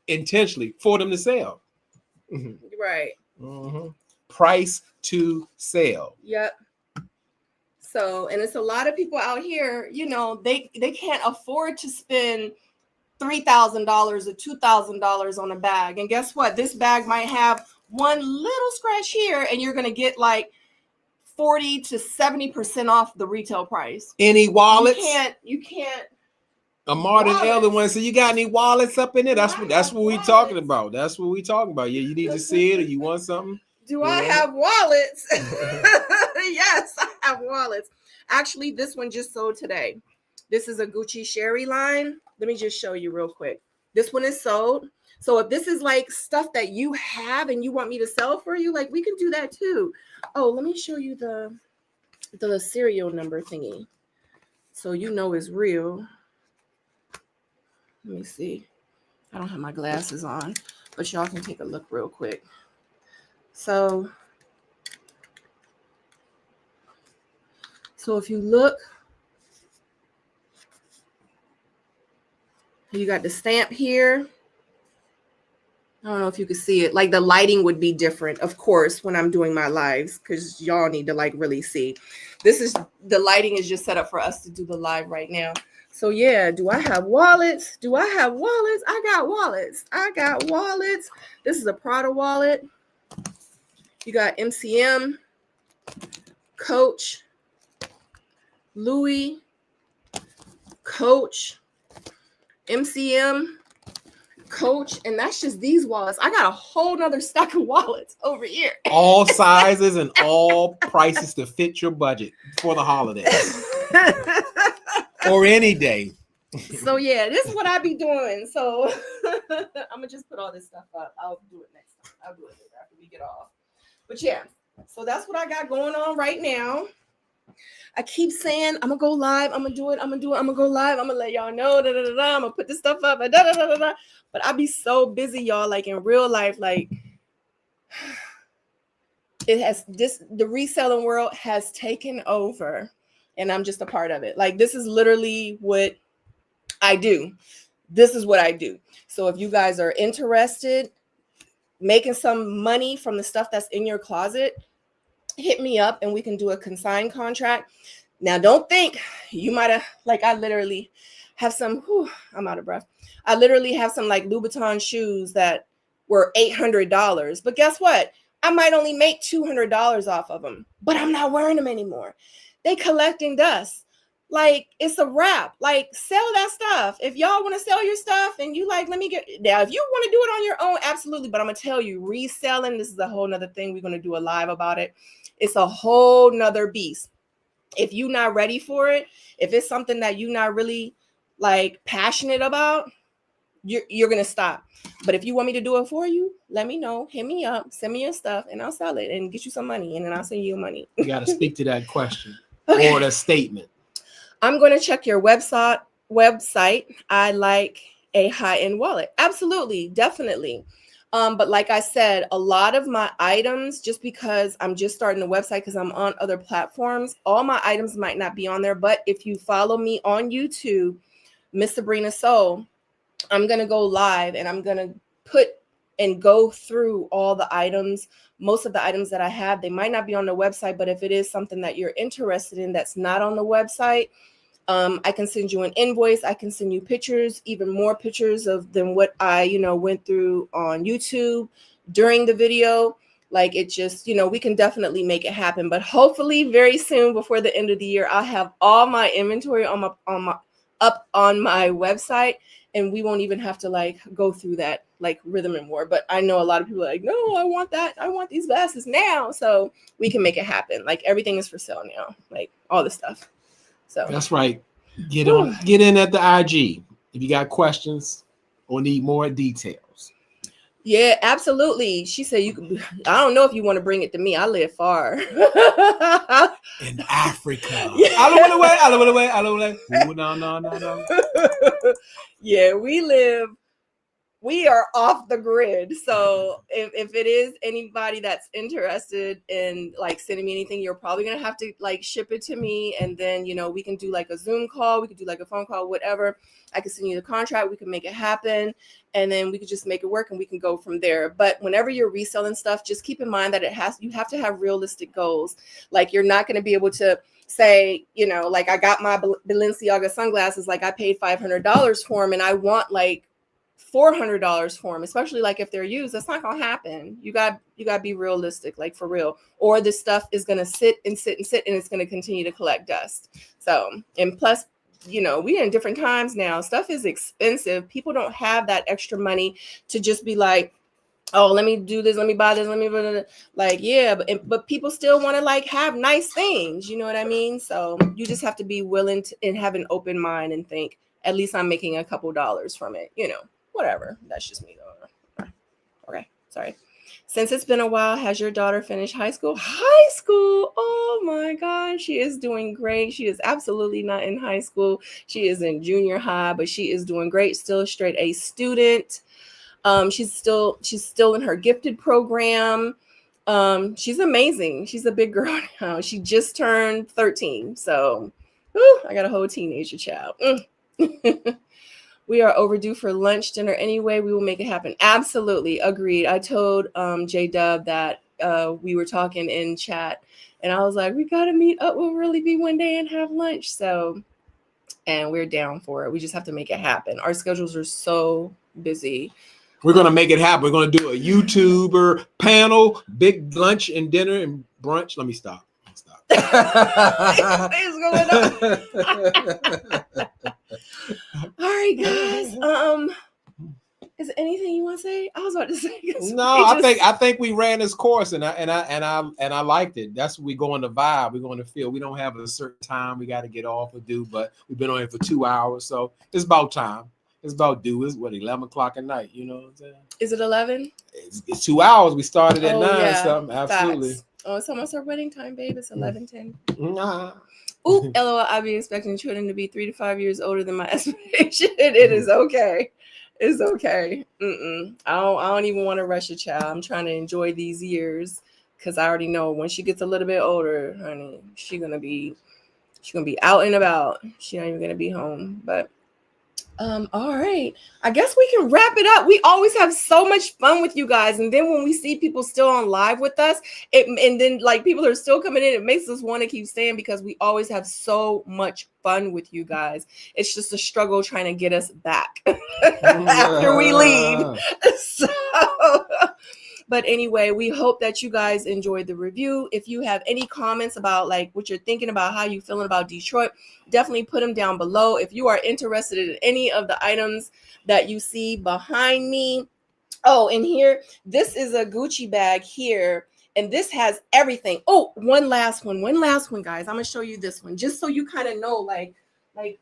intentionally for them to sell. Right. Mm-hmm. Price to sell. Yep. So, and it's a lot of people out here, they can't afford to spend $3,000 or $2,000 on a bag. And guess what? This bag might have one little scratch here, and you're going to get like 40 to 70% off the retail price. Any wallets? You can't. A Martin Elder one. So you got any wallets up in there? That's what we talking about. That's what we talking about. Yeah, you need to see it, or you want something? Do I have wallets? Yes, I have wallets. Actually, this one just sold today. This is a Gucci Sherry line. Let me just show you real quick. This one is sold. So if this is like stuff that you have and you want me to sell for you, like we can do that too. Oh, let me show you the serial number thingy. So you know it's real. Let me see. I don't have my glasses on, but y'all can take a look real quick. So if you look, you got the stamp here. I don't know if you can see it. Like the lighting would be different, of course, when I'm doing my lives, because y'all need to like really see. The lighting is just set up for us to do the live right now. So yeah, do I have wallets? I got wallets. This is a Prada wallet. You got MCM, Coach, Louis, Coach, MCM, Coach, and that's just these wallets. I got a whole nother stack of wallets over here. All sizes and all prices to fit your budget for the holidays or any day. So yeah, this is what I be doing. So I'm gonna just put all this stuff up. I'll do it next time. I'll do it later after we get off. But yeah, so that's what I got going on right now. I keep saying I'm gonna go live. I'm gonna do it. I'm gonna go live. I'm gonna let y'all know. I'm gonna put this stuff up. But I be so busy, y'all. Like in real life, like the reselling world has taken over, and I'm just a part of it. Like this is literally what I do. This is what I do. So if you guys are interested, making some money from the stuff that's in your closet, hit me up and we can do a consigned contract. Now, don't think you might have, like, I literally have some, I'm out of breath. I literally have some like Louboutin shoes that were $800. But guess what? I might only make $200 off of them, but I'm not wearing them anymore. They collecting dust. Like, it's a wrap. Like, sell that stuff. If y'all want to sell your stuff and you like, let me get, now, if you want to do it on your own, absolutely. But I'm going to tell you, reselling, this is a whole nother thing. We're going to do a live about it. It's a whole nother beast. If you're not ready for it, if it's something that you're not really like passionate about, you're gonna stop. But if you want me to do it for you, let me know. Hit me up, send me your stuff, and I'll sell it and get you some money, and then I'll send you money. You got to speak to that question Okay. or the statement. I'm going to check your website. I like a high-end wallet. Absolutely, definitely. But like I said, a lot of my items, just because I'm just starting the website, because I'm on other platforms, all my items might not be on there. But if you follow me on YouTube, Miss Sabrina Soul, I'm going to go live and I'm going to put and go through all the items. Most of the items that I have, they might not be on the website, but if it is something that you're interested in that's not on the website, I can send you an invoice. I can send you pictures, even more pictures than what I, went through on YouTube during the video. Like, it just, we can definitely make it happen. But hopefully very soon, before the end of the year, I'll have all my inventory up on my website, and we won't even have to like go through that like rhythm and more. But I know a lot of people are like, no, I want that. I want these glasses now. So we can make it happen. Like, everything is for sale now, like all the stuff. So that's right. Get in at the IG if you got questions or need more details. Yeah, absolutely. She said you could. I don't know if you want to bring it to me. I live far in Africa. Yeah. I don't want to wait. No. Yeah, we are off the grid. So if it is anybody that's interested in like sending me anything, you're probably going to have to like ship it to me. And then, we can do like a Zoom call. We could do like a phone call, whatever. I can send you the contract. We can make it happen. And then we could just make it work and we can go from there. But whenever you're reselling stuff, just keep in mind that you have to have realistic goals. Like, you're not going to be able to say, like, I got my Balenciaga sunglasses, like I paid $500 for them and I want like $400 for them, especially like if they're used. That's not gonna happen. You got to be realistic, like for real, or this stuff is gonna sit and it's gonna continue to collect dust. So, and plus, we in different times now. Stuff is expensive. People don't have that extra money to just be like, oh, let me do this, let me buy this, let me blah, blah, blah. Like, yeah, but people still want to like have nice things, you know what I mean? So you just have to be willing to and have an open mind and think, at least I'm making a couple dollars from it, whatever. That's just me though. Okay, sorry. Since it's been a while, has your daughter finished high school? High school? Oh my gosh, she is doing great. She is absolutely not in high school. She is in junior high, but she is doing great. Still a straight A student. She's still in her gifted program. She's amazing. She's a big girl now. She just turned 13. So I got a whole teenager child. We are overdue for lunch, dinner anyway. We will make it happen. Absolutely. Agreed. I told Jdub that we were talking in chat and I was like, we got to meet up. We'll really be one day and have lunch. So, and we're down for it. We just have to make it happen. Our schedules are so busy. We're going to make it happen. We're going to do a YouTuber panel, big lunch and dinner and brunch. Let me stop. What is going on? All right, guys. Is there anything you want to say? I was about to say. No, I think we ran this course and I liked it. That's what we go on the vibe. We're going to feel. We don't have a certain time we got to get off or do, but we've been on it for 2 hours, so it's about time. It's about due. It's 11 o'clock at night. You know what I'm saying? Is it 11? It's 2 hours. We started at 9 yeah. something. Absolutely. Facts. Oh, it's almost our wedding time, babe. It's 11:10. Nah. Ooh, LOL. I be expecting children to be 3 to 5 years older than my estimation. It is okay. It's okay. I don't even want to rush a child. I'm trying to enjoy these years because I already know when she gets a little bit older, honey, she's gonna be out and about. She's not even gonna be home. But All right. I guess we can wrap it up. We always have so much fun with you guys. And then when we see people still on live with us, and then like people are still coming in, it makes us want to keep staying because we always have so much fun with you guys. It's just a struggle trying to get us back after we leave. So but anyway, we hope that you guys enjoyed the review. If you have any comments about like what you're thinking about, how you feeling about Detroit, definitely put them down below. If you are interested in any of the items that you see behind me. Oh, and here, this is a Gucci bag here. And this has everything. Oh, one last one, guys. I'm going to show you this one just so you kind of know like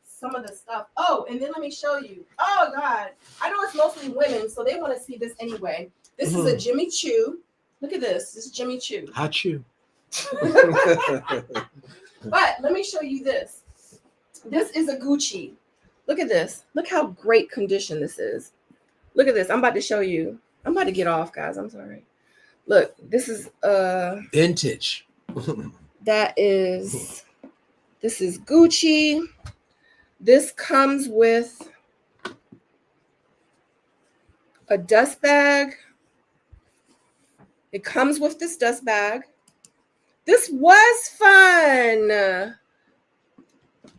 some of the stuff. Oh, and then let me show you. Oh, God. I know it's mostly women, so they want to see this anyway. This is a Jimmy Choo. Look at this. This is Jimmy Choo. Hot Choo. But let me show you this. This is a Gucci. Look at this. Look how great condition this is. Look at this. I'm about to show you. I'm about to get off, guys. I'm sorry. Look, this is vintage. This is Gucci. This comes with a dust bag. It comes with this dust bag. This was fun.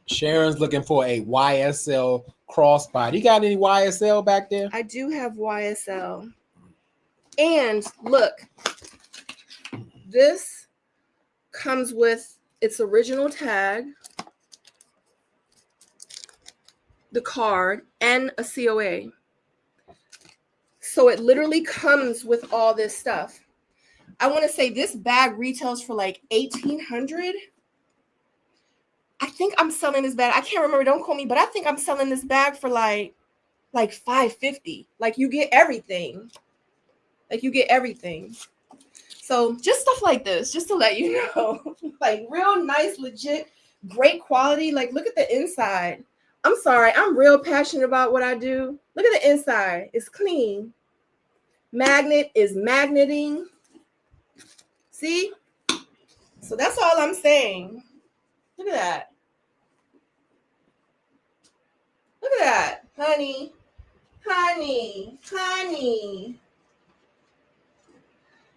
Sharon's looking for a YSL crossbody. You got any YSL back there? I do have YSL. And look, this comes with its original tag, the card, and a COA. So it literally comes with all this stuff. I want to say this bag retails for like $1,800. I think I'm selling this bag. I can't remember. Don't quote me, but I think I'm selling this bag for like $550. Like you get everything. So just stuff like this, just to let you know, like real nice, legit, great quality. Like look at the inside. I'm sorry. I'm real passionate about what I do. Look at the inside. It's clean. Magnet is magneting. See? So that's all I'm saying. Look at that. Look at that, honey.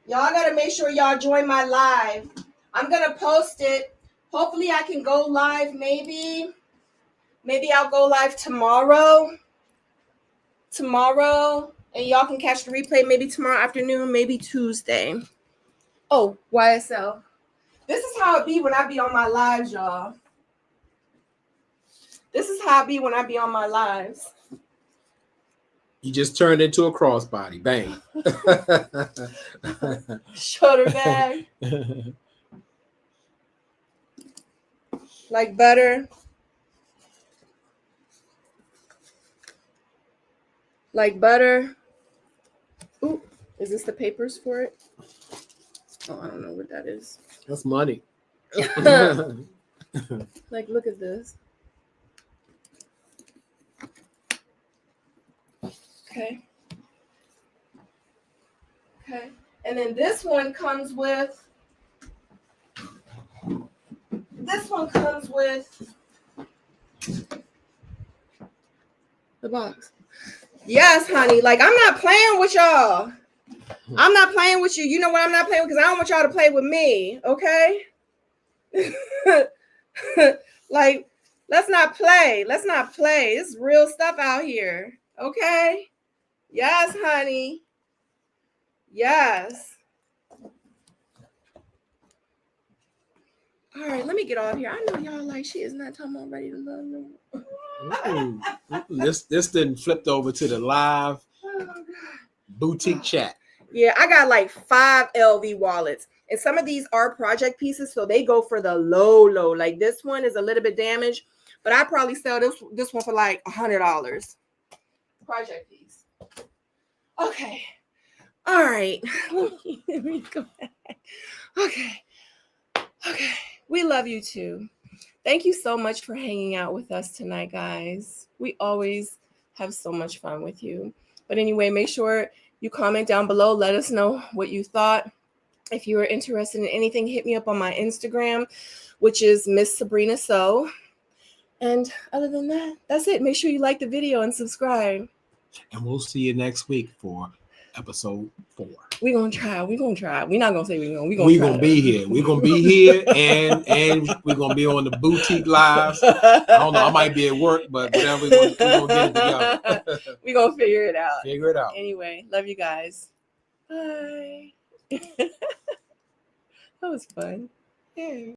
Y'all got to make sure y'all join my live. I'm going to post it. Hopefully I can go live maybe. Maybe I'll go live tomorrow. And y'all can catch the replay maybe tomorrow afternoon, maybe Tuesday. Oh, YSL. This is how it be when I be on my lives, y'all. This is how it be when I be on my lives. You just turned into a crossbody. Bang. Shoulder bag. Like butter. Ooh, is this the papers for it? Oh, I don't know what that is. That's money. Like, look at this. Okay. And then this one comes with the box. Yes, honey. Like, I'm not playing with y'all. I'm not playing with you. You know what I'm not playing with? Because I don't want y'all to play with me. Okay? Like, let's not play. It's real stuff out here. Okay? Yes, honey. Yes. All right, let me get off here. I know y'all like, she is not talking about ready to love no more. This didn't flipped over to the live boutique chat. Yeah, I got like 5 LV wallets. And some of these are project pieces, so they go for the low. Like this one is a little bit damaged, but I probably sell this one for like $100. Project piece. Okay. All right. Let me go back. Okay. We love you too. Thank you so much for hanging out with us tonight, guys. We always have so much fun with you. But anyway, make sure you comment down below. Let us know what you thought. If you are interested in anything, hit me up on my Instagram, which is Miss Sabrina So. And other than that, that's it. Make sure you like the video and subscribe. And we'll see you next week for episode 4. We're gonna try. We're not gonna say we're gonna. We're gonna be here. We're gonna be here, and we're gonna be on the boutique lives. I don't know. I might be at work, but whatever. We're gonna get it together. We're gonna figure it out. Figure it out. Anyway, love you guys. Bye. That was fun. Yeah.